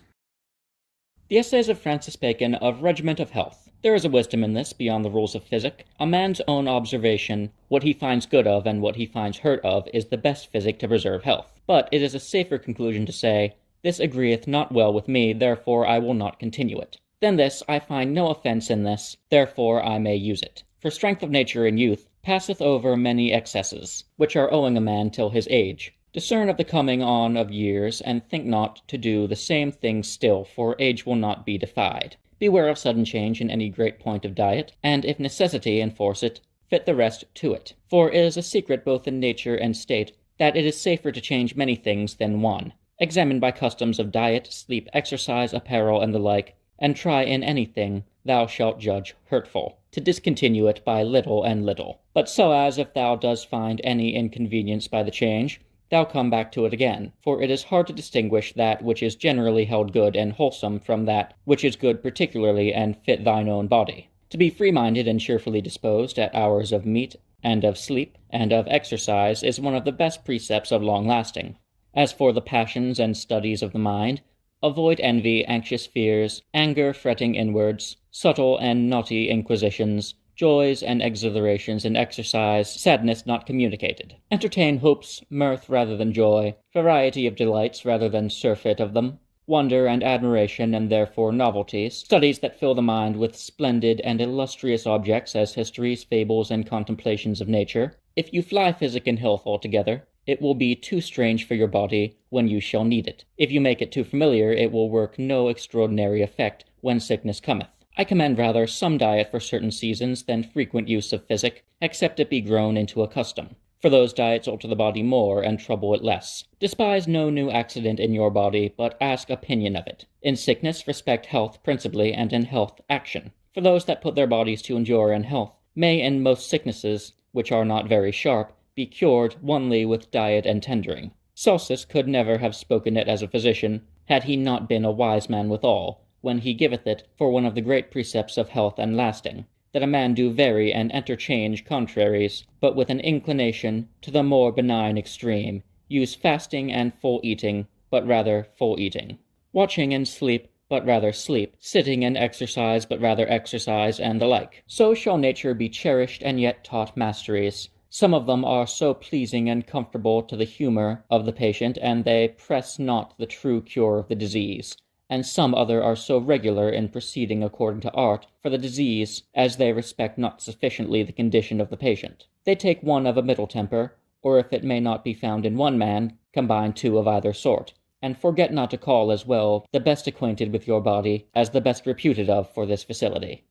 The Essays of Francis Bacon of Regiment of Health. There is a wisdom in this beyond the rules of physic. A man's own observation, what he finds good of and what he finds hurt of, is the best physic to preserve health. But it is a safer conclusion to say, this agreeth not well with me, therefore I will not continue it. Than this, I find no offence in this, therefore I may use it. For strength of nature in youth passeth over many excesses, which are owing a man till his age. Discern of the coming on of years, and think not to do the same thing still, for age will not be defied. Beware of sudden change in any great point of diet, and if necessity enforce it, fit the rest to it. For it is a secret both in nature and state, that it is safer to change many things than one. Examine by customs of diet, sleep, exercise, apparel, and the like, and try in anything thou shalt judge hurtful, to discontinue it by little and little. But so as if thou dost find any inconvenience by the change, thou come back to it again, for it is hard to distinguish that which is generally held good and wholesome from that which is good particularly and fit thine own body. To be free-minded and cheerfully disposed at hours of meat and of sleep and of exercise is one of the best precepts of long-lasting. As for the passions and studies of the mind, avoid envy, anxious fears, anger, fretting inwards, subtle and naughty inquisitions, joys and exhilarations in exercise, sadness not communicated. Entertain hopes, mirth rather than joy, variety of delights rather than surfeit of them, wonder and admiration and therefore novelties, studies that fill the mind with splendid and illustrious objects as histories, fables, and contemplations of nature. If you fly physic and health altogether, it will be too strange for your body when you shall need it. If you make it too familiar, it will work no extraordinary effect when sickness cometh. I commend rather some diet for certain seasons than frequent use of physic, except it be grown into a custom. For those diets alter the body more, and trouble it less. Despise no new accident in your body, but ask opinion of it. In sickness respect health principally, and in health action. For those that put their bodies to endure in health may in most sicknesses, which are not very sharp, be cured only with diet and tendering. Celsus could never have spoken it as a physician, had he not been a wise man withal, when he giveth it for one of the great precepts of health and lasting, that a man do vary and interchange contraries, but with an inclination to the more benign extreme, use fasting and full eating, but rather full eating, watching and sleep, but rather sleep, sitting and exercise, but rather exercise, and the like. So shall nature be cherished and yet taught masteries. Some of them are so pleasing and comfortable to the humour of the patient, and they press not the true cure of the disease. And some other are so regular in proceeding according to art for the disease, as they respect not sufficiently the condition of the patient. They take one of a middle temper, or if it may not be found in one man, combine two of either sort, and forget not to call as well the best acquainted with your body as the best reputed of for this facility.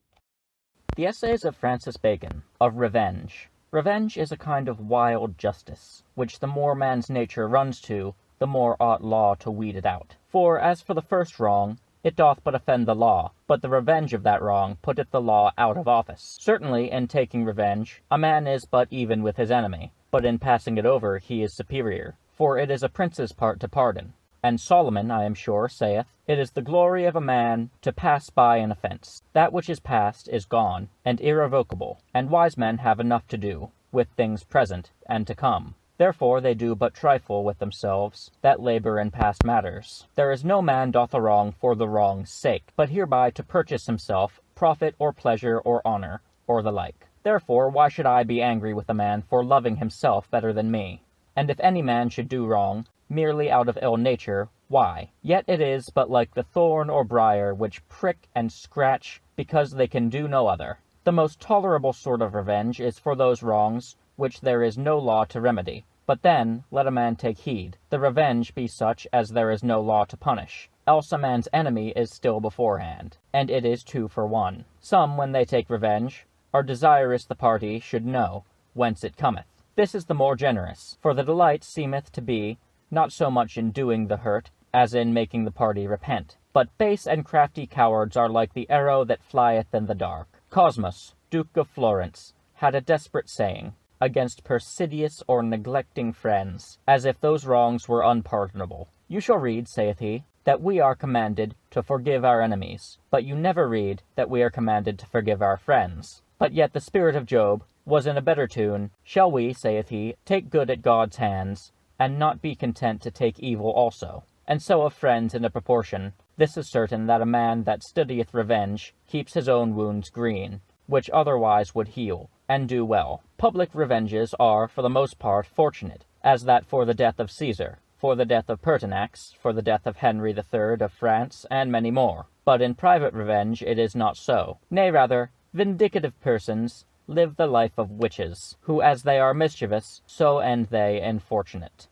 The Essays of Francis Bacon, of Revenge. Revenge is a kind of wild justice, which the more man's nature runs to, the more ought law to weed it out. For as for the first wrong, it doth but offend the law, but the revenge of that wrong putteth the law out of office. Certainly, in taking revenge, a man is but even with his enemy, but in passing it over he is superior, for it is a prince's part to pardon. And Solomon, I am sure, saith, It is the glory of a man to pass by an offense. That which is past is gone, and irrevocable, and wise men have enough to do, with things present and to come. Therefore they do but trifle with themselves, that labor in past matters. There is no man doth a wrong for the wrong's sake, but hereby to purchase himself profit or pleasure or honor, or the like. Therefore why should I be angry with a man for loving himself better than me? And if any man should do wrong, merely out of ill nature, why? Yet it is but like the thorn or briar which prick and scratch, because they can do no other. The most tolerable sort of revenge is for those wrongs which there is no law to remedy. But then, let a man take heed, the revenge be such as there is no law to punish, else a man's enemy is still beforehand, and it is 2 for 1. Some, when they take revenge, are desirous the party should know whence it cometh. This is the more generous, for the delight seemeth to be not so much in doing the hurt as in making the party repent. But base and crafty cowards are like the arrow that flieth in the dark. Cosmus, Duke of Florence, had a desperate saying against perfidious or neglecting friends, as if those wrongs were unpardonable. You shall read, saith he, that we are commanded to forgive our enemies, but you never read that we are commanded to forgive our friends. But yet the spirit of Job was in a better tune. Shall we, saith he, take good at God's hands, and not be content to take evil also? And so of friends in a proportion. This is certain, that a man that studieth revenge keeps his own wounds green, which otherwise would heal, and do well. Public revenges are, for the most part, fortunate, as that for the death of Caesar, for the death of Pertinax, for the death of Henry III of France, and many more. But in private revenge it is not so. Nay, rather, vindicative persons live the life of witches, who as they are mischievous, so end they infortunate.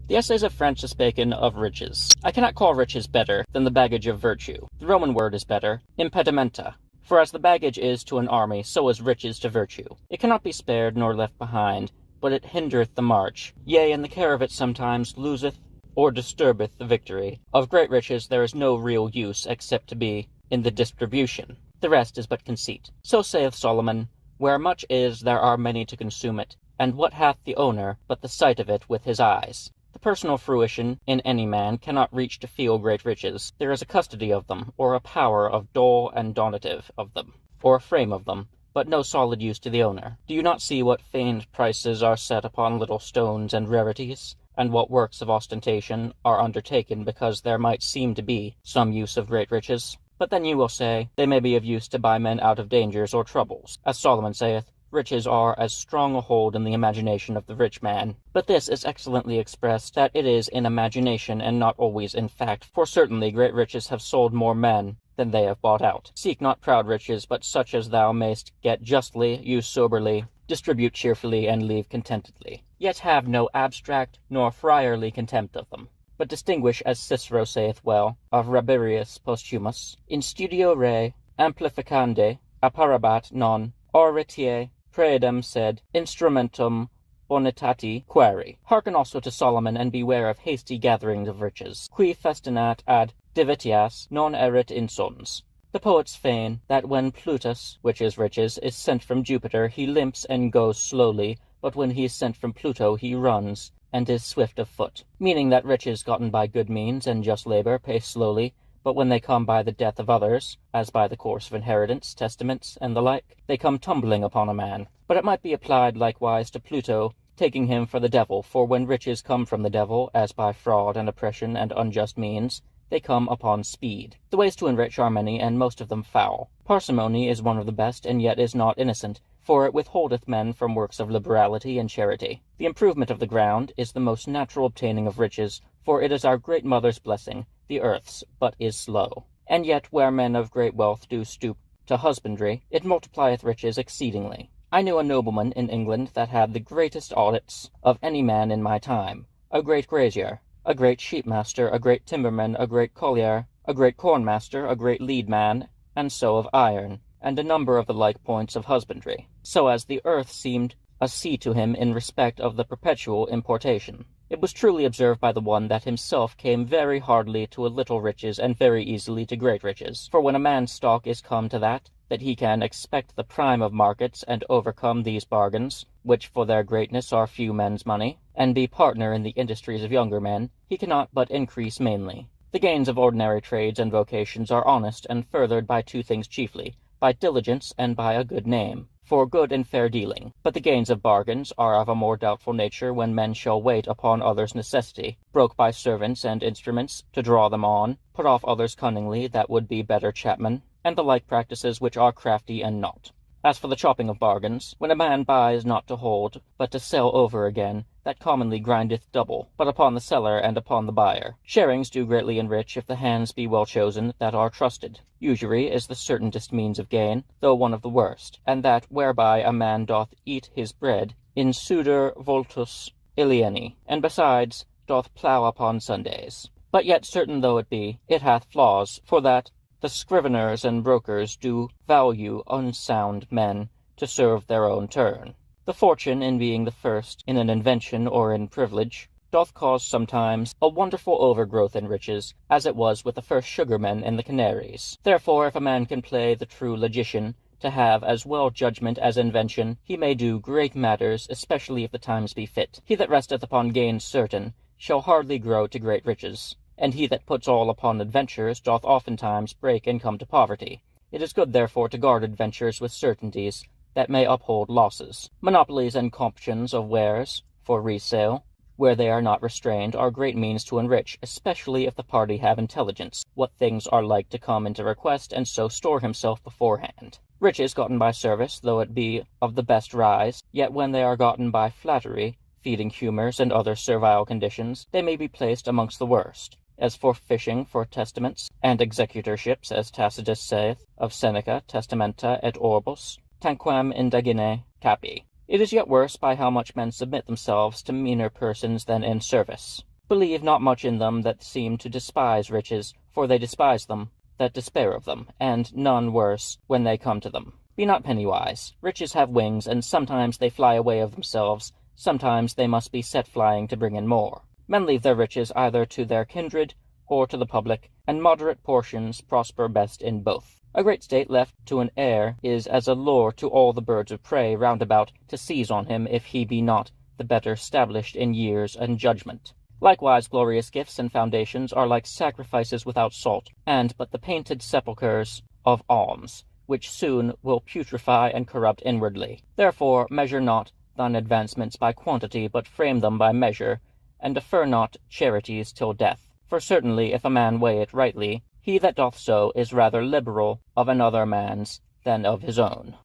The Essays of Francis Bacon of Riches. I cannot call riches better than the baggage of virtue. The Roman word is better, impedimenta. For as the baggage is to an army, so is riches to virtue. It cannot be spared nor left behind, but it hindereth the march. Yea, and the care of it sometimes loseth or disturbeth the victory. Of great riches there is no real use, except to be in the distribution. The rest is but conceit. So saith Solomon, Where much is, there are many to consume it, and what hath the owner but the sight of it with his eyes? The personal fruition in any man cannot reach to feel great riches. There is a custody of them, or a power of dole and donative of them, or a frame of them, but no solid use to the owner. Do you not see what feigned prices are set upon little stones and rarities, and what works of ostentation are undertaken because there might seem to be some use of great riches? But then you will say, they may be of use to buy men out of dangers or troubles. As Solomon saith, riches are as strong a hold in the imagination of the rich man. But this is excellently expressed, that it is in imagination and not always in fact, for certainly great riches have sold more men than they have bought out. Seek not proud riches, but such as thou mayst get justly, use soberly, distribute cheerfully, and leave contentedly. Yet have no abstract nor friarly contempt of them, but distinguish, as Cicero saith well of Rabirius Posthumus, in studio re amplificande apparabat non auritie praedam sed instrumentum bonitati quaeri. Hearken also to Solomon, and beware of hasty gatherings of riches. Qui festinat ad divitias non erit insons. The poets feign that when Plutus, which is riches, is sent from Jupiter, he limps and goes slowly, but when he is sent from Pluto he runs, and is swift of foot, meaning that riches gotten by good means and just labor pay slowly, but when they come by the death of others, as by the course of inheritance, testaments, and the like, they come tumbling upon a man. But it might be applied likewise to Pluto, taking him for the devil, for when riches come from the devil, as by fraud and oppression and unjust means, they come upon speed. The ways to enrich are many, and most of them foul. Parsimony is one of the best, and yet is not innocent, for it withholdeth men from works of liberality and charity. The improvement of the ground is the most natural obtaining of riches, for it is our great mother's blessing, the earth's, but is slow. And yet where men of great wealth do stoop to husbandry, it multiplieth riches exceedingly. I knew a nobleman in England that had the greatest audits of any man in my time, a great grazier, a great sheepmaster, a great timberman, a great collier, a great cornmaster, a great leadman, and so of iron, and a number of the like points of husbandry, so as the earth seemed a sea to him in respect of the perpetual importation. It was truly observed by the one that himself came very hardly to a little riches and very easily to great riches. For when a man's stock is come to that he can expect the prime of markets and overcome these bargains, which for their greatness are few men's money, and be partner in the industries of younger men, he cannot but increase mainly. The gains of ordinary trades and vocations are honest and furthered by two things chiefly, by diligence and by a good name, for good and fair dealing. But the gains of bargains are of a more doubtful nature when men shall wait upon others' necessity, broke by servants and instruments to draw them on, put off others cunningly that would be better chapmen, and the like practices which are crafty and naught. As for the chopping of bargains, when a man buys not to hold, but to sell over again, that commonly grindeth double, but upon the seller and upon the buyer. Sharings do greatly enrich if the hands be well chosen that are trusted. Usury is the certainest means of gain, though one of the worst, and that whereby a man doth eat his bread in suder vultus alieni, and besides doth plough upon Sundays. But yet certain though it be, it hath flaws, for that the scriveners and brokers do value unsound men to serve their own turn. The fortune, in being the first in an invention or in privilege, doth cause sometimes a wonderful overgrowth in riches, as it was with the first sugarmen in the Canaries. Therefore, if a man can play the true logician, to have as well judgment as invention, he may do great matters, especially if the times be fit. He that resteth upon gains certain shall hardly grow to great riches, and he that puts all upon adventures doth oftentimes break and come to poverty. It is good therefore to guard adventures with certainties that may uphold losses. Monopolies and comptions of wares for resale, where they are not restrained, are great means to enrich, especially if the party have intelligence, what things are like to come into request, and so store himself beforehand. Riches gotten by service, though it be of the best rise, yet when they are gotten by flattery, feeding humours, and other servile conditions, they may be placed amongst the worst. As for fishing for testaments and executorships, as Tacitus saith of Seneca, testamenta et orbos, tanquam indagine capi. It is yet worse by how much men submit themselves to meaner persons than in service. Believe not much in them that seem to despise riches, for they despise them that despair of them, and none worse when they come to them. Be not pennywise. Riches have wings, and sometimes they fly away of themselves, sometimes they must be set flying to bring in more. Men leave their riches either to their kindred or to the public, and moderate portions prosper best in both. A great state left to an heir is as a lure to all the birds of prey round about to seize on him if he be not the better stablished in years and judgment. Likewise glorious gifts and foundations are like sacrifices without salt, and but the painted sepulchres of alms, which soon will putrefy and corrupt inwardly. Therefore measure not thine advancements by quantity, but frame them by measure, and defer not charities till death. For certainly, if a man weigh it rightly, he that doth so is rather liberal of another man's than of his own.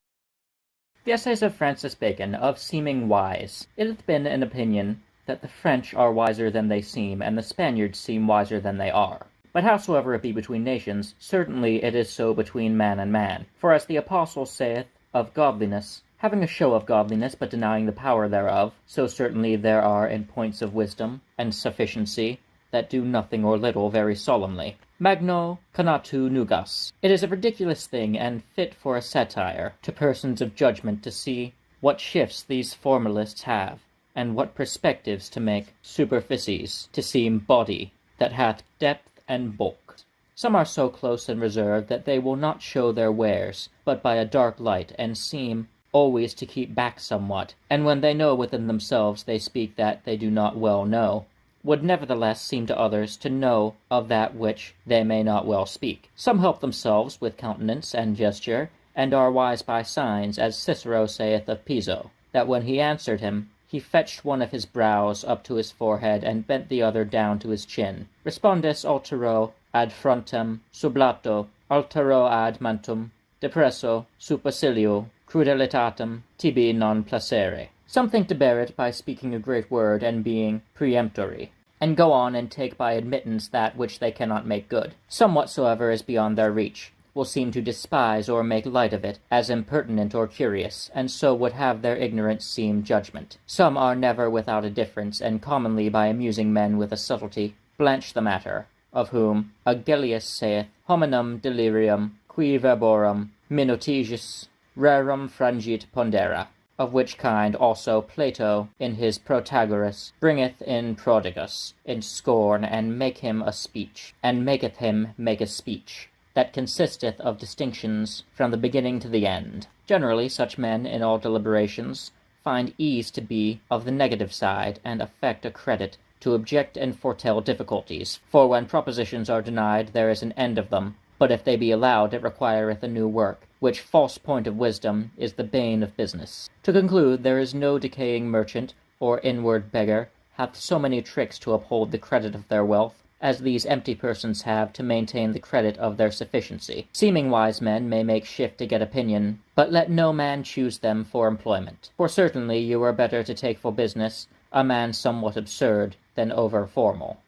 The Essays of Francis Bacon, of Seeming Wise. It hath been an opinion that the French are wiser than they seem, and the Spaniards seem wiser than they are. But howsoever it be between nations, certainly it is so between man and man. For as the Apostle saith of godliness, having a show of godliness, but denying the power thereof, so certainly there are in points of wisdom and sufficiency that do nothing or little very solemnly. Magno conatu nugas. It is a ridiculous thing, and fit for a satire, to persons of judgment to see what shifts these formalists have, and what perspectives to make superficies to seem body that hath depth and bulk. Some are so close and reserved that they will not show their wares, but by a dark light, and seem always to keep back somewhat, and when they know within themselves they speak that they do not well know, would nevertheless seem to others to know of that which they may not well speak. Some help themselves with countenance and gesture, and are wise by signs, as Cicero saith of Piso, that when he answered him, he fetched one of his brows up to his forehead, and bent the other down to his chin. Respondes altero ad frontem, sublato, altero ad mantum, depresso, supercilio, crudelitatem, tibi non placere. Some think to bear it by speaking a great word and being peremptory, and go on and take by admittance that which they cannot make good. Some whatsoever is beyond their reach will seem to despise or make light of it as impertinent or curious, and so would have their ignorance seem judgment. Some are never without a difference, and commonly by amusing men with a subtlety blanch the matter, of whom Agellius saith, hominum delirium qui verborum minutiges rerum frangit pondera. of which kind also Plato in his Protagoras bringeth in prodigus, in scorn, and make him a speech, and maketh him make a speech, that consisteth of distinctions from the beginning to the end. Generally such men in all deliberations find ease to be of the negative side, and affect a credit to object and foretell difficulties. For when propositions are denied, there is an end of them, but if they be allowed, it requireth a new work, which false point of wisdom is the bane of business. To conclude, there is no decaying merchant, or inward beggar, hath so many tricks to uphold the credit of their wealth, as these empty persons have to maintain the credit of their sufficiency. Seeming wise men may make shift to get opinion, but let no man choose them for employment. For certainly you are better to take for business a man somewhat absurd than over formal.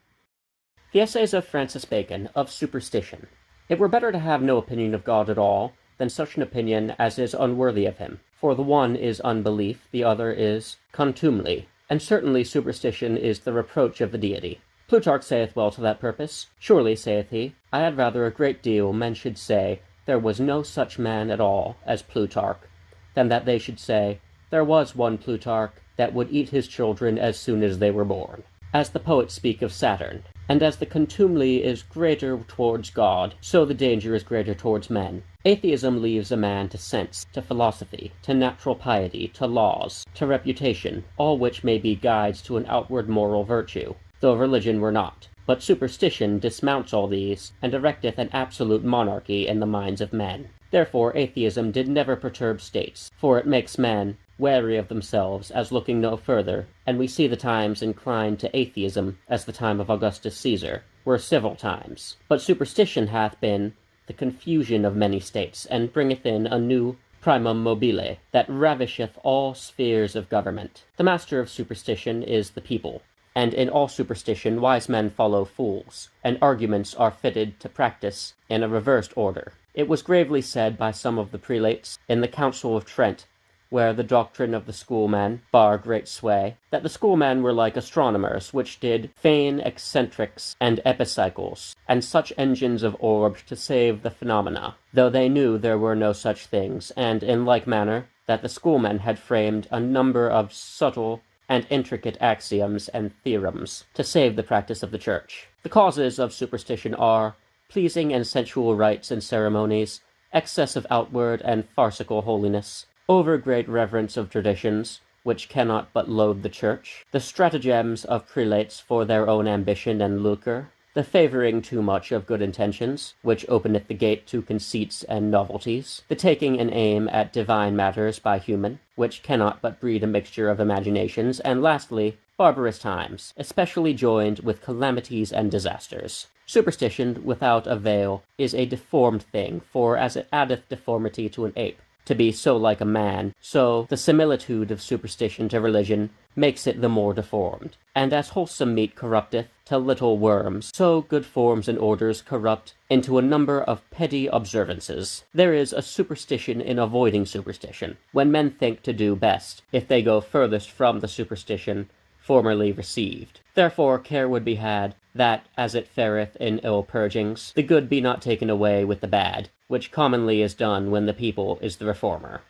The Essays of Francis Bacon, of Superstition. It were better to have no opinion of God at all, than such an opinion as is unworthy of him. For the one is unbelief, the other is contumely, and certainly superstition is the reproach of the deity. Plutarch saith well to that purpose. Surely, saith he, I had rather a great deal men should say there was no such man at all as Plutarch, than that they should say there was one Plutarch that would eat his children as soon as they were born. As the poets speak of Saturn, and as the contumely is greater towards God, so the danger is greater towards men. Atheism leaves a man to sense, to philosophy, to natural piety, to laws, to reputation, all which may be guides to an outward moral virtue, though religion were not. But superstition dismounts all these, and erecteth an absolute monarchy in the minds of men. Therefore atheism did never perturb states, for it makes men wary of themselves as looking no further, and we see the times inclined to atheism, as the time of Augustus Caesar, were civil times. But superstition hath been the confusion of many states, and bringeth in a new primum mobile, that ravisheth all spheres of government. The master of superstition is the people, and in all superstition wise men follow fools, and arguments are fitted to practice in a reversed order. It was gravely said by some of the prelates in the Council of Trent, where the doctrine of the schoolmen bar great sway, that the schoolmen were like astronomers, which did feign eccentrics and epicycles, and such engines of orbs to save the phenomena, though they knew there were no such things, and in like manner that the schoolmen had framed a number of subtle and intricate axioms and theorems to save the practice of the Church. The causes of superstition are pleasing and sensual rites and ceremonies, excess of outward and farcical holiness, over great reverence of traditions, which cannot but loathe the Church, the stratagems of prelates for their own ambition and lucre, the favouring too much of good intentions, which openeth the gate to conceits and novelties, the taking an aim at divine matters by human, which cannot but breed a mixture of imaginations, and lastly, barbarous times, especially joined with calamities and disasters. Superstition without a veil is a deformed thing, for as it addeth deformity to an ape, to be so like a man, so the similitude of superstition to religion makes it the more deformed. And as wholesome meat corrupteth to little worms, so good forms and orders corrupt into a number of petty observances. There is a superstition in avoiding superstition, when men think to do best, if they go furthest from the superstition formerly received. Therefore care would be had, that, as it fareth in ill purgings, the good be not taken away with the bad, which commonly is done when the people is the reformer.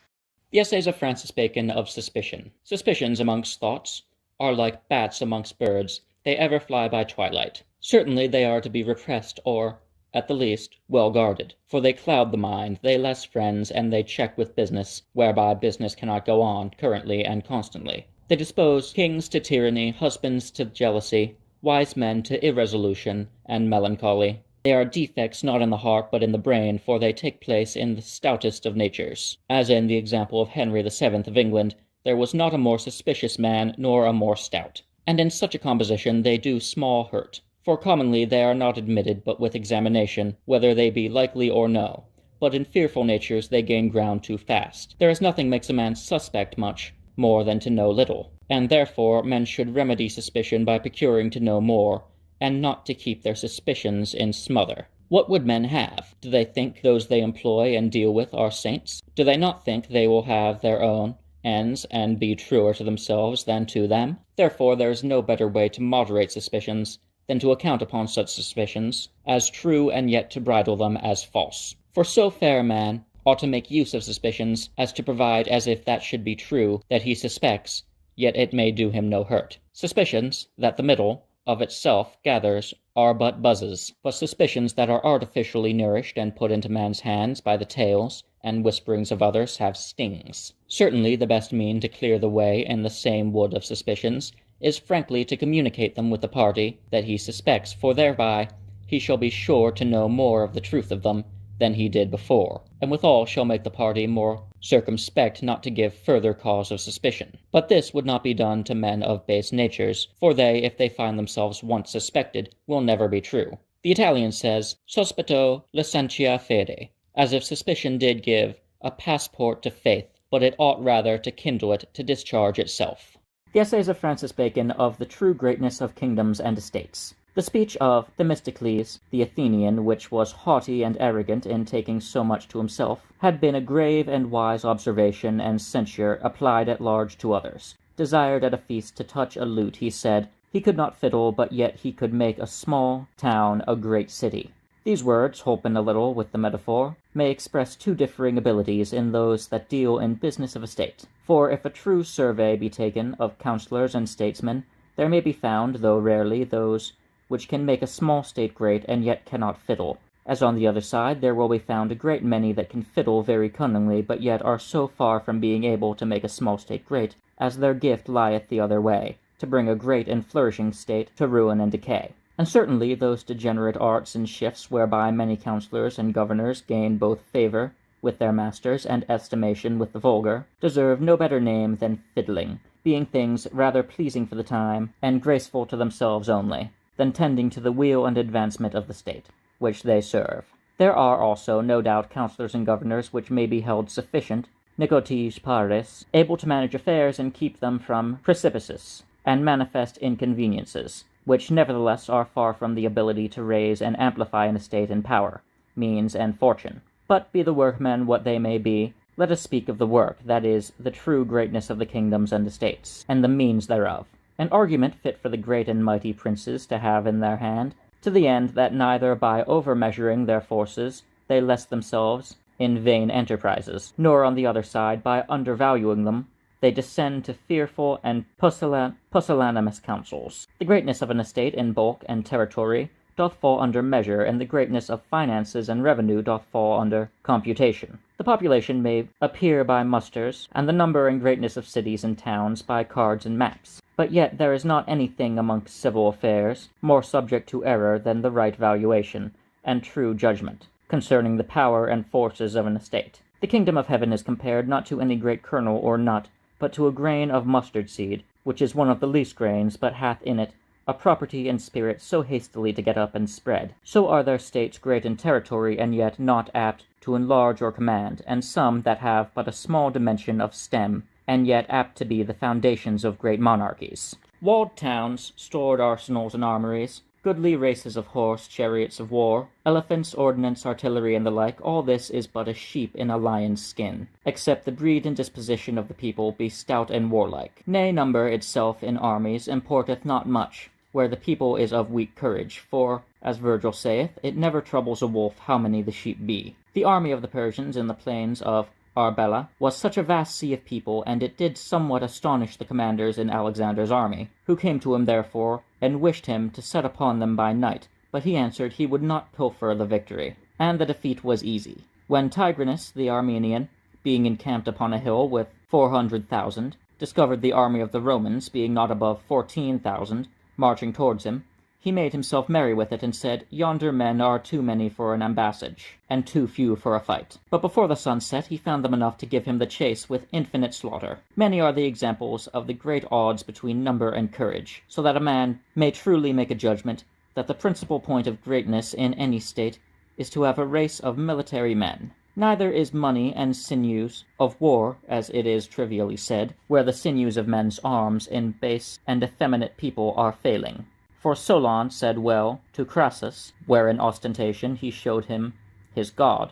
The Essays of Francis Bacon, of Suspicion. Suspicions amongst thoughts are like bats amongst birds, they ever fly by twilight. Certainly they are to be repressed, or, at the least, well guarded, for they cloud the mind, they less friends, and they check with business, whereby business cannot go on currently and constantly. They dispose kings to tyranny, husbands to jealousy, wise men to irresolution and melancholy. They are defects not in the heart but in the brain, for they take place in the stoutest of natures. As in the example of Henry VII of England, there was not a more suspicious man, nor a more stout. And in such a composition they do small hurt, for commonly they are not admitted but with examination, whether they be likely or no. But in fearful natures they gain ground too fast. There is nothing makes a man suspect much more than to know little, and therefore men should remedy suspicion by procuring to know more, and not to keep their suspicions in smother. What would men have? Do they think those they employ and deal with are saints? Do they not think they will have their own ends and be truer to themselves than to them? Therefore there is no better way to moderate suspicions than to account upon such suspicions as true, and yet to bridle them as false. For so fair a man ought to make use of suspicions, as to provide as if that should be true, that he suspects, yet it may do him no hurt. Suspicions, that the middle of itself gathers, are but buzzes, but suspicions that are artificially nourished and put into man's hands by the tales and whisperings of others have stings. Certainly the best mean to clear the way in the same wood of suspicions is frankly to communicate them with the party that he suspects, for thereby he shall be sure to know more of the truth of them than he did before, and withal shall make the party more circumspect not to give further cause of suspicion. But this would not be done to men of base natures, for they, if they find themselves once suspected, will never be true. The Italian says, sospetto licentia fede, as if suspicion did give a passport to faith, but it ought rather to kindle it to discharge itself. The Essays of Francis Bacon of the True Greatness of Kingdoms and Estates. The speech of Themistocles, the Athenian, which was haughty and arrogant in taking so much to himself, had been a grave and wise observation and censure applied at large to others. Desired at a feast to touch a lute, he said, he could not fiddle, but yet he could make a small town a great city. These words, holpen a little with the metaphor, may express two differing abilities in those that deal in business of estate. For if a true survey be taken of counsellors and statesmen, there may be found, though rarely, those which can make a small state great and yet cannot fiddle. As on the other side, there will be found a great many that can fiddle very cunningly, but yet are so far from being able to make a small state great, as their gift lieth the other way, to bring a great and flourishing state to ruin and decay. And certainly those degenerate arts and shifts whereby many counsellors and governors gain both favour with their masters and estimation with the vulgar, deserve no better name than fiddling, being things rather pleasing for the time, and graceful to themselves only, than tending to the weal and advancement of the state, which they serve. There are also, no doubt, counsellors and governors which may be held sufficient, nicotis pares, able to manage affairs and keep them from precipices and manifest inconveniences, which nevertheless are far from the ability to raise and amplify an estate in power, means, and fortune. But be the workmen what they may be, let us speak of the work, that is, the true greatness of the kingdoms and estates, and the means thereof. An argument fit for the great and mighty princes to have in their hand, to the end that neither by over-measuring their forces they less themselves in vain enterprises, nor on the other side by undervaluing them they descend to fearful and pusillanimous counsels. The greatness of an estate in bulk and territory doth fall under measure, and the greatness of finances and revenue doth fall under computation. The population may appear by musters, and the number and greatness of cities and towns by cards and maps. But yet there is not anything amongst civil affairs more subject to error than the right valuation and true judgment concerning the power and forces of an estate. The kingdom of heaven is compared not to any great kernel or nut, but to a grain of mustard seed, which is one of the least grains, but hath in it a property and spirit so hastily to get up and spread. So are there states great in territory, and yet not apt to enlarge or command, and some that have but a small dimension of stem, and yet apt to be the foundations of great monarchies. Walled towns, stored arsenals and armories, goodly races of horse, chariots of war, elephants, ordnance, artillery, and the like, all this is but a sheep in a lion's skin, except the breed and disposition of the people be stout and warlike. Nay, number itself in armies importeth not much, where the people is of weak courage, for, as Virgil saith, it never troubles a wolf how many the sheep be. The army of the Persians in the plains of Arbela was such a vast sea of people, and it did somewhat astonish the commanders in Alexander's army, who came to him therefore, and wished him to set upon them by night, but he answered he would not pilfer the victory, and the defeat was easy. When Tigranes the Armenian, being encamped upon a hill with 400,000, discovered the army of the Romans, being not above 14,000, marching towards him, he made himself merry with it, and said, Yonder men are too many for an ambassage, and too few for a fight. But before the sun set, he found them enough to give him the chase with infinite slaughter. Many are the examples of the great odds between number and courage, so that a man may truly make a judgment that the principal point of greatness in any state is to have a race of military men. Neither is money and sinews of war, as it is trivially said, where the sinews of men's arms in base and effeminate people are failing. For Solon said well to Crassus, where in ostentation he showed him his god,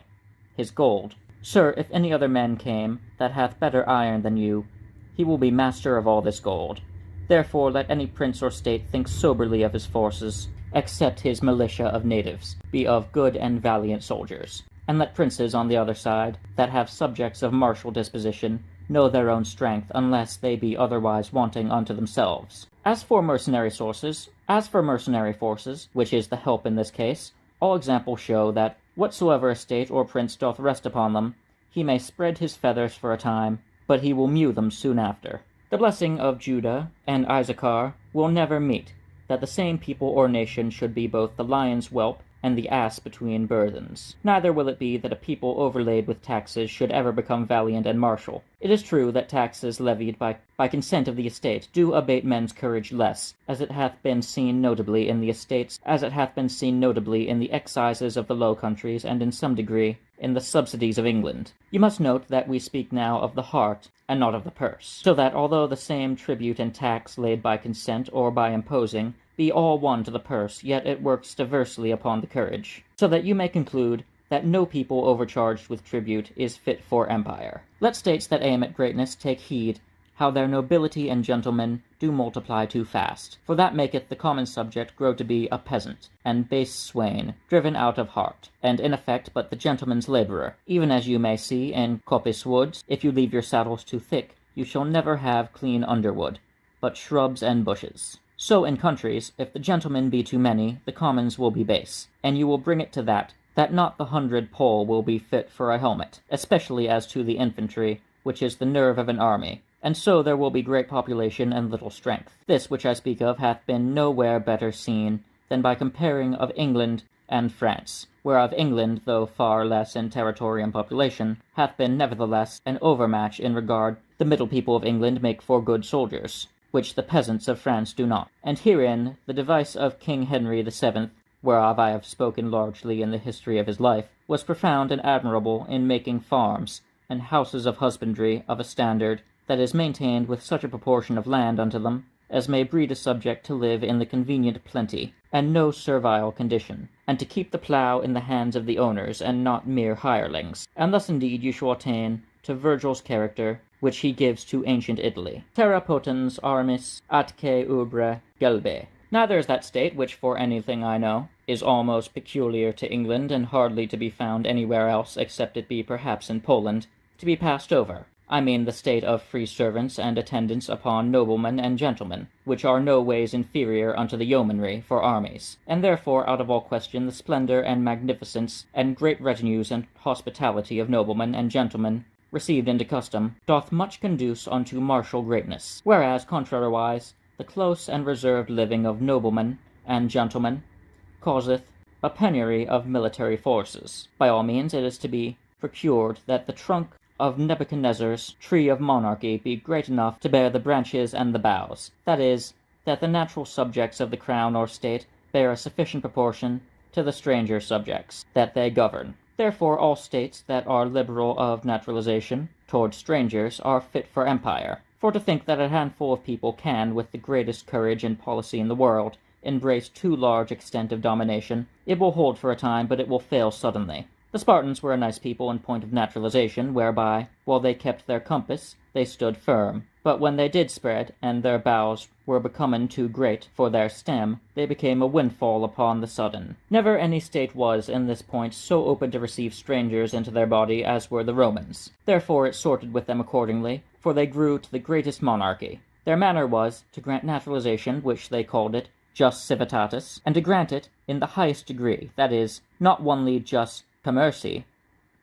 his gold, Sir, if any other man came that hath better iron than you, he will be master of all this gold. Therefore let any prince or state think soberly of his forces, except his militia of natives be of good and valiant soldiers, and let princes on the other side, that have subjects of martial disposition, know their own strength, unless they be otherwise wanting unto themselves. As for mercenary forces, which is the help in this case, all examples show that whatsoever a state or prince doth rest upon them, he may spread his feathers for a time, but he will mew them soon after. The blessing of Judah and Issachar will never meet, that the same people or nation should be both the lion's whelp and the ass between burthens. Neither will it be that a people overlaid with taxes should ever become valiant and martial. It is true that taxes levied by consent of the estate do abate men's courage less, as it hath been seen notably in the estates, as it hath been seen notably in the excises of the Low Countries, and in some degree in the subsidies of England. You must note that we speak now of the heart, and not of the purse, so that although the same tribute and tax laid by consent or by imposing be all one to the purse, yet it works diversely upon the courage, so that you may conclude that no people overcharged with tribute is fit for empire. Let states that aim at greatness take heed how their nobility and gentlemen do multiply too fast, for that maketh the common subject grow to be a peasant, and base swain, driven out of heart, and in effect but the gentleman's labourer, even as you may see in coppice woods. If you leave your saddles too thick, you shall never have clean underwood, but shrubs and bushes. So in countries, if the gentlemen be too many, the commons will be base, and you will bring it to that not the 100 pole will be fit for a helmet, especially as to the infantry, which is the nerve of an army, and so there will be great population and little strength. This which I speak of hath been nowhere better seen than by comparing of England and France, whereof England, though far less in territory and population, hath been nevertheless an overmatch in regard. The middle people of England make for good soldiers, which the peasants of France do not. And herein the device of King Henry VII, whereof I have spoken largely in the history of his life, was profound and admirable in making farms and houses of husbandry of a standard that is maintained with such a proportion of land unto them as may breed a subject to live in the convenient plenty, and no servile condition, and to keep the plough in the hands of the owners, and not mere hirelings. And thus indeed you shall attain to Virgil's character, which he gives to ancient Italy. Terra potens armis atque ubre gelbe. Neither is that state, which for anything I know, is almost peculiar to England, and hardly to be found anywhere else, except it be perhaps in Poland, to be passed over. I mean the state of free servants and attendants upon noblemen and gentlemen, which are no ways inferior unto the yeomanry for armies, and therefore out of all question the splendour and magnificence and great retinues and hospitality of noblemen and gentlemen received into custom, doth much conduce unto martial greatness, whereas, contrariwise, the close and reserved living of noblemen and gentlemen causeth a penury of military forces. By all means it is to be procured that the trunk of Nebuchadnezzar's tree of monarchy be great enough to bear the branches and the boughs, that is, that the natural subjects of the crown or state bear a sufficient proportion to the stranger subjects that they govern. Therefore all states that are liberal of naturalization towards strangers are fit for empire. For to think that a handful of people can, with the greatest courage and policy in the world, embrace too large extent of domination, it will hold for a time, but it will fail suddenly. The Spartans were a nice people in point of naturalization, whereby, while they kept their compass, they stood firm. But when they did spread, and their boughs were becomen too great for their stem, they became a windfall upon the sudden. Never any state was, in this point, so open to receive strangers into their body as were the Romans. Therefore it sorted with them accordingly, for they grew to the greatest monarchy. Their manner was, to grant naturalization, which they called it jus civitatis, and to grant it in the highest degree, that is, not only jus commerci,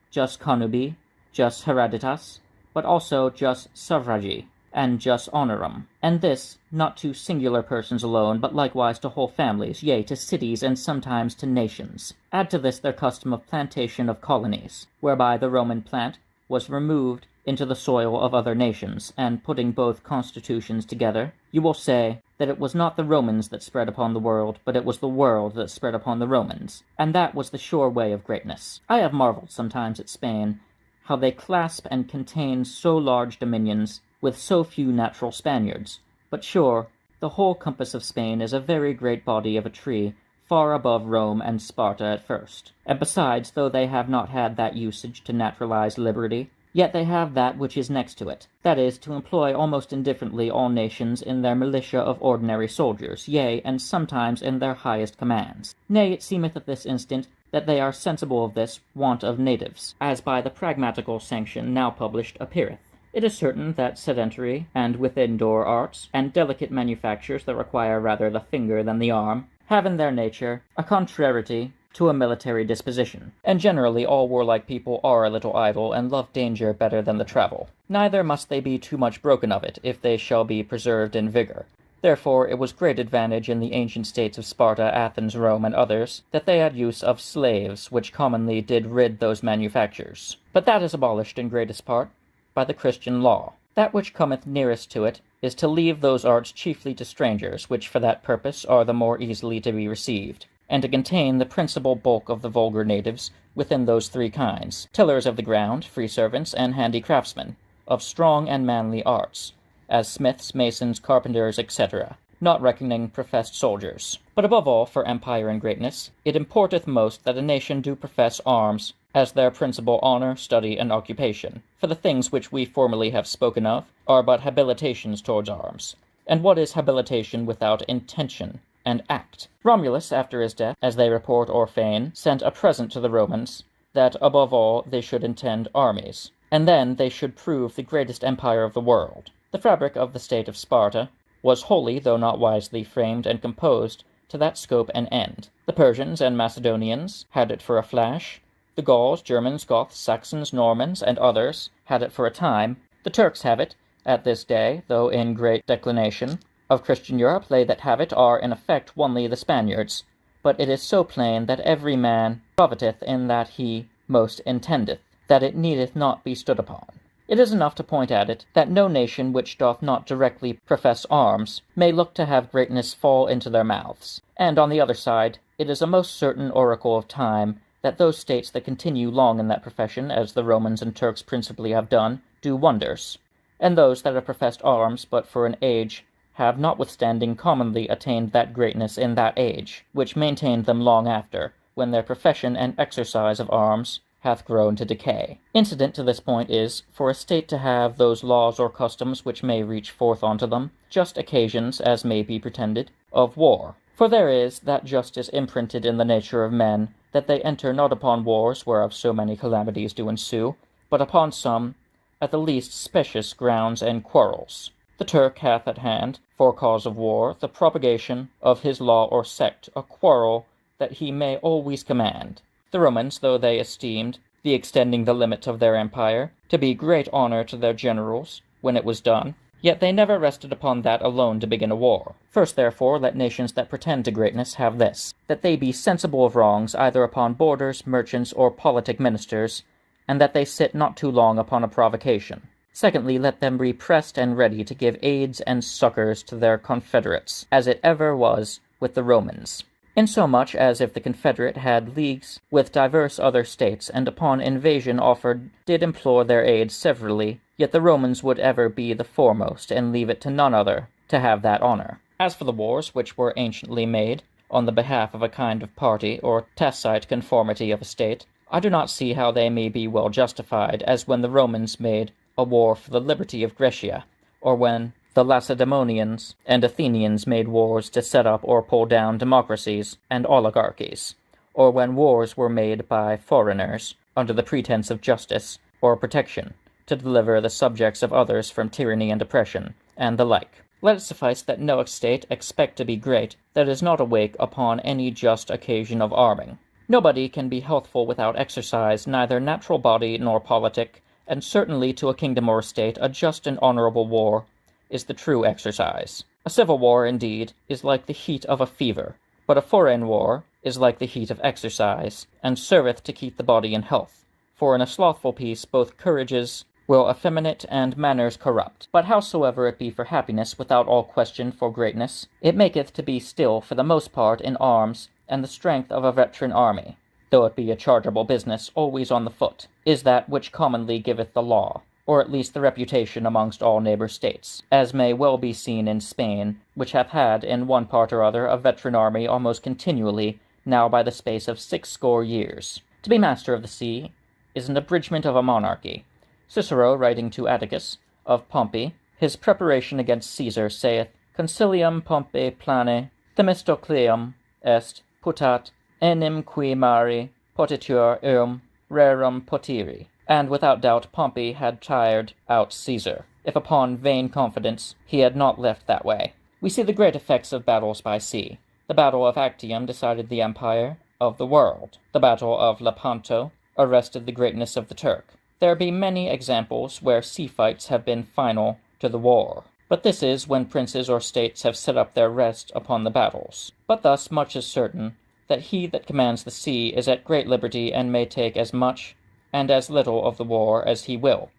jus connubi, jus hereditas, but also jus suffragi, and jus honorum, and this not to singular persons alone, but likewise to whole families, yea, to cities, and sometimes to nations. Add to this their custom of plantation of colonies, whereby the Roman plant was removed into the soil of other nations, and putting both constitutions together, you will say that it was not the Romans that spread upon the world, but it was the world that spread upon the Romans, and that was the sure way of greatness. I have marvelled sometimes at Spain, how they clasp and contain so large dominions with so few natural Spaniards, but sure, the whole compass of Spain is a very great body of a tree, far above Rome and Sparta at first. And besides, though they have not had that usage to naturalize liberty, yet they have that which is next to it, that is, to employ almost indifferently all nations in their militia of ordinary soldiers, yea, and sometimes in their highest commands. Nay, it seemeth at this instant that they are sensible of this want of natives, as by the pragmatical sanction now published appeareth. It is certain that sedentary and within-door arts, and delicate manufactures that require rather the finger than the arm, have in their nature a contrariety to a military disposition, and generally all warlike people are a little idle, and love danger better than the travel. Neither must they be too much broken of it, if they shall be preserved in vigor. Therefore it was great advantage in the ancient states of Sparta, Athens, Rome, and others, that they had use of slaves, which commonly did rid those manufactures. But that is abolished in greatest part by the Christian law. That which cometh nearest to it is to leave those arts chiefly to strangers, which for that purpose are the more easily to be received, and to contain the principal bulk of the vulgar natives within those three kinds, tillers of the ground, free servants, and handicraftsmen, of strong and manly arts, as smiths, masons, carpenters, etc., not reckoning professed soldiers. But above all, for empire and greatness, it importeth most that a nation do profess arms as their principal honor, study, and occupation. For the things which we formerly have spoken of are but habilitations towards arms. And what is habilitation without intention and act? Romulus, after his death, as they report or feign, sent a present to the Romans, that above all they should intend armies, and then they should prove the greatest empire of the world. The fabric of the state of Sparta was wholly, though not wisely, framed and composed to that scope and end. The Persians and Macedonians had it for a flash. The Gauls, Germans, Goths, Saxons, Normans, and others had it for a time. The Turks have it at this day, though in great declination. Of Christian Europe, they that have it are in effect only the Spaniards. But it is so plain that every man profiteth in that he most intendeth, that it needeth not be stood upon. It is enough to point at it, that no nation which doth not directly profess arms may look to have greatness fall into their mouths. And on the other side, it is a most certain oracle of time, that those states that continue long in that profession, as the Romans and Turks principally have done, do wonders. And those that have professed arms but for an age have notwithstanding commonly attained that greatness in that age, which maintained them long after, when their profession and exercise of arms hath grown to decay. Incident to this point is, for a state to have those laws or customs which may reach forth unto them, just occasions, as may be pretended, of war. For there is that justice imprinted in the nature of men, that they enter not upon wars whereof so many calamities do ensue, but upon some, at the least, specious grounds and quarrels. The Turk hath at hand, for cause of war, the propagation of his law or sect, a quarrel that he may always command. The Romans, though they esteemed the extending the limit of their empire to be great honor to their generals when it was done, yet they never rested upon that alone to begin a war. First, therefore, let nations that pretend to greatness have this, that they be sensible of wrongs either upon borders, merchants, or politic ministers, and that they sit not too long upon a provocation. Secondly, let them be pressed and ready to give aids and succors to their confederates, as it ever was with the Romans. Insomuch as if the confederate had leagues with divers other states, and upon invasion offered did implore their aid severally, yet the Romans would ever be the foremost, and leave it to none other to have that honor. As for the wars which were anciently made on the behalf of a kind of party or tacite conformity of a state, I do not see how they may be well justified, as when the Romans made a war for the liberty of Graecia, or when the Lacedaemonians and Athenians made wars to set up or pull down democracies and oligarchies, or when wars were made by foreigners under the pretense of justice or protection to deliver the subjects of others from tyranny and oppression, and the like. Let it suffice that no state expect to be great that is not awake upon any just occasion of arming. Nobody can be healthful without exercise, neither natural body nor politic, and certainly to a kingdom or state a just and honorable war is the true exercise. A civil war, indeed, is like the heat of a fever, but a foreign war is like the heat of exercise, and serveth to keep the body in health. For in a slothful peace both courages will effeminate and manners corrupt. But howsoever it be for happiness, without all question for greatness, it maketh to be still for the most part in arms, and the strength of a veteran army, though it be a chargeable business, always on the foot, is that which commonly giveth the law, or at least the reputation amongst all neighbour states, as may well be seen in Spain, which hath had in one part or other a veteran army almost continually, now by the space of 60 years. To be master of the sea is an abridgment of a monarchy. Cicero, writing to Atticus of Pompey, his preparation against Caesar, saith, Concilium Pompei plane Themistocleum est putat enim qui mari potitur rerum potiri, and without doubt Pompey had tired out Caesar, if upon vain confidence he had not left that way. We see the great effects of battles by sea. The battle of Actium decided the empire of the world. The battle of Lepanto arrested the greatness of the Turk. There be many examples where sea fights have been final to the war. But this is when princes or states have set up their rest upon the battles. But thus much is certain, that he that commands the sea is at great liberty and may take as much and as little of the war as he will,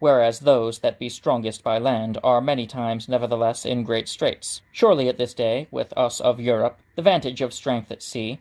whereas those that be strongest by land are many times nevertheless in great straits. Surely at this day, with us of Europe, the vantage of strength at sea,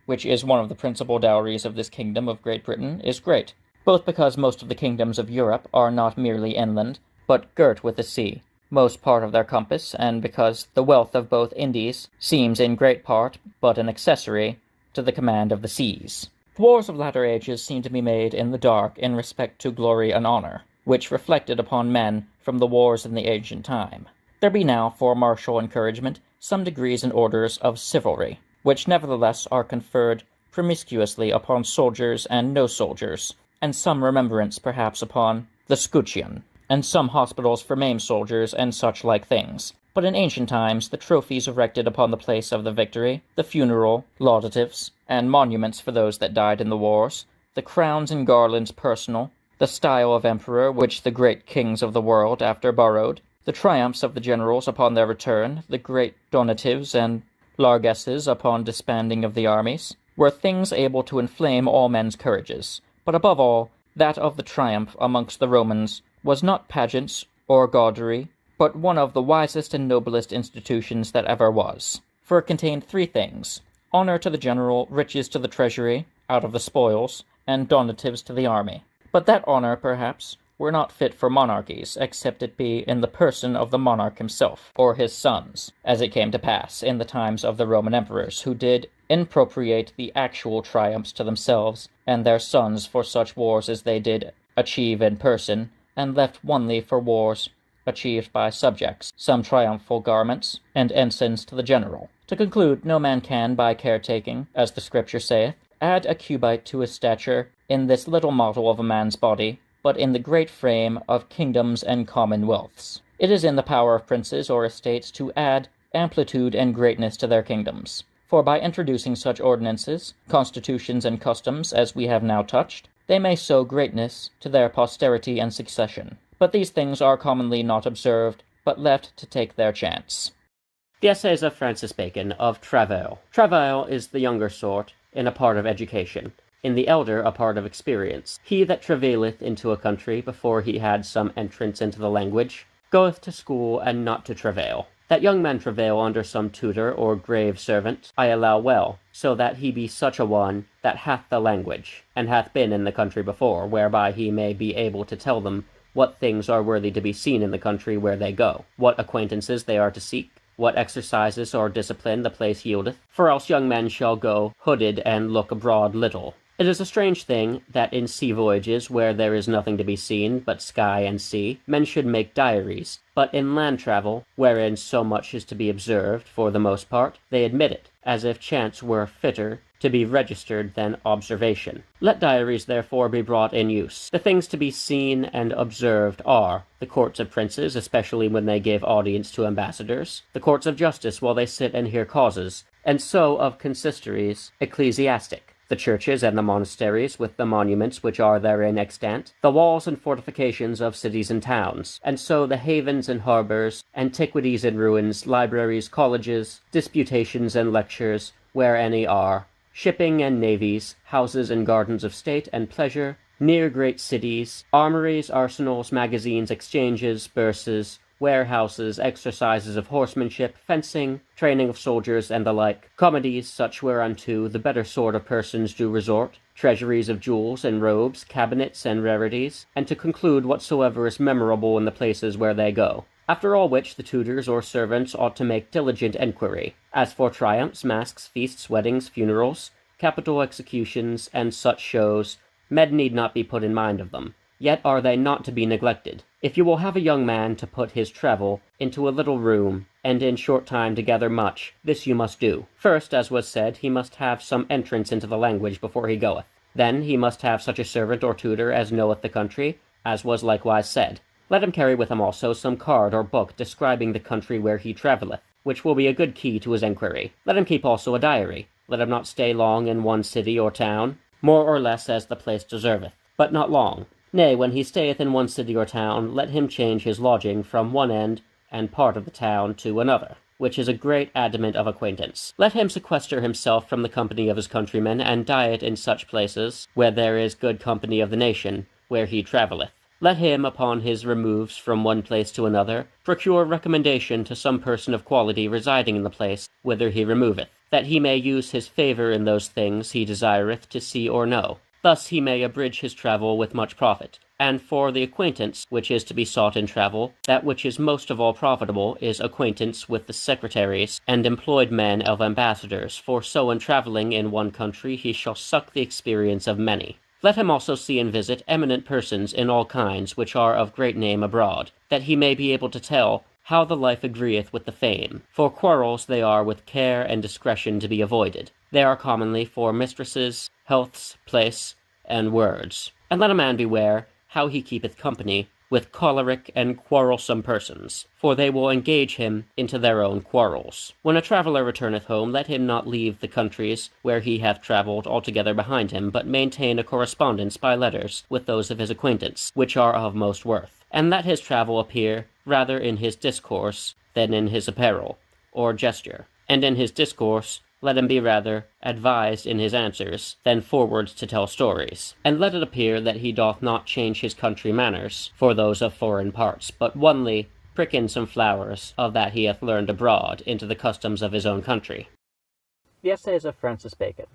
which is one of the principal dowries of this kingdom of Great Britain, is great, both because most of the kingdoms of Europe are not merely inland, but girt with the sea, most part of their compass, and because the wealth of both Indies seems in great part but an accessory to the command of the seas. The wars of latter ages seem to be made in the dark in respect to glory and honor, which reflected upon men from the wars in the ancient time. There be now, for martial encouragement, some degrees and orders of chivalry, which nevertheless are conferred promiscuously upon soldiers and no soldiers, and some remembrance perhaps upon the scutcheon, and some hospitals for maimed soldiers, and such like things. But in ancient times the trophies erected upon the place of the victory, the funeral, laudatives, and monuments for those that died in the wars, the crowns and garlands personal, the style of emperor which the great kings of the world after borrowed, the triumphs of the generals upon their return, the great donatives and largesses upon disbanding of the armies, were things able to inflame all men's courages. But above all, that of the triumph amongst the Romans was not pageants or gaudery, but one of the wisest and noblest institutions that ever was. For it contained three things: honor to the general, riches to the treasury, out of the spoils, and donatives to the army. But that honor, perhaps, were not fit for monarchies, except it be in the person of the monarch himself, or his sons, as it came to pass in the times of the Roman emperors, who did impropriate the actual triumphs to themselves and their sons for such wars as they did achieve in person, and left only for wars achieved by subjects, some triumphal garments, and ensigns to the general. To conclude, no man can, by caretaking, as the Scripture saith, add a cubit to his stature in this little model of a man's body, but in the great frame of kingdoms and commonwealths. It is in the power of princes or estates to add amplitude and greatness to their kingdoms. For by introducing such ordinances, constitutions, and customs as we have now touched, they may sow greatness to their posterity and succession. But these things are commonly not observed, but left to take their chance. The Essays of Francis Bacon of Travail. Travail is the younger sort, in a part of education, in the elder a part of experience. He that travaileth into a country before he had some entrance into the language, goeth to school and not to travail. That young man travail under some tutor or grave servant, I allow well, so that he be such a one that hath the language, and hath been in the country before, whereby he may be able to tell them what things are worthy to be seen in the country where they go, what acquaintances they are to seek, what exercises or discipline the place yieldeth, for else young men shall go hooded and look abroad little. It is a strange thing that in sea voyages, where there is nothing to be seen but sky and sea, men should make diaries, but in land travel, wherein so much is to be observed, for the most part, they admit it, as if chance were fitter to be registered than observation. Let diaries therefore be brought in use. The things to be seen and observed are the courts of princes, especially when they give audience to ambassadors, the courts of justice while they sit and hear causes, and so of consistories ecclesiastic, the churches and the monasteries with the monuments which are therein extant, the walls and fortifications of cities and towns, and so the havens and harbours, antiquities and ruins, libraries, colleges, disputations and lectures, where any are, shipping and navies, houses and gardens of state and pleasure, near great cities, armories, arsenals, magazines, exchanges, bourses, warehouses, exercises of horsemanship, fencing, training of soldiers, and the like, comedies such whereunto the better sort of persons do resort, treasuries of jewels and robes, cabinets and rarities, and to conclude whatsoever is memorable in the places where they go. After all which the tutors or servants ought to make diligent enquiry. As for triumphs, masques, feasts, weddings, funerals, capital executions, and such shows, men need not be put in mind of them. Yet are they not to be neglected. If you will have a young man to put his travel into a little room, and in short time to gather much, this you must do. First, as was said, he must have some entrance into the language before he goeth. Then he must have such a servant or tutor as knoweth the country, as was likewise said. Let him carry with him also some card or book describing the country where he travelleth, which will be a good key to his enquiry. Let him keep also a diary. Let him not stay long in one city or town, more or less as the place deserveth, but not long. Nay, when he stayeth in one city or town, let him change his lodging from one end and part of the town to another, which is a great adamant of acquaintance. Let him sequester himself from the company of his countrymen, and diet in such places where there is good company of the nation, where he travelleth. Let him, upon his removes from one place to another, procure recommendation to some person of quality residing in the place whither he removeth, that he may use his favour in those things he desireth to see or know. Thus he may abridge his travel with much profit. And for the acquaintance which is to be sought in travel, that which is most of all profitable is acquaintance with the secretaries and employed men of ambassadors, for so in travelling in one country he shall suck the experience of many. Let him also see and visit eminent persons in all kinds which are of great name abroad, that he may be able to tell how the life agreeth with the fame. For quarrels they are with care and discretion to be avoided. They are commonly for mistresses, healths, place, and words. And let a man beware how he keepeth company with choleric and quarrelsome persons, for they will engage him into their own quarrels. When a traveller returneth home, let him not leave the countries where he hath travelled altogether behind him, but maintain a correspondence by letters with those of his acquaintance, which are of most worth. And let his travel appear rather in his discourse than in his apparel, or gesture. And in his discourse let him be rather advised in his answers than forwards to tell stories. And let it appear that he doth not change his country manners for those of foreign parts, but onely prick in some flowers of that he hath learned abroad into the customs of his own country. The Essays of Francis Bacon,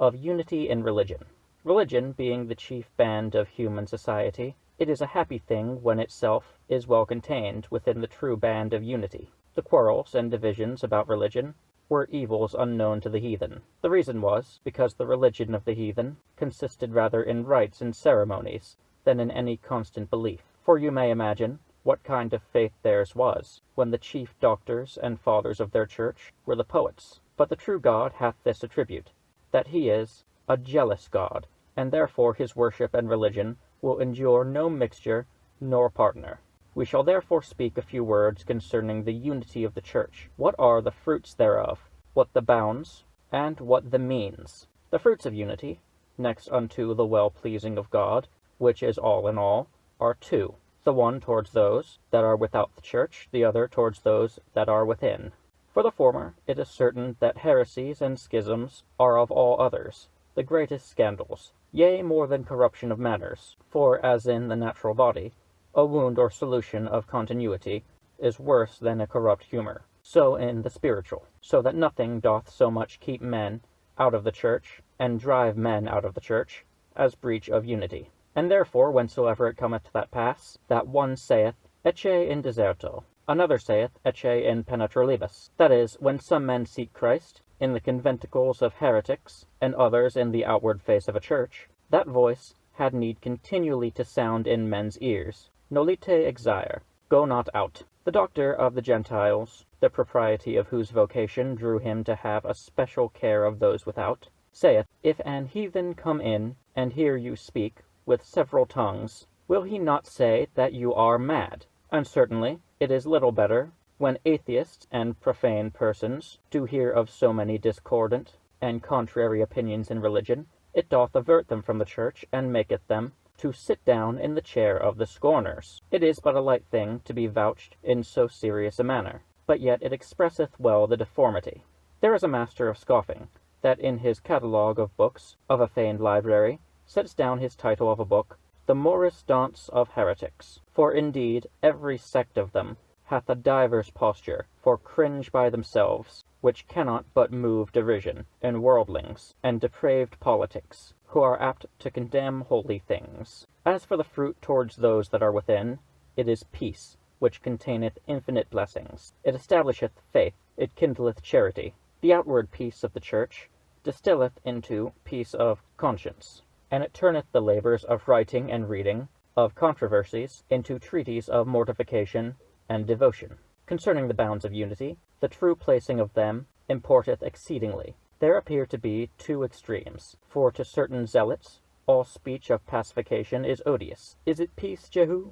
of Unity in Religion. Religion being the chief band of human society, it is a happy thing when itself is well contained within the true band of unity. The quarrels and divisions about religion were evils unknown to the heathen. The reason was, because the religion of the heathen consisted rather in rites and ceremonies than in any constant belief. For you may imagine what kind of faith theirs was, when the chief doctors and fathers of their church were the poets. But the true God hath this attribute, that he is a jealous God, and therefore his worship and religion will endure no mixture nor partner. We shall therefore speak a few words concerning the unity of the Church. What are the fruits thereof, what the bounds, and what the means? The fruits of unity, next unto the well-pleasing of God, which is all in all, are two, the one towards those that are without the Church, the other towards those that are within. For the former, it is certain that heresies and schisms are of all others the greatest scandals, yea, more than corruption of manners. For as in the natural body, a wound or solution of continuity is worse than a corrupt humor, so in the spiritual, so that nothing doth so much keep men out of the church, and drive men out of the church, as breach of unity. And therefore, whensoever it cometh to that pass, that one saith, Ecce in deserto, another saith, Ecce in penetralibus, that is, when some men seek Christ in the conventicles of heretics, and others in the outward face of a church, that voice had need continually to sound in men's ears, Nolite exire, go not out. The doctor of the Gentiles, the propriety of whose vocation drew him to have a special care of those without, saith, If an heathen come in, and hear you speak with several tongues, will he not say that you are mad? And certainly it is little better, when atheists and profane persons do hear of so many discordant and contrary opinions in religion, it doth avert them from the church, and maketh them to sit down in the chair of the scorners. It is but a light thing to be vouched in so serious a manner, but yet it expresseth well the deformity. There is a master of scoffing, that in his catalogue of books of a feigned library sets down his title of a book, The Morris Dance of Heretics. For indeed every sect of them hath a divers posture, for cringe by themselves, which cannot but move derision, in worldlings and depraved politics, who are apt to condemn holy things. As for the fruit towards those that are within, it is peace, which containeth infinite blessings. It establisheth faith, it kindleth charity. The outward peace of the church distilleth into peace of conscience, and it turneth the labours of writing and reading, of controversies, into treaties of mortification and devotion. Concerning the bounds of unity, the true placing of them importeth exceedingly. There appear to be two extremes, for to certain zealots All speech of pacification is odious. Is it peace, Jehu?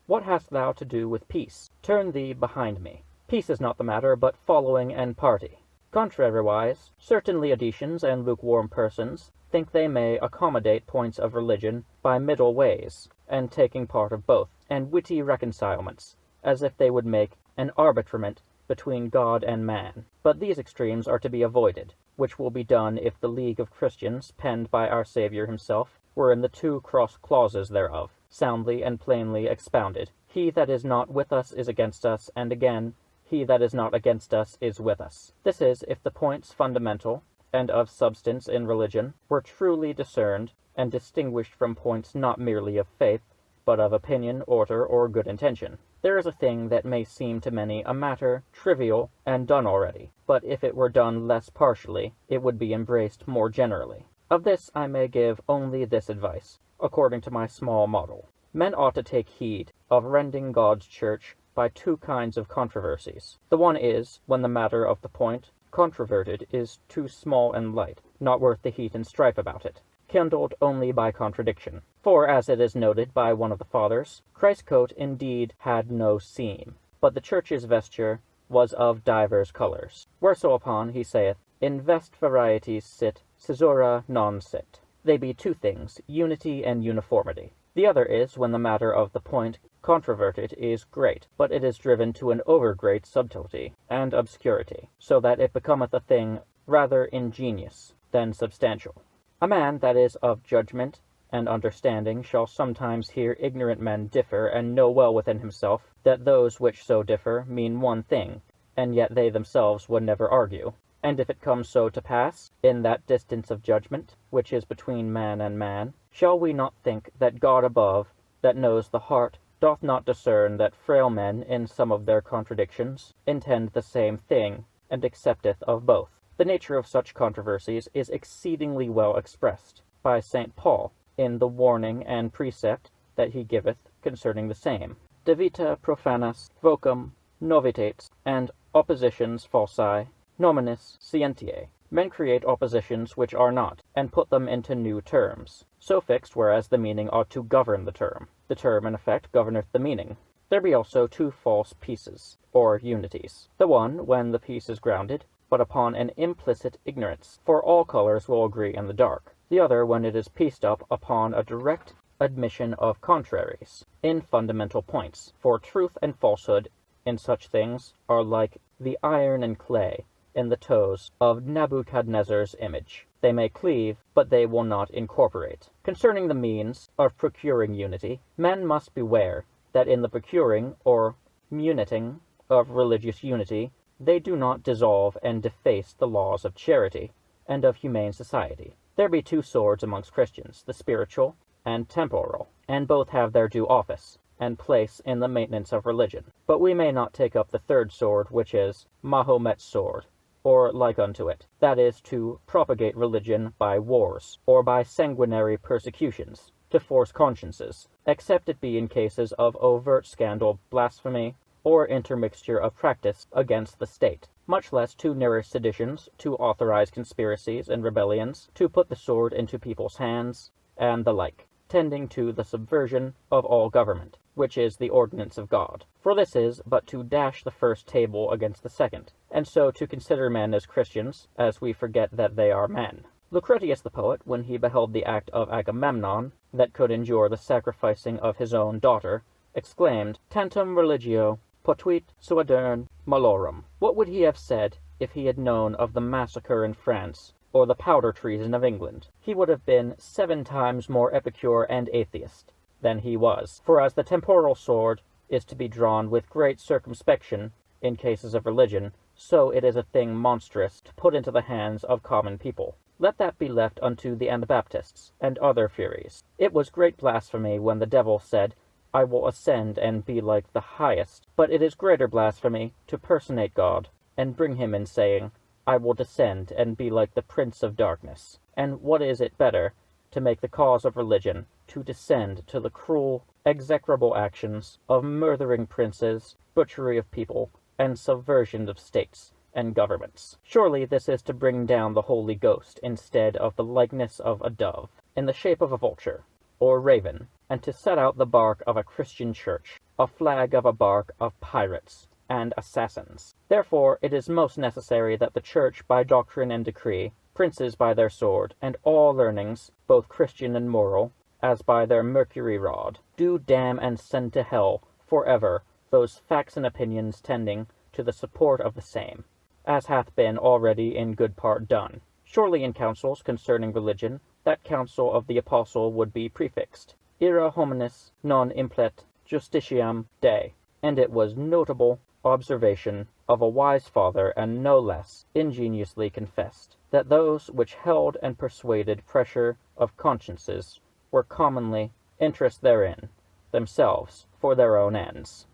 What hast thou to do with peace? Turn thee behind me. Peace is not the matter, but following and party. Contrariwise, certain Laodiceans and lukewarm persons think they may accommodate points of religion by middle ways, and taking part of both, and witty reconcilements, as if they would make an arbitrament between God and man. But these extremes are to be avoided, which will be done if the League of Christians, penned by our Saviour himself, were in the 2 cross clauses thereof, soundly and plainly expounded. He that is not with us is against us, and again, he that is not against us is with us. This is, if the points fundamental and of substance in religion were truly discerned, and distinguished from points not merely of faith, but of opinion, order, or good intention. There is a thing that may seem to many a matter trivial and done already, but if it were done less partially, it would be embraced more generally. Of this I may give only this advice, according to my small model. Men ought to take heed of rending God's church by 2 kinds of controversies. The one is, when the matter of the point controverted is too small and light, not worth the heat and strife about it, kindled only by contradiction. For, as it is noted by one of the fathers, Christ's coat indeed had no seam, but the church's vesture was of divers colours. Wheresoupon he saith, In vest varieties sit, caesura non sit. They be 2 things, unity and uniformity. The other is, when the matter of the point controverted is great, but it is driven to an over-great subtlety and obscurity, so that it becometh a thing rather ingenious than substantial. A man that is of judgment and understanding shall sometimes hear ignorant men differ, and know well within himself that those which so differ mean one thing, and yet they themselves would never argue. And if it come so to pass, in that distance of judgment, which is between man and man, shall we not think that God above, that knows the heart, doth not discern that frail men, in some of their contradictions, intend the same thing, and accepteth of both? The nature of such controversies is exceedingly well expressed by St. Paul in the warning and precept that he giveth concerning the same. De vita profanas vocum novitates, and oppositions falsae nominis scientiae. Men create oppositions which are not, and put them into new terms, so fixed, whereas the meaning ought to govern the term. The term, in effect, governeth the meaning. There be also 2 false pieces, or unities. The one, when the piece is grounded, but upon an implicit ignorance, for all colours will agree in the dark. The other, when it is pieced up upon a direct admission of contraries, in fundamental points. For truth and falsehood in such things are like the iron and clay in the toes of Nebuchadnezzar's image. They may cleave, but they will not incorporate. Concerning the means of procuring unity, men must beware that in the procuring or muniting of religious unity, they do not dissolve and deface the laws of charity and of humane society. There be 2 swords amongst Christians, the spiritual and temporal, and both have their due office and place in the maintenance of religion. But we may not take up the 3rd sword, which is Mahomet's sword, or like unto it, that is, to propagate religion by wars, or by sanguinary persecutions, to force consciences, except it be in cases of overt scandal, blasphemy, or intermixture of practice against the state, much less to nourish seditions, to authorize conspiracies and rebellions, to put the sword into people's hands, and the like, tending to the subversion of all government, which is the ordinance of God. For this is but to dash the first table against the second, and so to consider men as Christians, as we forget that they are men. Lucretius the poet, when he beheld the act of Agamemnon, that could endure the sacrificing of his own daughter, exclaimed, Tantum religio potuit suadern malorum. What would he have said if he had known of the massacre in France, or the powder treason of England? He would have been 7 times more epicure and atheist than he was. For as the temporal sword is to be drawn with great circumspection in cases of religion, so it is a thing monstrous to put into the hands of common people. Let that be left unto the Anabaptists and other furies. It was great blasphemy when the devil said, I will ascend and be like the highest. But it is greater blasphemy to personate God, and bring him in saying, I will descend and be like the prince of darkness. And what is it better, to make the cause of religion, to descend to the cruel, execrable actions of murdering princes, butchery of people, and subversion of states and governments? Surely this is to bring down the Holy Ghost instead of the likeness of a dove. in the shape of a vulture, or raven, and to set out the bark of a Christian church, a flag of a bark of pirates and assassins. Therefore it is most necessary that the Church by doctrine and decree, princes by their sword, and all learnings, both Christian and moral, as by their mercury rod, do damn and send to hell for ever those facts and opinions tending to the support of the same, as hath been already in good part done. Surely in councils concerning religion, that counsel of the apostle would be prefixed, Ira hominis non implet justitiam Dei, and it was notable observation of a wise father, and no less ingeniously confessed, that those which held and persuaded pressure of consciences were commonly interest therein, themselves for their own ends.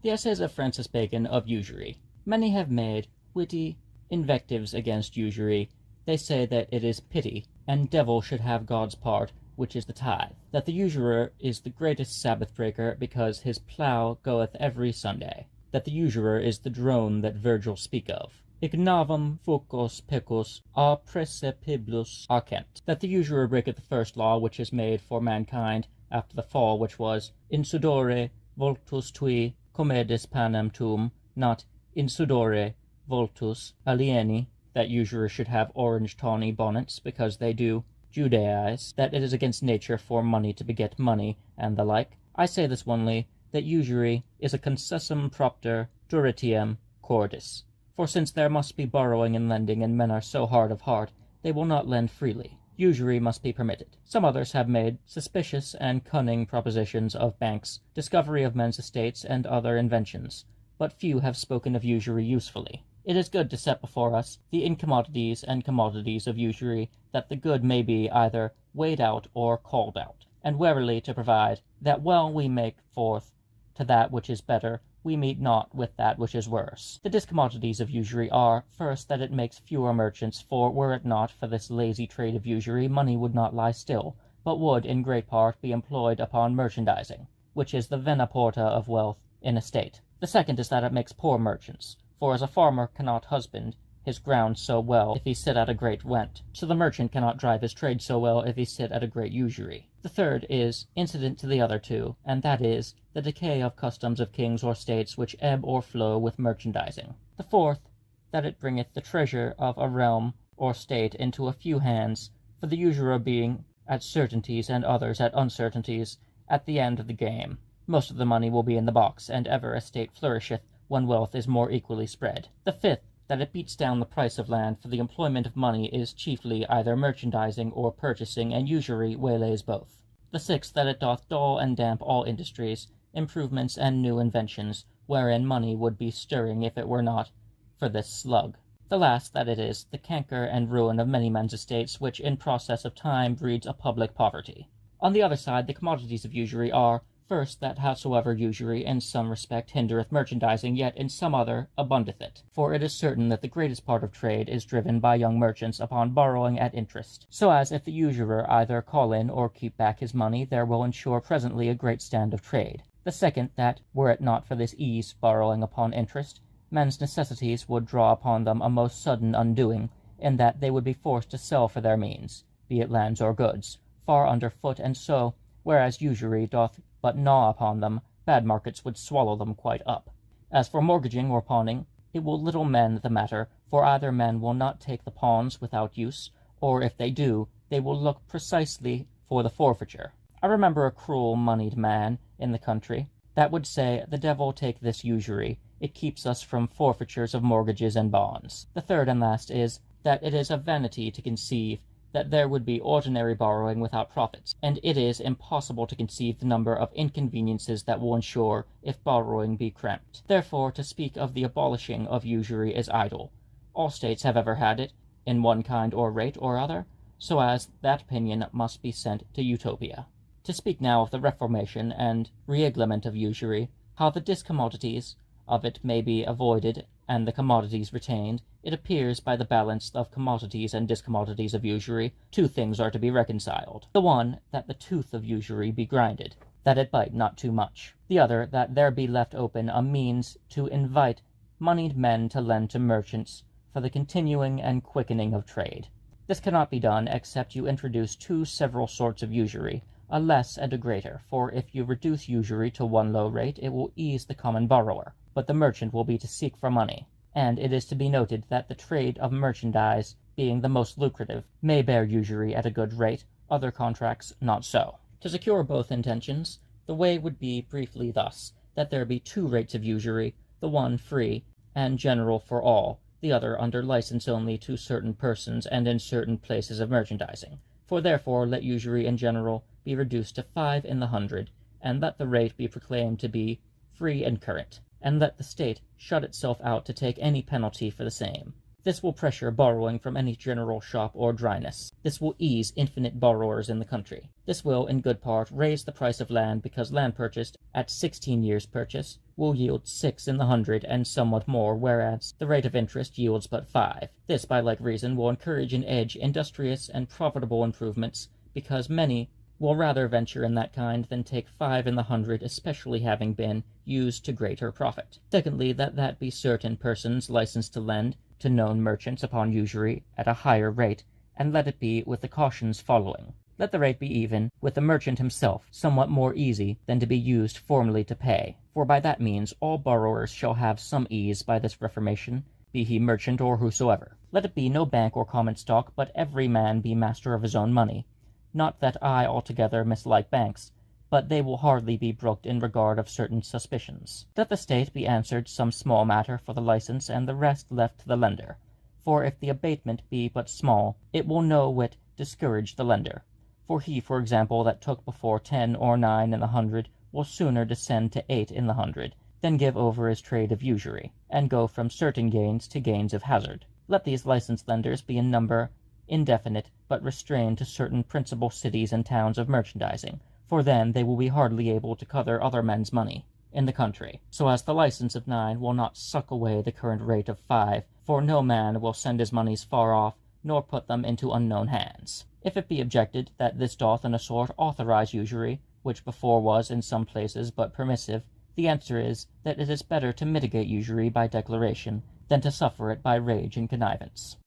The Essays of Francis Bacon of Usury. Many have made witty invectives against usury. They say that it is pity, and devil should have God's part, which is the tithe, that the usurer is the greatest Sabbath breaker because his plough goeth every Sunday, that the usurer is the drone that Virgil speak of, Ignavum focos pecus a praecipiblus arcent, that the usurer breaketh the first law which is made for mankind after the fall, which was, in sudore voltus tui comedis panem tuum, not in sudore voltus alieni, that usurers should have orange tawny bonnets because they do Judaize, that it is against nature for money to beget money, and the like. I say this only, that usury is a concessum propter duritiam cordis. For since there must be borrowing and lending, and men are so hard of heart, they will not lend freely. Usury must be permitted. Some others have made suspicious and cunning propositions of banks, discovery of men's estates, and other inventions, but few have spoken of usury usefully. It is good to set before us the incommodities and commodities of usury, that the good may be either weighed out or called out, and warily to provide that while we make forth to that which is better, we meet not with that which is worse. The discommodities of usury are, first, that it makes fewer merchants, for were it not for this lazy trade of usury, money would not lie still, but would in great part be employed upon merchandising, which is the vena porta of wealth in a state. The second is that it makes poor merchants, for as a farmer cannot husband his ground so well if he sit at a great rent, so the merchant cannot drive his trade so well if he sit at a great usury. The third is incident to the other two, and that is the decay of customs of kings or states which ebb or flow with merchandising. The fourth, that it bringeth the treasure of a realm or state into a few hands, for the usurer being at certainties and others at uncertainties at the end of the game. Most of the money will be in the box, and ever a state flourisheth when wealth is more equally spread. The fifth, that it beats down the price of land, for the employment of money is chiefly either merchandising or purchasing, and usury waylays both. The sixth, that it doth dull and damp all industries, improvements, and new inventions, wherein money would be stirring if it were not for this slug. The last, that it is the canker and ruin of many men's estates, which in process of time breeds a public poverty. On the other side, the commodities of usury are, first, that howsoever usury in some respect hindereth merchandising, yet in some other abundeth it. For it is certain that the greatest part of trade is driven by young merchants upon borrowing at interest, so as if the usurer either call in or keep back his money, there will ensure presently a great stand of trade. The second, that, were it not for this ease borrowing upon interest, men's necessities would draw upon them a most sudden undoing, in that they would be forced to sell for their means, be it lands or goods, far under foot, and so, whereas usury doth but gnaw upon them, bad markets would swallow them quite up. As for mortgaging or pawning, it will little mend the matter, for either men will not take the pawns without use, or if they do, they will look precisely for the forfeiture. I remember a cruel moneyed man in the country that would say, the devil take this usury, it keeps us from forfeitures of mortgages and bonds. The third and last is, that it is a vanity to conceive that there would be ordinary borrowing without profits, and it is impossible to conceive the number of inconveniences that will ensure if borrowing be cramped. Therefore, to speak of the abolishing of usury is idle. All states have ever had it, in one kind or rate or other, so as that opinion must be sent to Utopia. To speak now of the reformation and reaglement of usury, how the discommodities of it may be avoided and the commodities retained, it appears by the balance of commodities and discommodities of usury, two things are to be reconciled. The one, that the tooth of usury be grinded, that it bite not too much. The other, that there be left open a means to invite moneyed men to lend to merchants for the continuing and quickening of trade. This cannot be done except you introduce two several sorts of usury, a less and a greater, for if you reduce usury to one low rate, it will ease the common borrower, but the merchant will be to seek for money. And it is to be noted that the trade of merchandise, being the most lucrative, may bear usury at a good rate, other contracts not so. To secure both intentions, the way would be briefly thus, that there be two rates of usury, the one free and general for all, the other under license only to certain persons and in certain places of merchandising. For therefore let usury in general be reduced to 5 in the 100, and let the rate be proclaimed to be free and current, and let the state shut itself out to take any penalty for the same. This will pressure borrowing from any general shop or dryness. This will ease infinite borrowers in the country. This will, in good part, raise the price of land, because land purchased at 16 years' purchase will yield 6 in the 100 and somewhat more, whereas the rate of interest yields but 5. This, by like reason, will encourage and edge industrious and profitable improvements, because many will rather venture in that kind than take 5 in the 100, especially having been used to greater profit. Secondly, that be certain persons licensed to lend to known merchants upon usury at a higher rate, and let it be with the cautions following. Let the rate be even with the merchant himself, somewhat more easy than to be used formerly to pay, for by that means all borrowers shall have some ease by this reformation, be he merchant or whosoever. Let it be no bank or common stock, but every man be master of his own money. Not that I altogether mislike banks, but they will hardly be brooked in regard of certain suspicions. Let the state be answered some small matter for the license, and the rest left to the lender. For if the abatement be but small, it will no whit discourage the lender. For he, for example, that took before 10 or 9 in the 100 will sooner descend to 8 in the 100 than give over his trade of usury, and go from certain gains to gains of hazard. Let these licensed lenders be in number indefinite, but restrained to certain principal cities and towns of merchandising, for then they will be hardly able to cover other men's money in the country, so as the license of 9 will not suck away the current rate of 5, for no man will send his monies far off, nor put them into unknown hands. If it be objected that this doth in a sort authorize usury, which before was in some places but permissive, the answer is that it is better to mitigate usury by declaration than to suffer it by rage and connivance.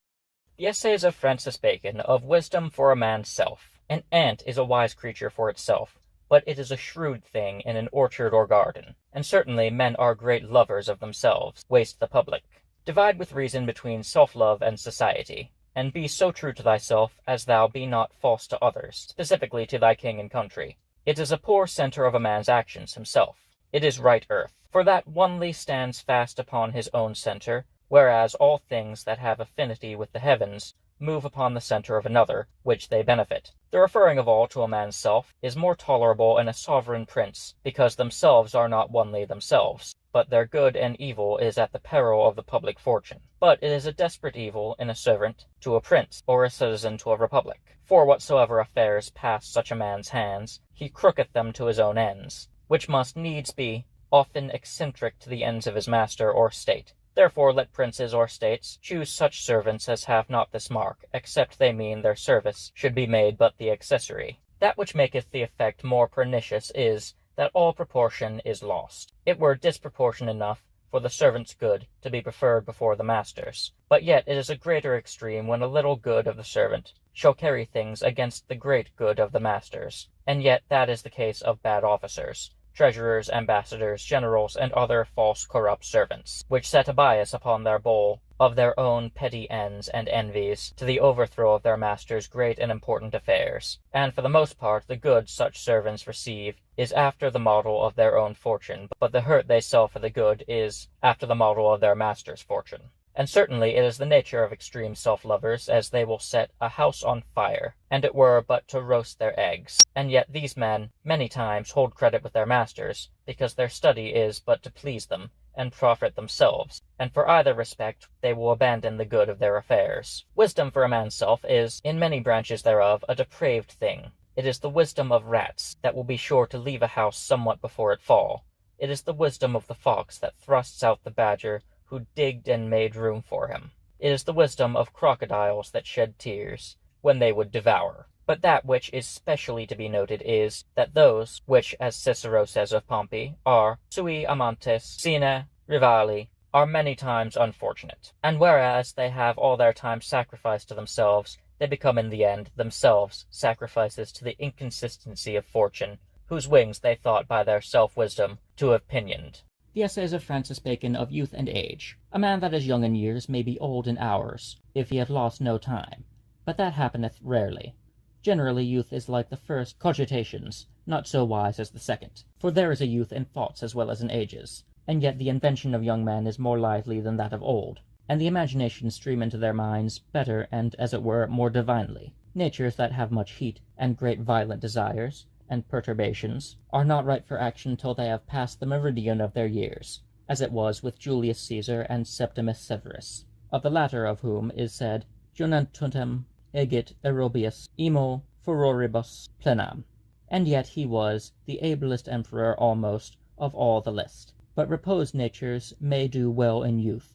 The Essays of Francis Bacon, of Wisdom for a Man's Self. An ant is a wise creature for itself, but it is a shrewd thing in an orchard or garden, and certainly men are great lovers of themselves, waste the public. Divide with reason between self-love and society, and be so true to thyself as thou be not false to others, specifically to thy king and country. It is a poor centre of a man's actions himself. It is right earth, for that onely stands fast upon his own centre, whereas all things that have affinity with the heavens move upon the centre of another, which they benefit. The referring of all to a man's self is more tolerable in a sovereign prince, because themselves are not only themselves, but their good and evil is at the peril of the public fortune. But it is a desperate evil in a servant to a prince, or a citizen to a republic. For whatsoever affairs pass such a man's hands, he crooketh them to his own ends, which must needs be often eccentric to the ends of his master or state. Therefore let princes or states choose such servants as have not this mark, except they mean their service should be made but the accessory. That which maketh the effect more pernicious is, that all proportion is lost. It were disproportion enough for the servant's good to be preferred before the master's, but yet it is a greater extreme when a little good of the servant shall carry things against the great good of the master's, and yet that is the case of bad officers, treasurers, ambassadors, generals, and other false corrupt servants, which set a bias upon their bowl of their own petty ends and envies to the overthrow of their masters' great and important affairs. And for the most part the good such servants receive is after the model of their own fortune, but the hurt they sell for the good is after the model of their master's fortune. And certainly it is the nature of extreme self-lovers, as they will set a house on fire, and it were but to roast their eggs. And yet these men many times hold credit with their masters, because their study is but to please them, and profit themselves, and for either respect they will abandon the good of their affairs. Wisdom for a man's self is, in many branches thereof, a depraved thing. It is the wisdom of rats, that will be sure to leave a house somewhat before it fall. It is the wisdom of the fox, that thrusts out the badger, who digged and made room for him. It is the wisdom of crocodiles that shed tears when they would devour. But that which is specially to be noted is, that those which, as Cicero says of Pompey, are sui amantes sine rivali, are many times unfortunate. And whereas they have all their time sacrificed to themselves, They become in the end, themselves, sacrifices to the inconsistency of fortune, whose wings they thought by their self-wisdom to have pinioned. The Essays of Francis Bacon of Youth and Age. A man that is young in years may be old in hours, if he have lost no time, but that happeneth rarely. Generally youth is like the first cogitations, not so wise as the second. For there is a youth in thoughts as well as in ages, and yet the invention of young men is more lively than that of old, and the imagination stream into their minds better and, as it were, more divinely. Natures that have much heat, and great violent desires, and perturbations, are not ripe for action till they have passed the meridian of their years, as it was with Julius Caesar and Septimus Severus, of the latter of whom is said, Juventutem egit aerobius imo furoribus plenam, and yet he was the ablest emperor almost of all the list. But reposed natures may do well in youth,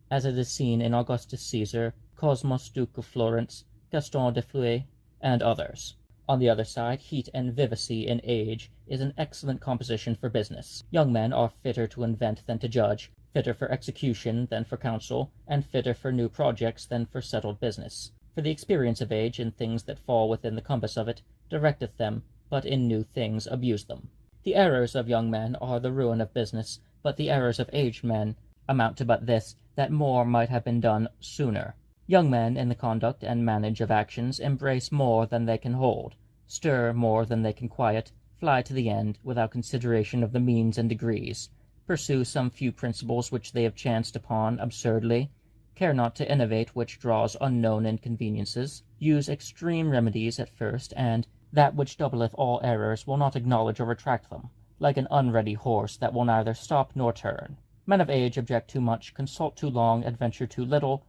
as it is seen in Augustus Caesar, Cosmos Duke of Florence, Gaston de Fleury, and others. On the other side, heat and vivacy in age is an excellent composition for business. Young men are fitter to invent than to judge, fitter for execution than for counsel, and fitter for new projects than for settled business. For the experience of age in things that fall within the compass of it directeth them, but in new things abuse them. The errors of young men are the ruin of business, but the errors of aged men amount to but this, that more might have been done sooner. Young men in the conduct and manage of actions embrace more than they can hold, stir more than they can quiet, fly to the end without consideration of the means and degrees, pursue some few principles which they have chanced upon absurdly, care not to innovate which draws unknown inconveniences, use extreme remedies at first, and that which doubleth all errors will not acknowledge or retract them, like an unready horse that will neither stop nor turn. Men of age object too much, consult too long, adventure too little,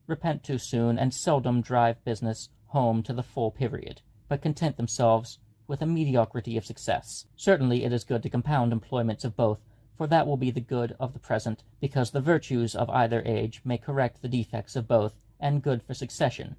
repent too soon, and seldom drive business home to the full period, but content themselves with a mediocrity of success. Certainly it is good to compound employments of both, for that will be the good of the present, because the virtues of either age may correct the defects of both, and good for succession,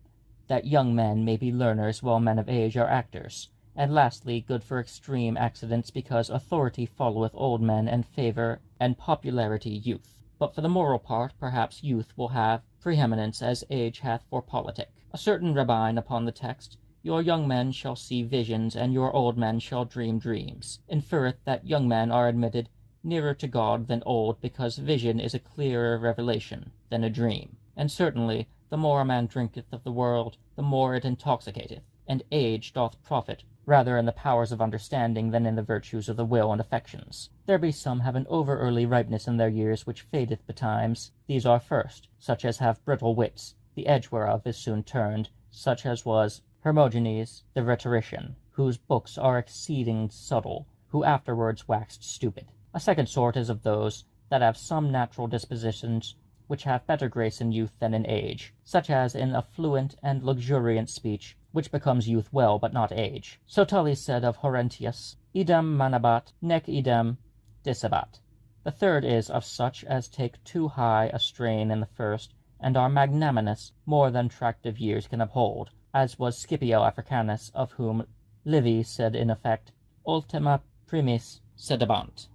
that young men may be learners while men of age are actors, and lastly good for extreme accidents, because authority followeth old men, and favour and popularity youth. But for the moral part, perhaps youth will have preeminence as age hath for politic. A certain rabbin upon the text, your young men shall see visions, and your old men shall dream dreams, inferreth that young men are admitted nearer to God than old, because vision is a clearer revelation than a dream. And certainly the more a man drinketh of the world, the more it intoxicateth, and age doth profit rather in the powers of understanding than in the virtues of the will and affections. There be some have an over-early ripeness in their years, which fadeth betimes. These are first, such as have brittle wits, the edge whereof is soon turned, such as was Hermogenes the rhetorician, whose books are exceeding subtle, who afterwards waxed stupid. A second sort is of those that have some natural dispositions which have better grace in youth than in age, such as in a fluent and luxuriant speech, which becomes youth well, but not age. So Tully said of Horentius, idem manabat, nec idem disabat. The third is of such as take too high a strain in the first, and are magnanimous more than tractive years can uphold, as was Scipio Africanus, of whom Livy said in effect, ultima primis sedebant.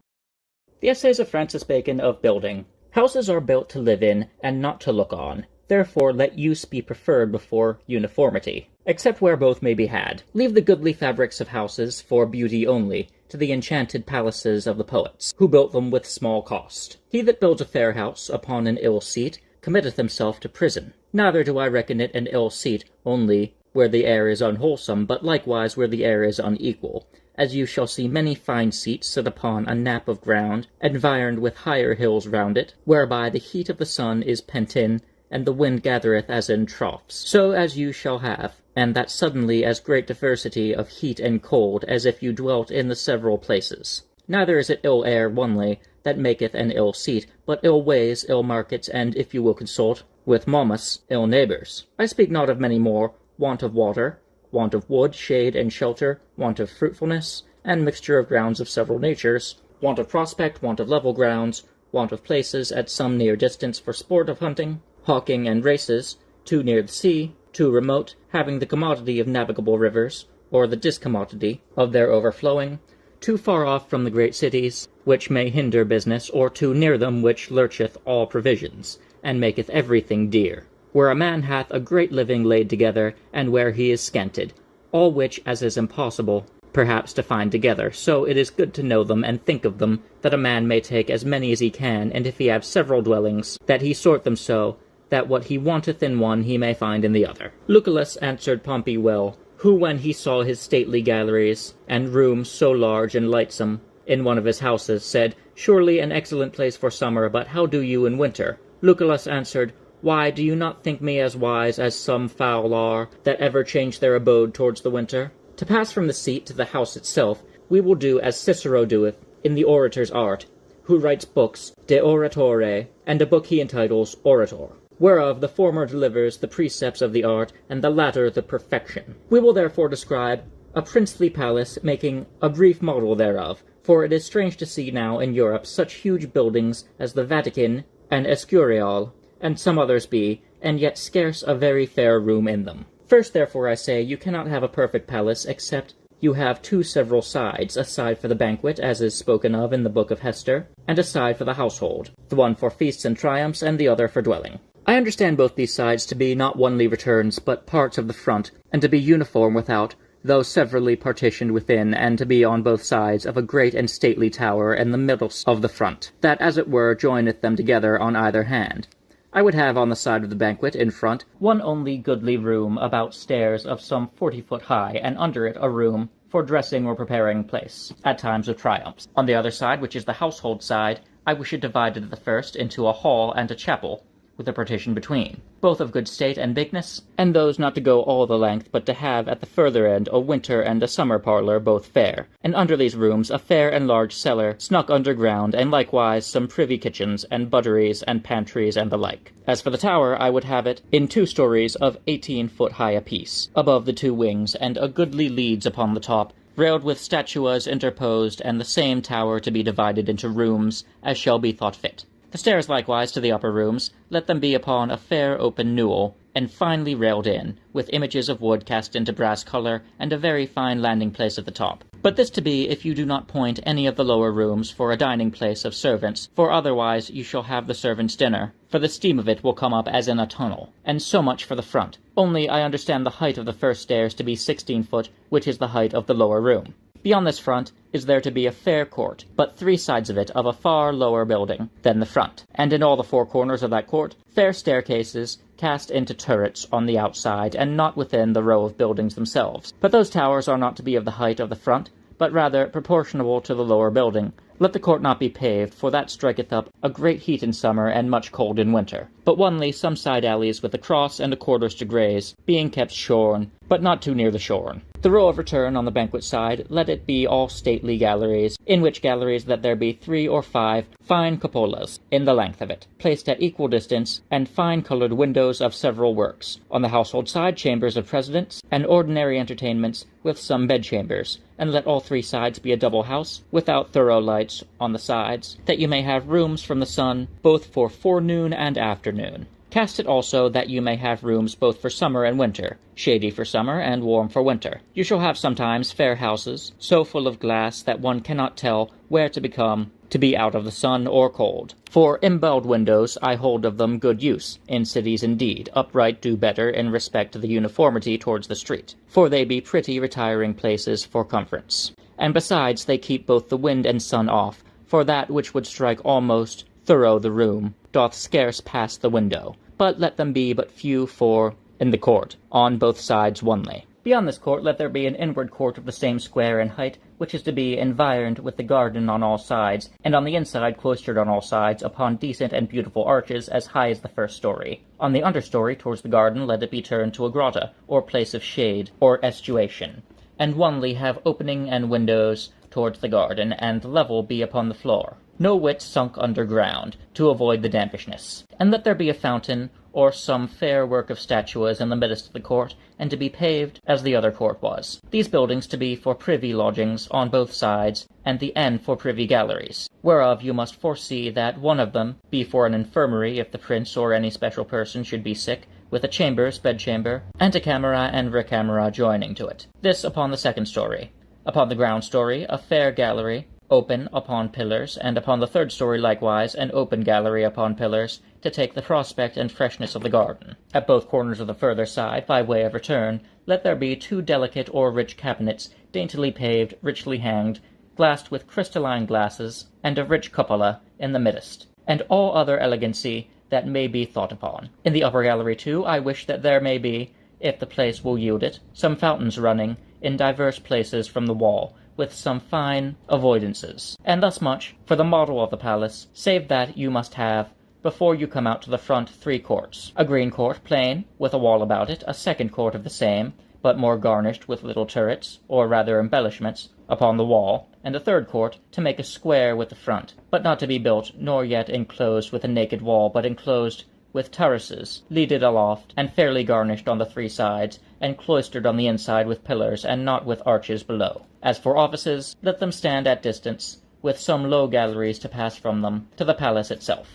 The Essays of Francis Bacon of Building. Houses are built to live in, and not to look on. Therefore let use be preferred before uniformity, except where both may be had. Leave the goodly fabrics of houses, for beauty only, to the enchanted palaces of the poets, who built them with small cost. He that builds a fair house upon an ill seat committeth himself to prison. Neither do I reckon it an ill seat only where the air is unwholesome, but likewise where the air is unequal, as you shall see many fine seats set upon a nap of ground, environed with higher hills round it, whereby the heat of the sun is pent in, and the wind gathereth as in troughs. So as you shall have, and that suddenly as great diversity of heat and cold as if you dwelt in the several places. Neither is it ill air only that maketh an ill seat, but ill ways, ill markets, and, if you will consult with Momus, ill neighbours. I speak not of many more, want of water, want of wood, shade, and shelter, want of fruitfulness, and mixture of grounds of several natures, want of prospect, want of level grounds, want of places at some near distance for sport of hunting, hawking, and races, too near the sea, too remote, having the commodity of navigable rivers, or the discommodity of their overflowing, too far off from the great cities, which may hinder business, or too near them, which lurcheth all provisions, and maketh everything dear. where a man hath a great living laid together, and where he is scanted, all which as is impossible, perhaps, to find together. So it is good to know them, and think of them, that a man may take as many as he can, and if he have several dwellings, that he sort them so, that what he wanteth in one he may find in the other. Lucullus answered Pompey well, who when he saw his stately galleries, and rooms so large and lightsome, in one of his houses, said, Surely an excellent place for summer, but how do you in winter? Lucullus answered, Why, do you not think me as wise as some fowl are, that ever change their abode towards the winter? To pass from the seat to the house itself, we will do as Cicero doeth in the orator's art, who writes books de oratore, and a book he entitles Orator, whereof the former delivers the precepts of the art, and the latter the perfection. We will therefore describe a princely palace, making a brief model thereof, for it is strange to see now in Europe such huge buildings as the Vatican and Escurial, and some others be, and yet scarce a very fair room in them. First, therefore, I say, you cannot have a perfect palace, except you have two several sides, a side for the banquet, as is spoken of in the book of Hester, and a side for the household, the one for feasts and triumphs, and the other for dwelling. I understand both these sides to be not only returns, but parts of the front, and to be uniform without, though severally partitioned within, and to be on both sides of a great and stately tower in the middle of the front, that as it were joineth them together on either hand. I would have on the side of the banquet, in front, one only goodly room about stairs of some 40 foot high, and under it a room for dressing or preparing place, at times of triumphs. On the other side, which is the household side, I wish it divided at the first into a hall and a chapel, with a partition between, both of good state and bigness, and those not to go all the length, but to have at the further end a winter and a summer parlour both fair, and under these rooms a fair and large cellar snuck underground, and likewise some privy kitchens, and butteries, and pantries, and the like. As for the tower, I would have it in 2 stories of 18 foot high apiece, above the 2 wings, and a goodly leads upon the top, railed with statuas interposed, and the same tower to be divided into rooms, as shall be thought fit. The stairs likewise to the upper rooms, let them be upon a fair open newel, and finely railed in, with images of wood cast into brass colour, and a very fine landing place at the top. But this to be, if you do not point any of the lower rooms for a dining place of servants, for otherwise you shall have the servants' dinner, for the steam of it will come up as in a tunnel. And so much for the front. Only I understand the height of the first stairs to be 16 foot, which is the height of the lower room. Beyond this front is there to be a fair court, but 3 sides of it of a far lower building than the front, and in all the 4 corners of that court, fair staircases cast into turrets on the outside, and not within the row of buildings themselves. But those towers are not to be of the height of the front, but rather proportionable to the lower building. Let the court not be paved, for that striketh up a great heat in summer, and much cold in winter. But onely some side alleys with a cross and a quarters to graze, being kept shorn, but not too near the shorn. The row of return on the banquet side, let it be all stately galleries, in which galleries let there be 3 or 5 fine cupolas in the length of it, placed at equal distance, and fine coloured windows of several works. On the household side, chambers of presidents, and ordinary entertainments, with some bedchambers, and let all 3 sides be a double house, without thorough lights on the sides, that you may have rooms from the sun, both for forenoon and afternoon. Cast it also that you may have rooms both for summer and winter, shady for summer and warm for winter. You shall have sometimes fair houses, so full of glass that one cannot tell where to become to be out of the sun or cold. For imbelled windows I hold of them good use, in cities indeed, upright do better in respect to the uniformity towards the street, for they be pretty retiring places for comforts. And besides they keep both the wind and sun off, for that which would strike almost thorough the room doth scarce pass the window. But let them be but few for in the court, on both sides onely. Beyond this court let there be an inward court of the same square in height, which is to be environed with the garden on all sides, and on the inside cloistered on all sides upon decent and beautiful arches as high as the first story. On the understory towards the garden let it be turned to a grotta, or place of shade, or estuation, and onely have opening and windows towards the garden, and the level be upon the floor, no whit sunk underground, to avoid the dampishness. And let there be a fountain, or some fair work of statuas in the midst of the court, and to be paved as the other court was. These buildings to be for privy lodgings on both sides, and the end for privy galleries, whereof you must foresee that one of them be for an infirmary if the prince or any special person should be sick, with a chambers, bedchamber, antecamera, and recamera joining to it. This upon the second story. Upon the ground story, a fair gallery, open upon pillars, and upon the third story likewise an open gallery upon pillars, to take the prospect and freshness of the garden. At both corners of the further side, by way of return, let there be 2 delicate or rich cabinets, daintily paved, richly hanged, glassed with crystalline glasses, and a rich cupola in the midst, and all other elegancy that may be thought upon. In the upper gallery too, I wish that there may be, if the place will yield it, some fountains running in divers places from the wall, with some fine avoidances. And thus much for the model of the palace, save that you must have, before you come out to the front, 3 courts. A green court, plain, with a wall about it, a second court of the same, but more garnished with little turrets, or rather embellishments, upon the wall, and a third court, to make a square with the front, but not to be built, nor yet enclosed with a naked wall, but enclosed with terraces, leaded aloft, and fairly garnished on the 3 sides, and cloistered on the inside with pillars, and not with arches below. As for offices, let them stand at distance, with some low galleries to pass from them, to the palace itself.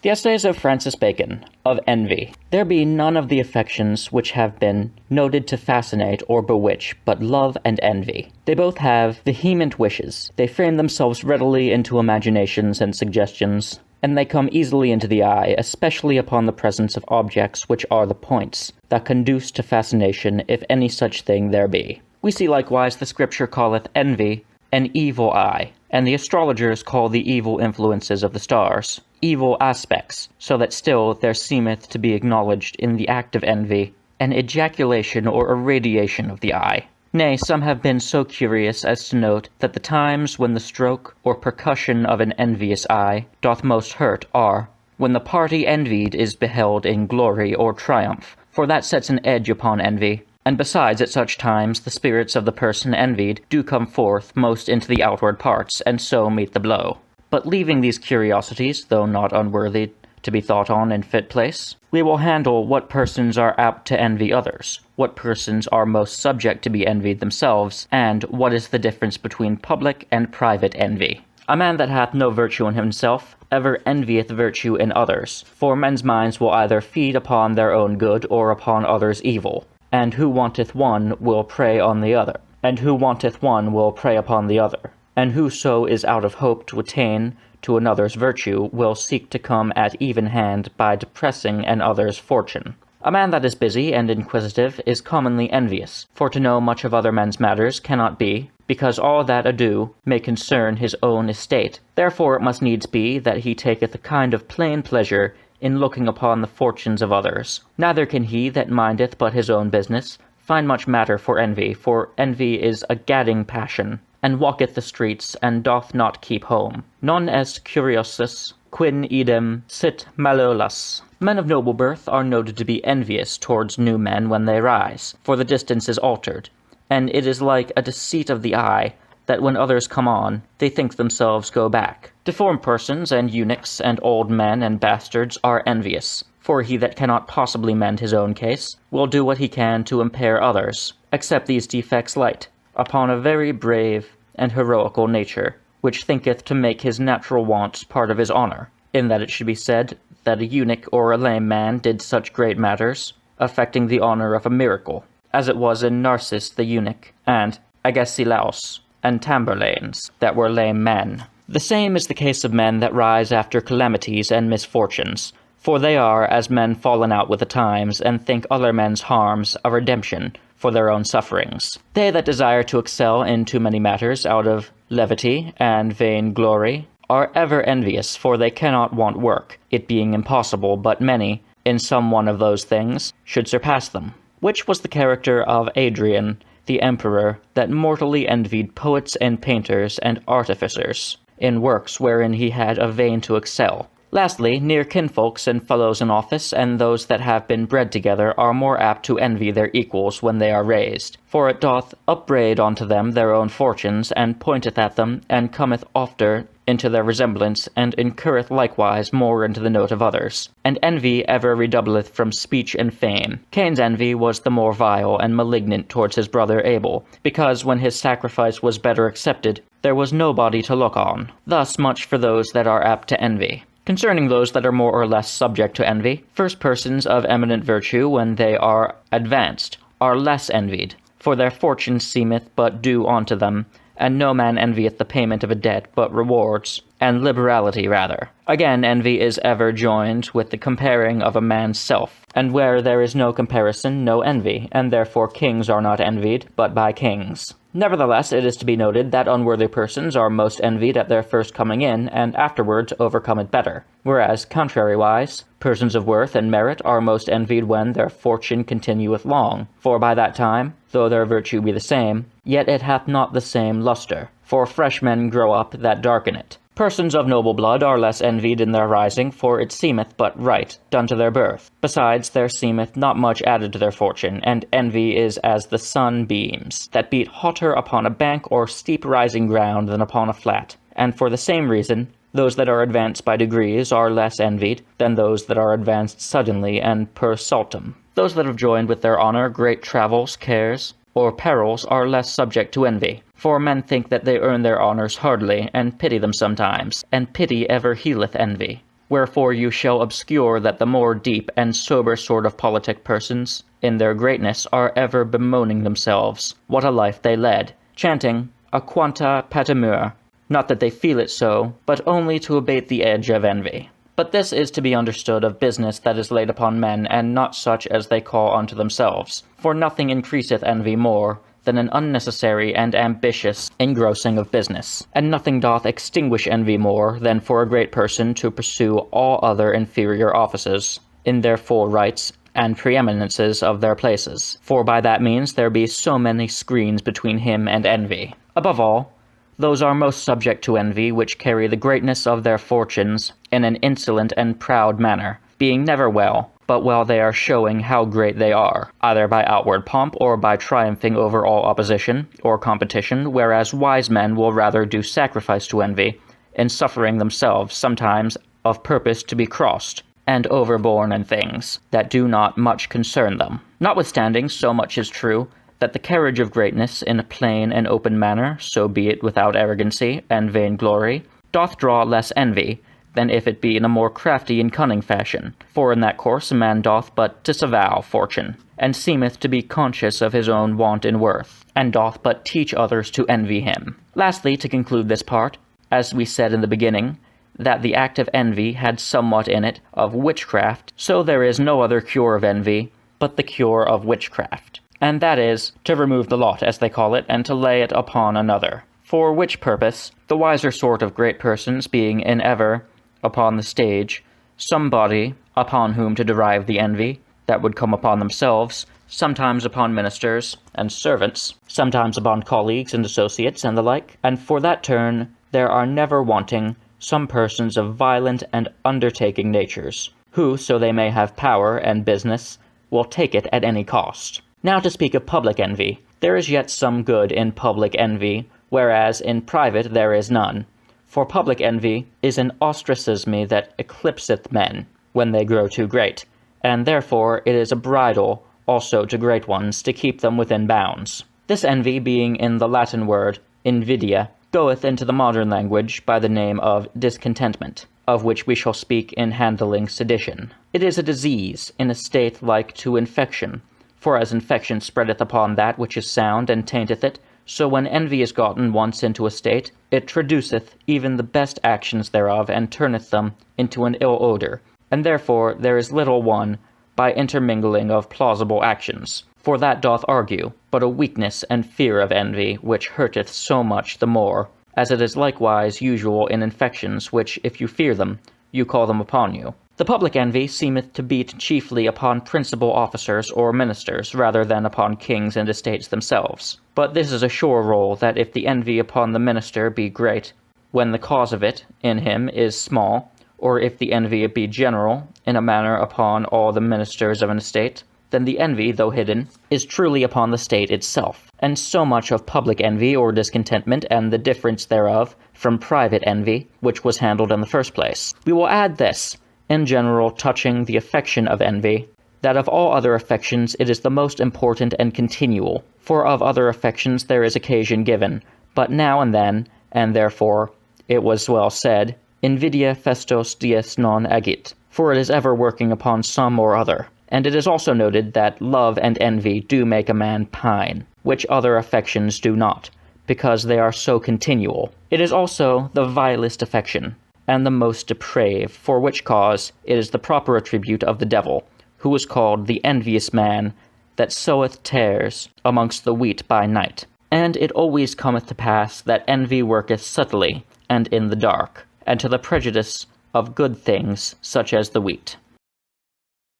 The Essays of Francis Bacon, of Envy. There be none of the affections which have been noted to fascinate or bewitch, but love and envy. They both have vehement wishes. They frame themselves readily into imaginations and suggestions, and they come easily into the eye, especially upon the presence of objects which are the points that conduce to fascination, if any such thing there be. We see likewise the Scripture calleth envy an evil eye, and the astrologers call the evil influences of the stars evil aspects, so that still there seemeth to be acknowledged in the act of envy an ejaculation or irradiation of the eye. Nay, some have been so curious as to note that the times when the stroke or percussion of an envious eye doth most hurt are when the party envied is beheld in glory or triumph, for that sets an edge upon envy. And besides, at such times the spirits of the person envied do come forth most into the outward parts, and so meet the blow. But leaving these curiosities, though not unworthy to be thought on in fit place, we will handle what persons are apt to envy others, what persons are most subject to be envied themselves, and what is the difference between public and private envy. A man that hath no virtue in himself ever envieth virtue in others, for men's minds will either feed upon their own good or upon others' evil. And who wanteth one will prey on the other, and who wanteth one will prey upon the other. And whoso is out of hope to attain to another's virtue will seek to come at even hand by depressing an other's fortune. A man that is busy and inquisitive is commonly envious, for to know much of other men's matters cannot be, because all that ado may concern his own estate. Therefore it must needs be that he taketh a kind of plain pleasure in looking upon the fortunes of others. Neither can he that mindeth but his own business find much matter for envy is a gadding passion, and walketh the streets, and doth not keep home. Non est curiosus, quin idem sit malolas. Men of noble birth are noted to be envious towards new men when they rise, for the distance is altered, and it is like a deceit of the eye, that when others come on, they think themselves go back. Deformed persons, and eunuchs, and old men, and bastards are envious, for he that cannot possibly mend his own case will do what he can to impair others, except these defects light upon a very brave and heroical nature, which thinketh to make his natural wants part of his honour, in that it should be said that a eunuch or a lame man did such great matters, affecting the honour of a miracle, as it was in Narcissus the eunuch, and Agesilaus, and Tamburlanes, that were lame men. The same is the case of men that rise after calamities and misfortunes, for they are as men fallen out with the times, and think other men's harms a redemption for their own sufferings. They that desire to excel in too many matters out of levity and vain glory are ever envious, for they cannot want work, it being impossible, but many, in some one of those things, should surpass them. Which was the character of Adrian, the emperor, that mortally envied poets and painters and artificers, in works wherein he had a vein to excel. Lastly, near kinfolks and fellows in office, and those that have been bred together, are more apt to envy their equals when they are raised, for it doth upbraid unto them their own fortunes, and pointeth at them, and cometh ofter into their resemblance, and incurreth likewise more into the note of others. And envy ever redoubleth from speech and fame. Cain's envy was the more vile and malignant towards his brother Abel, because when his sacrifice was better accepted, there was nobody to look on. Thus much for those that are apt to envy. Concerning those that are more or less subject to envy, first persons of eminent virtue, when they are advanced, are less envied, for their fortune seemeth but due unto them, and no man envieth the payment of a debt, but rewards, and liberality rather. Again, envy is ever joined with the comparing of a man's self, and where there is no comparison, no envy, and therefore kings are not envied, but by kings. Nevertheless, it is to be noted that unworthy persons are most envied at their first coming in, and afterwards overcome it better, whereas, contrariwise, persons of worth and merit are most envied when their fortune continueth long, for by that time, though their virtue be the same, yet it hath not the same lustre, for fresh men grow up that darken it. Persons of noble blood are less envied in their rising, for it seemeth but right, done to their birth. Besides, there seemeth not much added to their fortune, and envy is as the sun beams, that beat hotter upon a bank or steep rising ground than upon a flat. And for the same reason, those that are advanced by degrees are less envied than those that are advanced suddenly and per saltum. Those that have joined with their honour great travels, cares, or perils are less subject to envy. For men think that they earn their honours hardly, and pity them sometimes, and pity ever healeth envy. Wherefore you shall obscure that the more deep and sober sort of politic persons, in their greatness, are ever bemoaning themselves, what a life they led, chanting, a quanta patimur, not that they feel it so, but only to abate the edge of envy. But this is to be understood of business that is laid upon men, and not such as they call unto themselves. For nothing increaseth envy more than an unnecessary and ambitious engrossing of business, and nothing doth extinguish envy more than for a great person to pursue all other inferior offices, in their full rights and preeminences of their places, for by that means there be so many screens between him and envy. Above all, those are most subject to envy which carry the greatness of their fortunes in an insolent and proud manner, being never well, but while they are showing how great they are, either by outward pomp or by triumphing over all opposition or competition, whereas wise men will rather do sacrifice to envy, in suffering themselves sometimes of purpose to be crossed, and overborne in things that do not much concern them. Notwithstanding, so much is true, that the carriage of greatness in a plain and open manner, so be it without arrogancy and vainglory, doth draw less envy, than if it be in a more crafty and cunning fashion. For in that course a man doth but disavow fortune, and seemeth to be conscious of his own want in worth, and doth but teach others to envy him. Lastly, to conclude this part, as we said in the beginning, that the act of envy had somewhat in it of witchcraft, so there is no other cure of envy but the cure of witchcraft, and that is, to remove the lot, as they call it, and to lay it upon another. For which purpose, the wiser sort of great persons being in ever upon the stage, somebody upon whom to derive the envy that would come upon themselves, sometimes upon ministers and servants, sometimes upon colleagues and associates and the like, and for that turn there are never wanting some persons of violent and undertaking natures, who, so they may have power and business, will take it at any cost. Now to speak of public envy, there is yet some good in public envy, whereas in private there is none. For public envy is an ostracism that eclipseth men when they grow too great, and therefore it is a bridle also to great ones to keep them within bounds. This envy, being in the Latin word invidia, goeth into the modern language by the name of discontentment, of which we shall speak in handling sedition. It is a disease in a state like to infection, for as infection spreadeth upon that which is sound and tainteth it, so when envy is gotten once into a state, it traduceth even the best actions thereof, and turneth them into an ill odour, and therefore there is little won by intermingling of plausible actions. For that doth argue but a weakness and fear of envy, which hurteth so much the more, as it is likewise usual in infections, which, if you fear them, you call them upon you. The public envy seemeth to beat chiefly upon principal officers or ministers, rather than upon kings and estates themselves. But this is a sure rule, that if the envy upon the minister be great, when the cause of it in him is small, or if the envy be general, in a manner upon all the ministers of an estate, then the envy, though hidden, is truly upon the state itself. And so much of public envy or discontentment, and the difference thereof from private envy, which was handled in the first place. We will add this, in general, touching the affection of envy, that of all other affections it is the most important and continual, for of other affections there is occasion given, but now and then, and therefore, it was well said, invidia festos dies non agit, for it is ever working upon some or other. And it is also noted that love and envy do make a man pine, which other affections do not, because they are so continual. It is also the vilest affection, and the most depraved, for which cause it is the proper attribute of the devil, who is called the envious man, that soweth tares amongst the wheat by night. And it always cometh to pass that envy worketh subtly, and in the dark, and to the prejudice of good things, such as the wheat.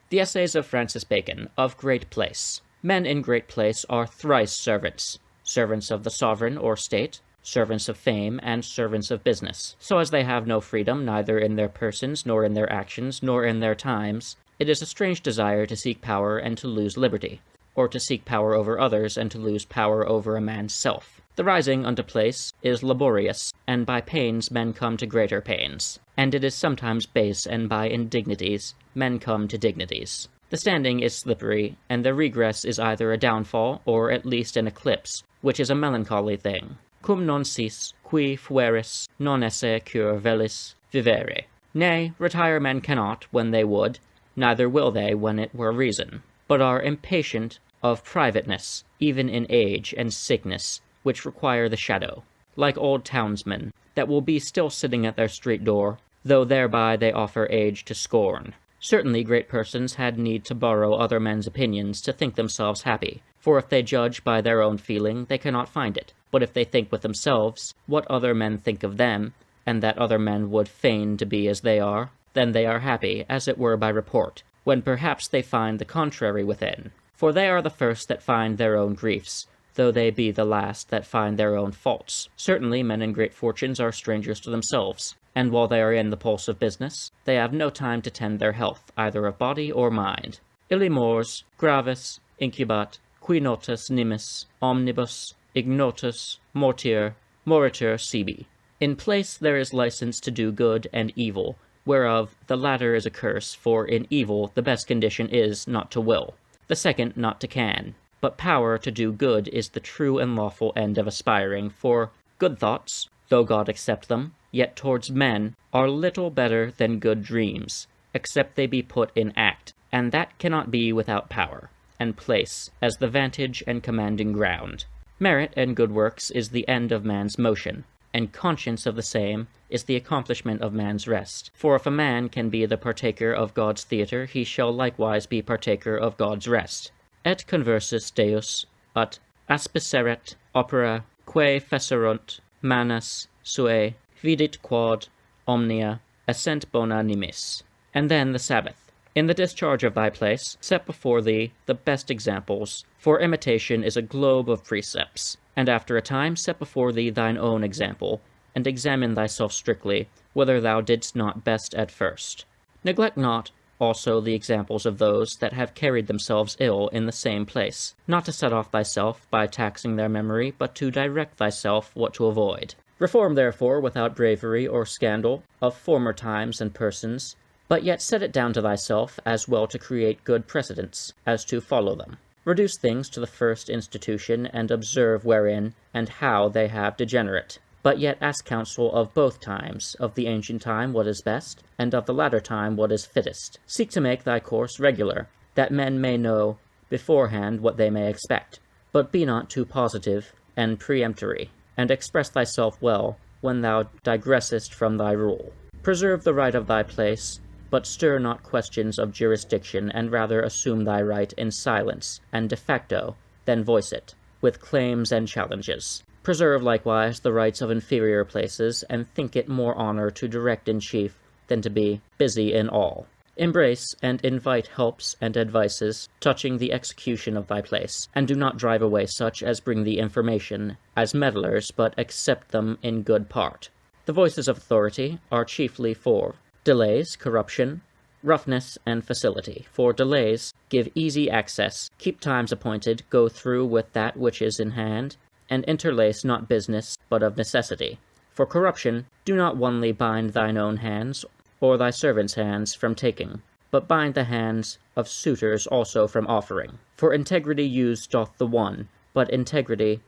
The Essays of Francis Bacon, of Great Place. Men in great place are thrice servants, servants of the sovereign or state, servants of fame, and servants of business. So as they have no freedom neither in their persons, nor in their actions, nor in their times, it is a strange desire to seek power and to lose liberty, or to seek power over others and to lose power over a man's self. The rising unto place is laborious, and by pains men come to greater pains, and it is sometimes base, and by indignities men come to dignities. The standing is slippery, and the regress is either a downfall, or at least an eclipse, which is a melancholy thing. Cum non sis, qui fueris, non esse cur velis vivere. Nay, retire men cannot when they would, neither will they when it were reason, but are impatient of privateness, even in age and sickness, which require the shadow, like old townsmen, that will be still sitting at their street door, though thereby they offer age to scorn. Certainly great persons had need to borrow other men's opinions to think themselves happy, for if they judge by their own feeling, they cannot find it. But if they think with themselves, what other men think of them, and that other men would fain to be as they are, then they are happy, as it were by report, when perhaps they find the contrary within. For they are the first that find their own griefs, though they be the last that find their own faults. Certainly men in great fortunes are strangers to themselves, and while they are in the pulse of business, they have no time to tend their health, either of body or mind. Illi mors, gravis, incubat, qui notus nimis, omnibus, ignotus, mortier, moritur sibi. In place there is license to do good and evil, whereof the latter is a curse, for in evil the best condition is not to will, the second not to can. But power to do good is the true and lawful end of aspiring, for good thoughts, though God accept them, yet towards men are little better than good dreams, except they be put in act, and that cannot be without power, and place as the vantage and commanding ground. Merit and good works is the end of man's motion, and conscience of the same is the accomplishment of man's rest. For if a man can be the partaker of God's theatre, he shall likewise be partaker of God's rest. Et conversus Deus, ut aspiceret opera, quae fecerunt manas suae, vidit quod omnia essent bona nimis. And then the Sabbath. In the discharge of thy place, set before thee the best examples, for imitation is a globe of precepts. And after a time set before thee thine own example, and examine thyself strictly, whether thou didst not best at first. Neglect not also the examples of those that have carried themselves ill in the same place, not to set off thyself by taxing their memory, but to direct thyself what to avoid. Reform therefore without bravery or scandal of former times and persons, but yet set it down to thyself as well to create good precedents as to follow them. Reduce things to the first institution, and observe wherein and how they have degenerate. But yet ask counsel of both times, of the ancient time what is best, and of the latter time what is fittest. Seek to make thy course regular, that men may know beforehand what they may expect. But be not too positive and peremptory, and express thyself well when thou digressest from thy rule. Preserve the right of thy place, but stir not questions of jurisdiction, and rather assume thy right in silence and de facto, than voice it, with claims and challenges. Preserve likewise the rights of inferior places, and think it more honor to direct in chief than to be busy in all. Embrace and invite helps and advices touching the execution of thy place, and do not drive away such as bring thee information as meddlers, but accept them in good part. The voices of authority are chiefly for delays, corruption, roughness, and facility. For delays, give easy access, keep times appointed, go through with that which is in hand, and interlace not business, but of necessity. For corruption, do not only bind thine own hands, or thy servants' hands, from taking, but bind the hands of suitors also from offering. For integrity used doth the one, but integrity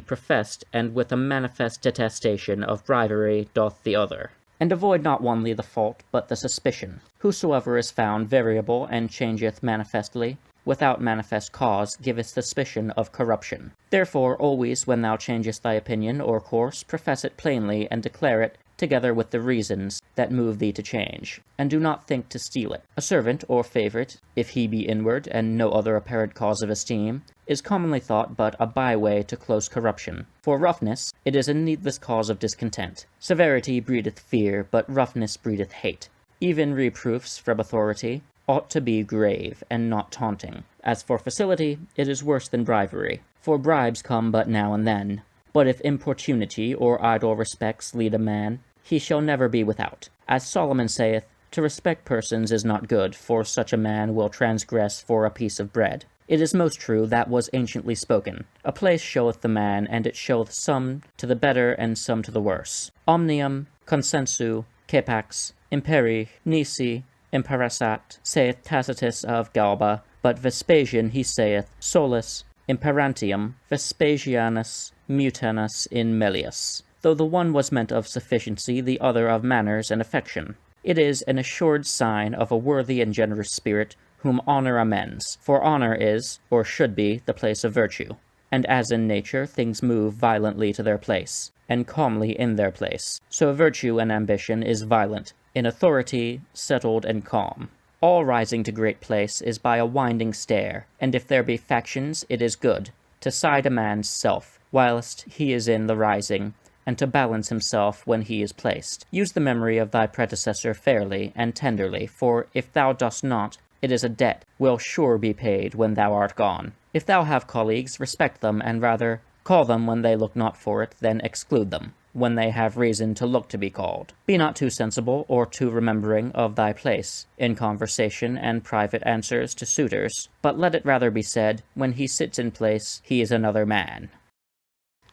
professed, and with a manifest detestation of bribery doth the other. And avoid not only the fault, but the suspicion. Whosoever is found variable and changeth manifestly, without manifest cause, giveth suspicion of corruption. Therefore always when thou changest thy opinion or course, profess it plainly, and declare it, together with the reasons that move thee to change, and do not think to steal it. A servant or favourite, if he be inward, and no other apparent cause of esteem, is commonly thought but a byway to close corruption. For roughness, it is a needless cause of discontent. Severity breedeth fear, but roughness breedeth hate. Even reproofs from authority ought to be grave, and not taunting. As for facility, it is worse than bribery, for bribes come but now and then. But if importunity or idle respects lead a man, he shall never be without. As Solomon saith, to respect persons is not good, for such a man will transgress for a piece of bread. It is most true that was anciently spoken. A place showeth the man, and it showeth some to the better and some to the worse. Omnium consensu capax imperi nisi imperasat, saith Tacitus of Galba, but Vespasian he saith, solus imperantium Vespasianus mutanus in melius. Though the one was meant of sufficiency, the other of manners and affection. It is an assured sign of a worthy and generous spirit, whom honour amends. For honour is, or should be, the place of virtue. And as in nature things move violently to their place, and calmly in their place, so virtue and ambition is violent, in authority, settled and calm. All rising to great place is by a winding stair, and if there be factions, it is good, to side a man's self, whilst he is in the rising, and to balance himself when he is placed. Use the memory of thy predecessor fairly and tenderly, for if thou dost not, it is a debt will sure be paid when thou art gone. If thou have colleagues, respect them, and rather call them when they look not for it, than exclude them when they have reason to look to be called. Be not too sensible or too remembering of thy place in conversation and private answers to suitors, but let it rather be said, when he sits in place, he is another man.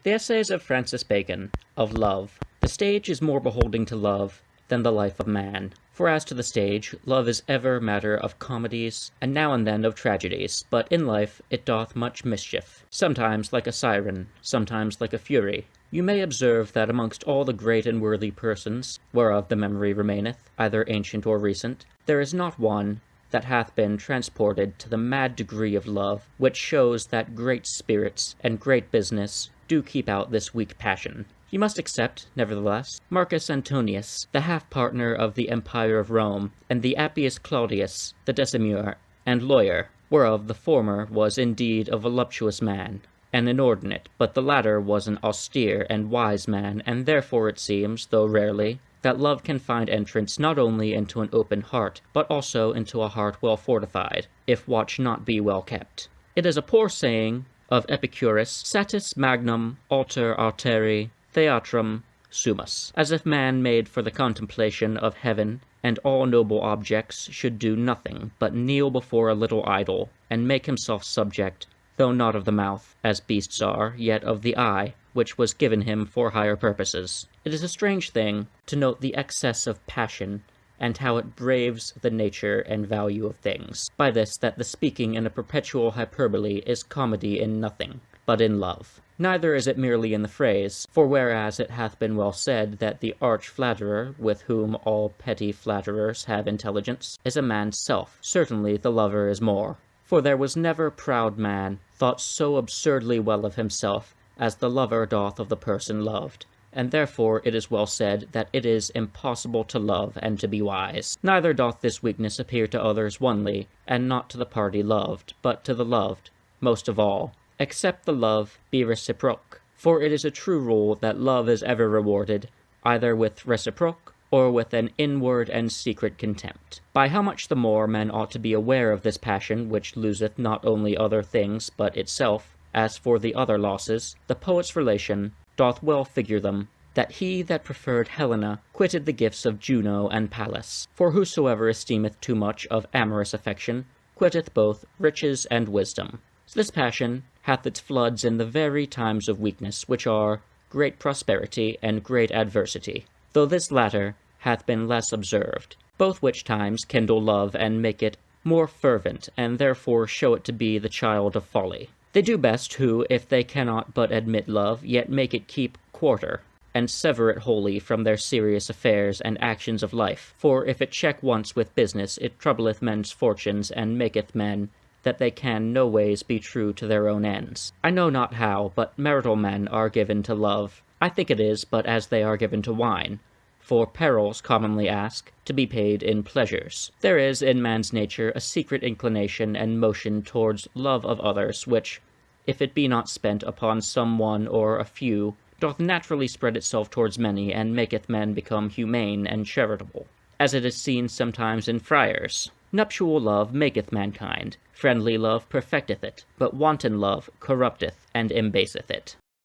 The Essays of Francis Bacon, of Love. The stage is more beholding to love than the life of man. For as to the stage, love is ever matter of comedies, and now and then of tragedies, but in life it doth much mischief, sometimes like a siren, sometimes like a fury. You may observe that amongst all the great and worthy persons, whereof the memory remaineth, either ancient or recent, there is not one that hath been transported to the mad degree of love, which shows that great spirits and great business do keep out this weak passion. You must except, nevertheless, Marcus Antonius, the half-partner of the Empire of Rome, and the Appius Claudius, the decemvir and lawyer, whereof the former was indeed a voluptuous man, and inordinate, but the latter was an austere and wise man, and therefore it seems, though rarely, that love can find entrance not only into an open heart, but also into a heart well fortified, if watch not be well kept. It is a poor saying of Epicurus, satis magnum alter alteri theatrum sumus, as if man made for the contemplation of heaven and all noble objects should do nothing but kneel before a little idol, and make himself subject, though not of the mouth, as beasts are, yet of the eye, which was given him for higher purposes. It is a strange thing to note the excess of passion, and how it braves the nature and value of things. By this that the speaking in a perpetual hyperbole is comedy in nothing, but in love. Neither is it merely in the phrase, for whereas it hath been well said that the arch-flatterer, with whom all petty flatterers have intelligence, is a man's self, certainly the lover is more. For there was never proud man thought so absurdly well of himself as the lover doth of the person loved, and therefore it is well said that it is impossible to love and to be wise. Neither doth this weakness appear to others only, and not to the party loved, but to the loved, most of all, except the love be reciproque. For it is a true rule that love is ever rewarded, either with reciproque, or with an inward and secret contempt. By how much the more men ought to be aware of this passion, which loseth not only other things, but itself. As for the other losses, the poet's relation doth well figure them, that he that preferred Helena quitted the gifts of Juno and Pallas. For whosoever esteemeth too much of amorous affection, quitteth both riches and wisdom. This passion hath its floods in the very times of weakness, which are great prosperity and great adversity, though this latter hath been less observed, both which times kindle love and make it more fervent, and therefore show it to be the child of folly. They do best who, if they cannot but admit love, yet make it keep quarter, and sever it wholly from their serious affairs and actions of life. For if it check once with business, it troubleth men's fortunes, and maketh men that they can no ways be true to their own ends. I know not how, but marital men are given to love. I think it is but as they are given to wine. For perils commonly ask to be paid in pleasures. There is in man's nature a secret inclination and motion towards love of others, which, if it be not spent upon some one or a few, doth naturally spread itself towards many, and maketh men become humane and charitable, as it is seen sometimes in friars. Nuptial love maketh mankind, friendly love perfecteth it, but wanton love corrupteth and embaseth it.